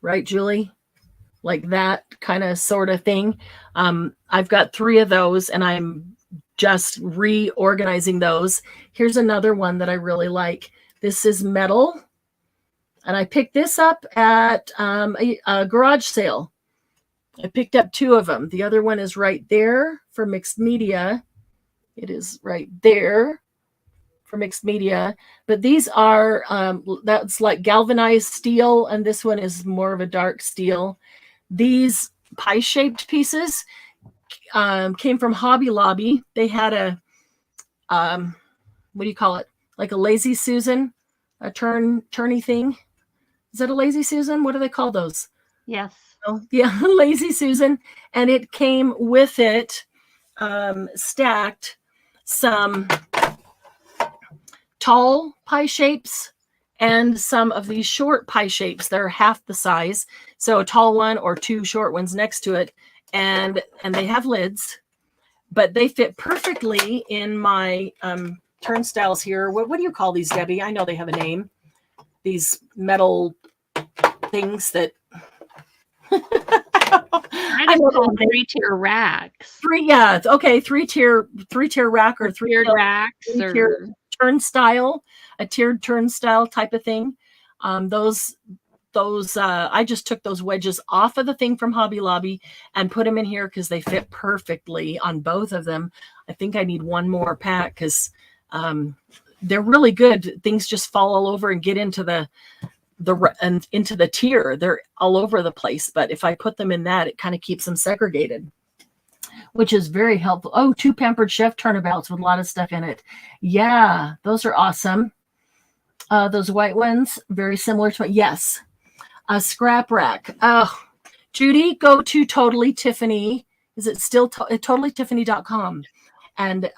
right, Julie? like that kind of sort of thing. I've got 3 of those, and I'm just reorganizing those. Here's another one that I really like. This is metal, and I picked this up at a garage sale. I picked up 2 of them. The other one is right there for mixed media. It is right there for mixed media. But these are, that's like galvanized steel, and this one is more of a dark steel. These pie-shaped pieces came from Hobby Lobby. They had a, what do you call it? Like a Lazy Susan, a turny thing. Is that a Lazy Susan? What do they call those? Yes. Oh, yeah, Lazy Susan. And it came with it stacked some tall pie shapes and some of these short pie shapes. They're half the size. So a tall one or 2 short ones next to it. And they have lids, but they fit perfectly in my turnstiles here. What do you call these, Debbie? I know they have a name. These metal things that I know 3-tier racks. 3-tier rack or 3-tiered racks or turnstile, a tiered turnstile type of thing. Those I just took those wedges off of the thing from Hobby Lobby and put them in here because they fit perfectly on both of them. I think I need one more pack because they're really good. Things just fall all over and get into the tier. They're all over the place, but if I put them in that, it kind of keeps them segregated, which is very helpful. Oh, 2 Pampered Chef turnabouts with a lot of stuff in it. Yeah, those are awesome. Those white ones, very similar to it. Yes. A scrap rack. Oh, Judy, go to Totally Tiffany. Is it still totallytiffany.com?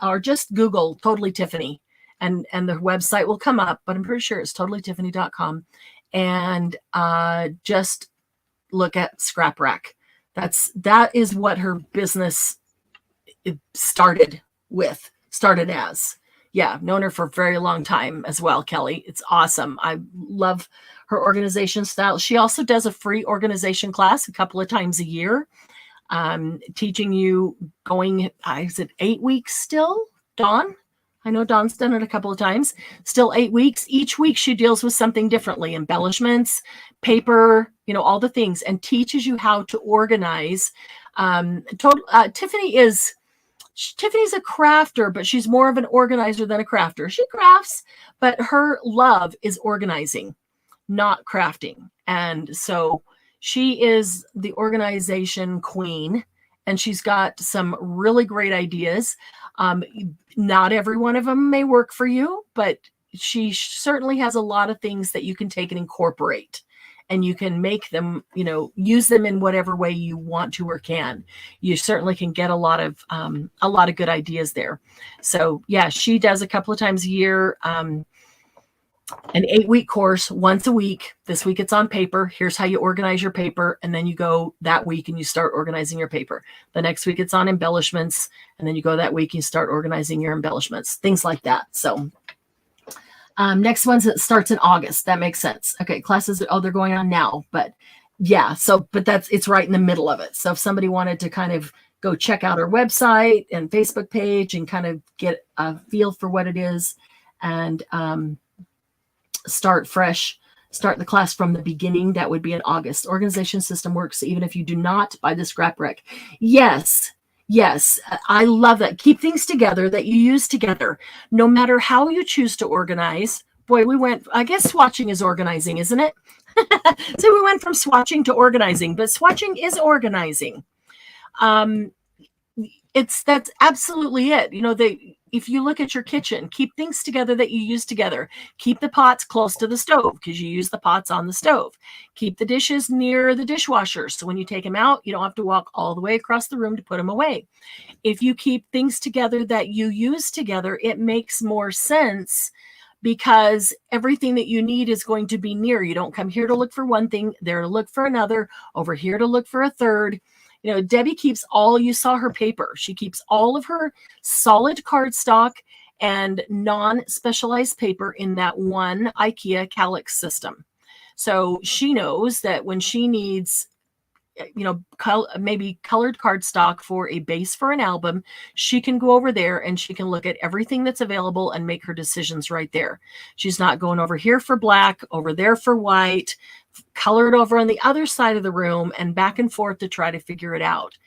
Or just Google Totally Tiffany and the website will come up, but I'm pretty sure it's totallytiffany.com. And just look at scrap rack. That is what her business started as. Yeah, known her for a very long time as well, Kelly. It's awesome. I love her organization style. She also does a free organization class a couple of times a year, teaching you going, is it 8 weeks still, Dawn? I know Dawn's done it a couple of times. Still 8 weeks. Each week she deals with something differently, embellishments, paper, all the things, and teaches you how to organize. Tiffany's a crafter, but she's more of an organizer than a crafter. She crafts, but her love is organizing, not crafting. And so she is the organization queen, and she's got some really great ideas. Not every one of them may work for you, but she certainly has a lot of things that you can take and incorporate, and you can make them, use them in whatever way you want to or can. You certainly can get a lot of good ideas there. So yeah, she does a couple of times a year, an 8-week course once a week. This week it's on paper. Here's how you organize your paper. And then you go that week and you start organizing your paper. The next week it's on embellishments. And then you go that week and you start organizing your embellishments, things like that. So next one starts in August. That makes sense. Okay. Classes, they're going on now, but yeah. So, but it's right in the middle of it. So if somebody wanted to kind of go check out her website and Facebook page and kind of get a feel for what it is and, start fresh, start the class from the beginning, that would be in August. Organization system works even if you do not buy the scrap rack. Yes, I love that. Keep things together that you use together, no matter how you choose to organize. Boy, I guess swatching is organizing, isn't it? So we went from swatching to organizing, but swatching is organizing. That's absolutely it. If you look at your kitchen, keep things together that you use together. Keep the pots close to the stove because you use the pots on the stove. Keep the dishes near the dishwasher. So when you take them out, you don't have to walk all the way across the room to put them away. If you keep things together that you use together, it makes more sense because everything that you need is going to be near. You don't come here to look for one thing, there to look for another, over here to look for a third. Debbie keeps you saw her paper. She keeps all of her solid cardstock and non-specialized paper in that one IKEA Calyx system. So she knows that when she needs maybe colored cardstock for a base for an album, she can go over there and she can look at everything that's available and make her decisions right there. She's not going over here for black, over there for white, colored over on the other side of the room, and back and forth to try to figure it out.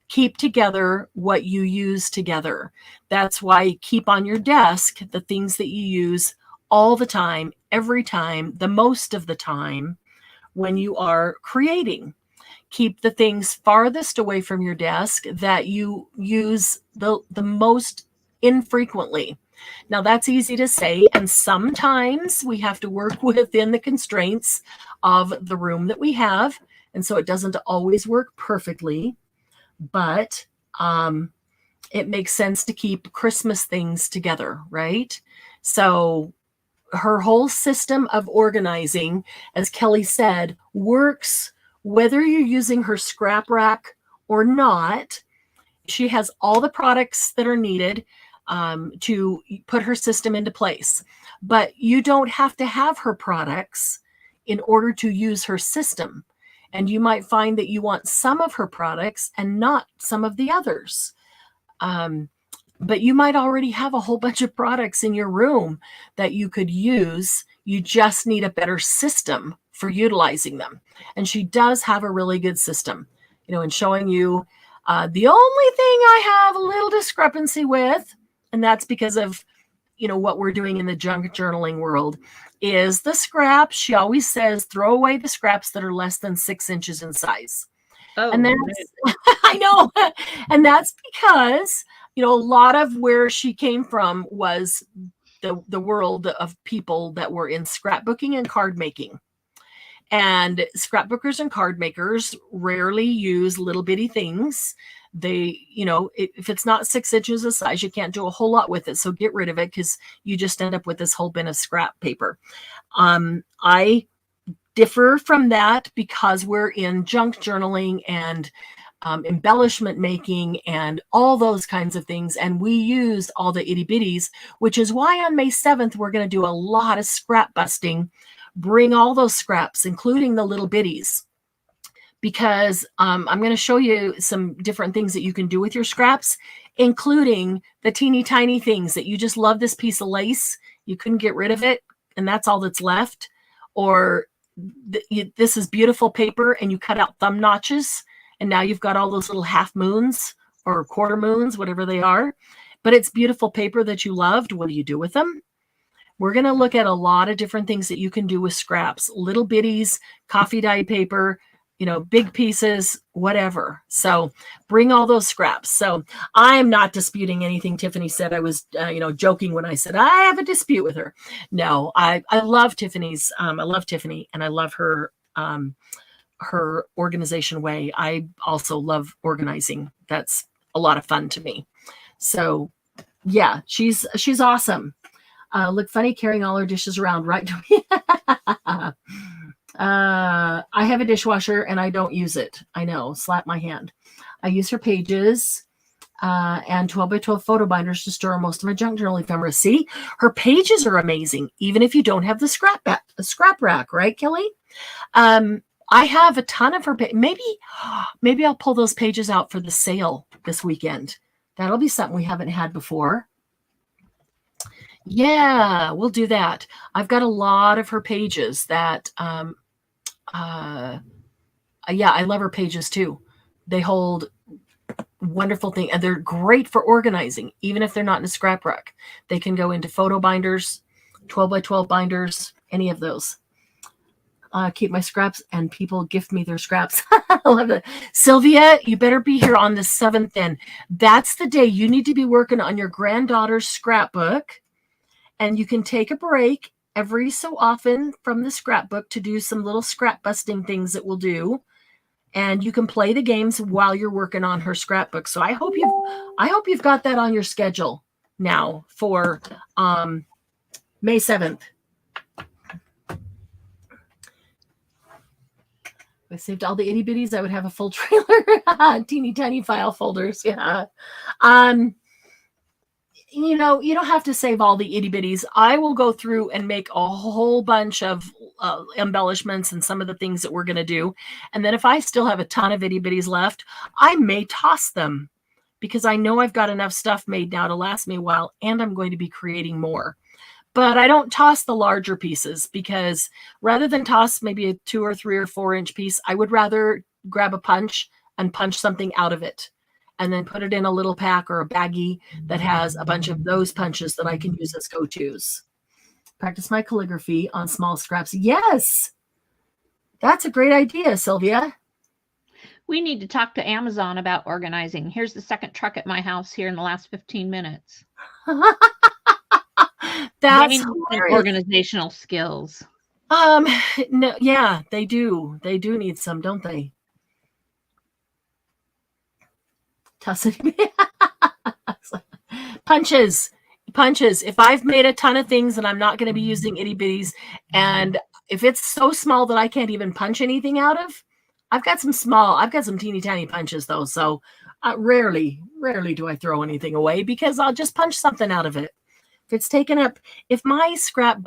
Keep together what you use together. That's why keep on your desk the things that you use all the time, every time, the most of the time when you are creating. Keep the things farthest away from your desk that you use the most infrequently. Now, that's easy to say, and sometimes we have to work within the constraints of the room that we have, and so it doesn't always work perfectly, but it makes sense to keep Christmas things together, right? So her whole system of organizing, as Kelly said, works whether you're using her scrap rack or not. She has all the products that are needed to put her system into place. But you don't have to have her products in order to use her system. And you might find that you want some of her products and not some of the others. But you might already have a whole bunch of products in your room that you could use. You just need a better system for utilizing them. And she does have a really good system, in showing you. The only thing I have a little discrepancy with, and that's because of, what we're doing in the junk journaling world, is the scraps. She always says, throw away the scraps that are less than 6 inches in size. Oh, and that's, I know. And that's because, a lot of where she came from was the world of people that were in scrapbooking and card making. And scrapbookers and card makers rarely use little bitty things. They, if it's not 6 inches in size, you can't do a whole lot with it. So get rid of it, because you just end up with this whole bin of scrap paper. I differ from that because we're in junk journaling and embellishment making and all those kinds of things. And we use all the itty bitties, which is why on May 7th, we're going to do a lot of scrap busting. Bring all those scraps, including the little bitties, because I'm going to show you some different things that you can do with your scraps, including the teeny tiny things that you just love. This piece of lace, you couldn't get rid of it, and that's all that's left. Or this is beautiful paper, and you cut out thumb notches, and now you've got all those little half moons or quarter moons, whatever they are. But it's beautiful paper that you loved. What do you do with them? We're going to look at a lot of different things that you can do with scraps, little bitties, coffee dye paper, big pieces, whatever. So bring all those scraps. So I'm not disputing anything Tiffany said. I was, joking when I said I have a dispute with her. No, I love Tiffany's. I love Tiffany, and I love her organization way. I also love organizing. That's a lot of fun to me. So yeah, she's awesome. Look funny carrying all her dishes around, right? I have a dishwasher and I don't use it. I know, slap my hand. I use her pages and 12 by 12 photo binders to store most of my junk journaling ephemera. See, her pages are amazing, even if you don't have the scrap rack, right, Kelly? I have a ton of her. Maybe I'll pull those pages out for the sale this weekend. That'll be something we haven't had before. Yeah, we'll do that. I've got a lot of her pages that, yeah, I love her pages too. They hold wonderful things, and they're great for organizing, even if they're not in a scrap rack. They can go into photo binders, 12 by 12 binders, any of those. Keep my scraps, and people gift me their scraps. I love it. Sylvia, you better be here on the 7th then. That's the day you need to be working on your granddaughter's scrapbook. And you can take a break every so often from the scrapbook to do some little scrap busting things that we'll do. And you can play the games while you're working on her scrapbook. So I hope you've got that on your schedule now for May 7th. If I saved all the itty bitties, I would have a full trailer. Teeny tiny file folders. Yeah. You don't have to save all the itty bitties. I will go through and make a whole bunch of embellishments and some of the things that we're going to do. And then if I still have a ton of itty bitties left, I may toss them because I know I've got enough stuff made now to last me a while, and I'm going to be creating more. But I don't toss the larger pieces because rather than toss maybe a 2 or 3 or 4 inch piece, I would rather grab a punch and punch something out of it and then put it in a little pack or a baggie that has a bunch of those punches that I can use as go-tos. Practice my calligraphy on small scraps. Yes, that's a great idea, Sylvia. We need to talk to Amazon about organizing. Here's the second truck at my house here in the last 15 minutes. That's organizational skills. No, yeah, they do. They do need some, don't they? Punches. If I've made a ton of things and I'm not going to be using itty bitties, and if it's so small that I can't even punch anything out of, I've got some teeny tiny punches though. So rarely do I throw anything away because I'll just punch something out of it. If it's taken up, if my scrap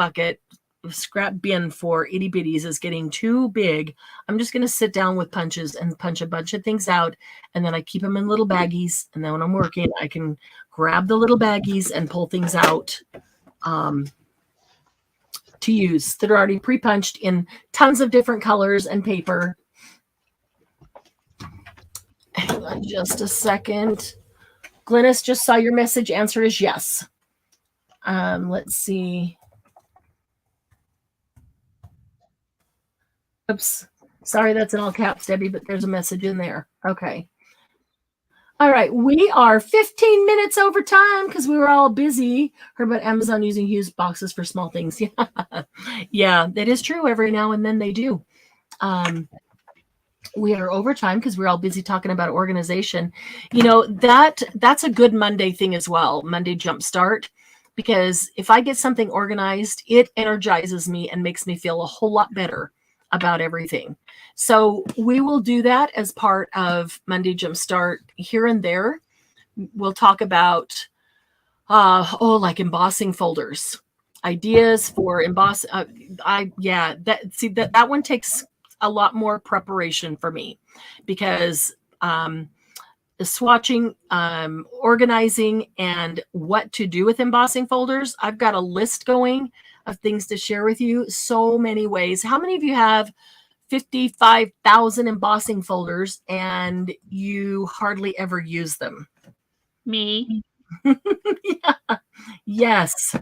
bin for itty bitties is getting too big, I'm just going to sit down with punches and punch a bunch of things out. And then I keep them in little baggies. And then when I'm working, I can grab the little baggies and pull things out to use that are already pre-punched in tons of different colors and paper. Hang on just a second. Glynis, just saw your message. Answer is yes. Let's see. Oops. Sorry, that's in all caps, Debbie, but there's a message in there. Okay. All right. We are 15 minutes over time because we were all busy. Heard about Amazon using used boxes for small things. Yeah. Yeah, that is true. Every now and then they do. We are over time because we're all busy talking about organization. You know, that's a good Monday thing as well. Monday Jumpstart. Because if I get something organized, it energizes me and makes me feel a whole lot better about everything. So we will do that as part of Monday Jumpstart here and there. We'll talk about, like embossing folders, ideas for emboss. That one takes a lot more preparation for me because, the swatching, organizing, and what to do with embossing folders. I've got a list going of things to share with you. So many ways. How many of you have 55,000 embossing folders and you hardly ever use them? Me. Yeah. Yes.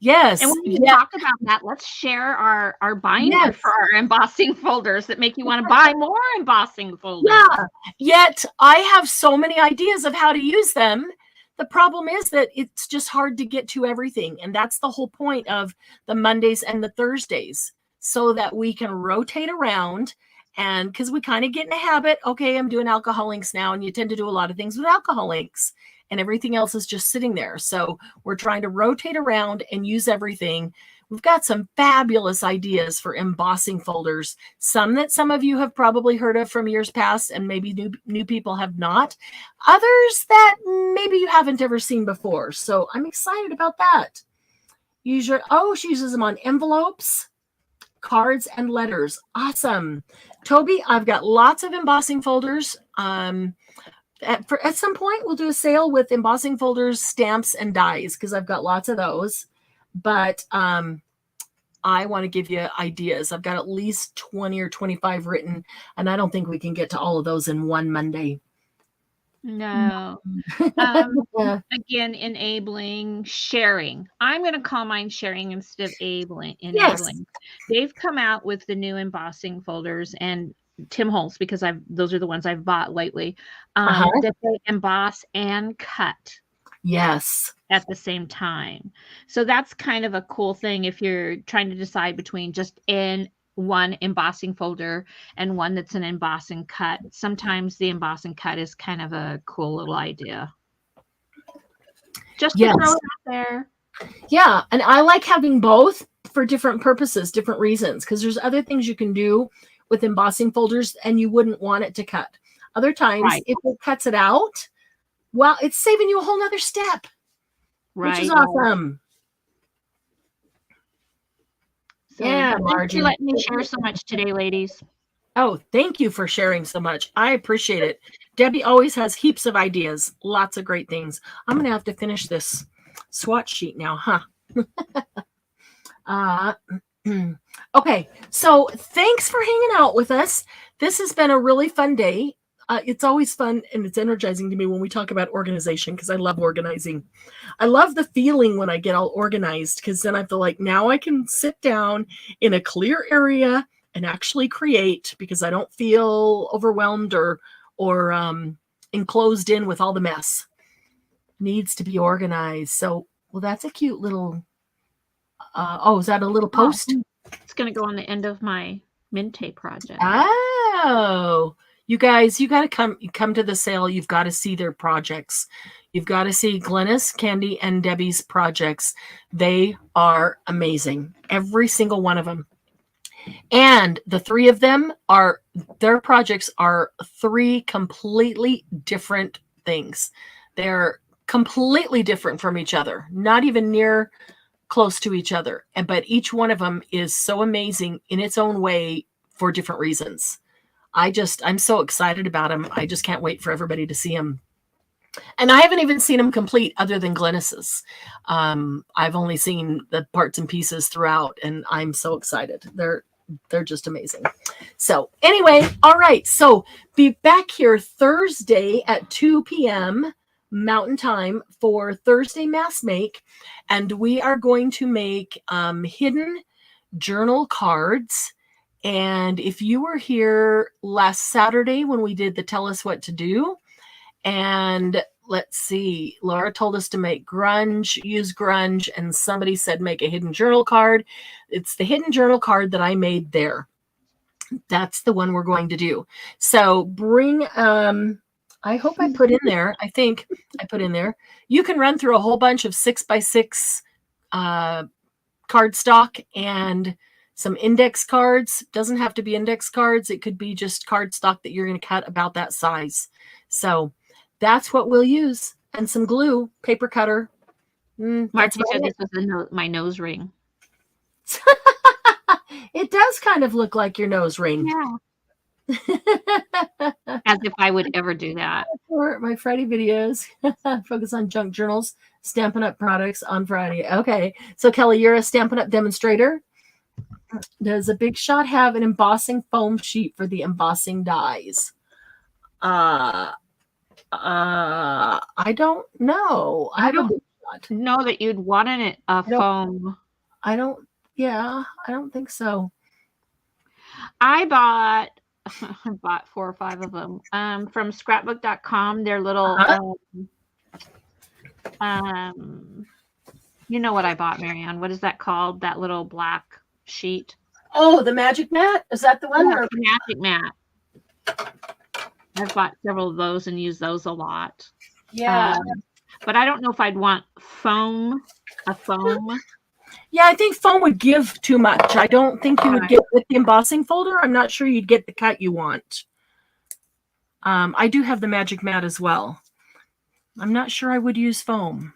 Yes. And when you talk about that, let's share our binder for our embossing folders that make you want to buy more embossing folders. Yeah. Yet I have so many ideas of how to use them. The problem is that it's just hard to get to everything. And that's the whole point of the Mondays and the Thursdays, so that we can rotate around. And because we kind of get in a habit, okay, I'm doing alcohol inks now, and you tend to do a lot of things with alcohol inks. And everything else is just sitting there. So we're trying to rotate around and use everything. We've got some fabulous ideas for embossing folders, some that some of you have probably heard of from years past, and maybe new people have not. Others that maybe you haven't ever seen before. So I'm excited about that. She uses them on envelopes, cards, and letters. Awesome. Toby, I've got lots of embossing folders. At some point, we'll do a sale with embossing folders, stamps, and dies because I've got lots of those. But I want to give you ideas. I've got at least 20 or 25 written, and I don't think we can get to all of those in one Monday. No. Again, enabling sharing. I'm going to call mine sharing instead of enabling. Yes. They've come out with the new embossing folders, and Tim Holtz, because those are the ones I've bought lately, that they emboss and cut. Yes. At the same time. So that's kind of a cool thing if you're trying to decide between just in one embossing folder and one that's an emboss and cut. Sometimes the emboss and cut is kind of a cool little idea. Just to throw it out there. Yeah, and I like having both for different purposes, different reasons, because there's other things you can do with embossing folders and you wouldn't want it to cut. Other times, if it cuts it out, well, it's saving you a whole nother step, which is awesome. So Yeah, thanks Margie. for letting me share so much today, ladies. Oh, thank you for sharing so much. I appreciate it. Debbie always has heaps of ideas, lots of great things. I'm going to have to finish this swatch sheet now, huh? Okay, so thanks for hanging out with us. This has been a really fun day. It's always fun and it's energizing to me when we talk about organization because I love organizing. I love the feeling when I get all organized because then I feel like now I can sit down in a clear area and actually create because I don't feel overwhelmed or enclosed in with all the mess. Needs to be organized. So, well, that's a cute little. Is that a little post? It's going to go on the end of my Minte project. Oh, you guys, you got to come to the sale. You've got to see their projects. You've got to see Glennis, Candy, and Debbie's projects. They are amazing. Every single one of them. And the three of them their projects are three completely different things. They're completely different from each other, not even near close to each other. But each one of them is so amazing in its own way for different reasons. I'm so excited about them. I just can't wait for everybody to see them. And I haven't even seen them complete other than Glennis's. I've only seen the parts and pieces throughout, and I'm so excited. They're just amazing. So anyway, all right. So be back here Thursday at 2 p.m. Mountain Time for Thursday Mass Make. And we are going to make hidden journal cards. And if you were here last Saturday when we did the Tell Us What to Do, and let's see, Laura told us to use grunge, and somebody said make a hidden journal card. It's the hidden journal card that I made there. That's the one we're going to do. So bring, I hope I put in there, I think I put in there, you can run through a whole bunch of 6x6 cardstock and some index cards. Doesn't have to be index cards. It could be just cardstock that you're going to cut about that size. So that's what we'll use. And some glue, paper cutter. Marcy said this was my nose ring. It does kind of look like your nose ring. Yeah. As if I would ever do that. For my Friday videos, focus on junk journals, Stampin' Up! Products on Friday. Okay. So Kelly, you're a Stampin' Up! Demonstrator. Does a Big Shot have an embossing foam sheet for the embossing dies? I don't know. I don't know that you'd want a foam. I don't think so. I bought 4 or 5 of them from scrapbook.com. They're little you know what I bought, Marianne? What is that called? That little black sheet. Oh, the magic mat? Is that the one? Yeah, the magic mat. I've bought several of those and used those a lot. Yeah. But I don't know if I'd want a foam. Yeah, I think foam would give too much. I don't think you would get with the embossing folder. I'm not sure you'd get the cut you want. I do have the magic mat as well. I'm not sure I would use foam.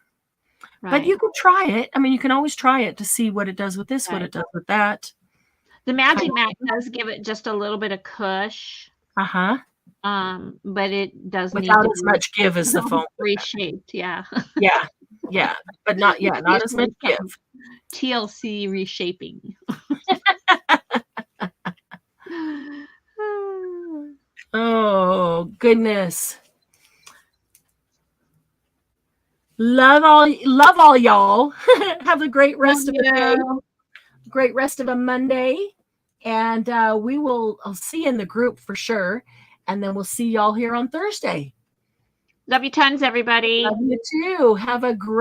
Right. But you could try it. I mean, you can always try it to see what it does with this, what it does with that. The magic mat does give it just a little bit of cush. Uh-huh. But it does without as much give as the foam. Reshaped, yeah. Yeah. But not as much give. TLC reshaping. Oh, goodness. Love all y'all. Have a great rest of the day. Great rest of a Monday. And I'll see you in the group for sure. And then we'll see y'all here on Thursday. Love you tons, everybody. Love you too. Have a great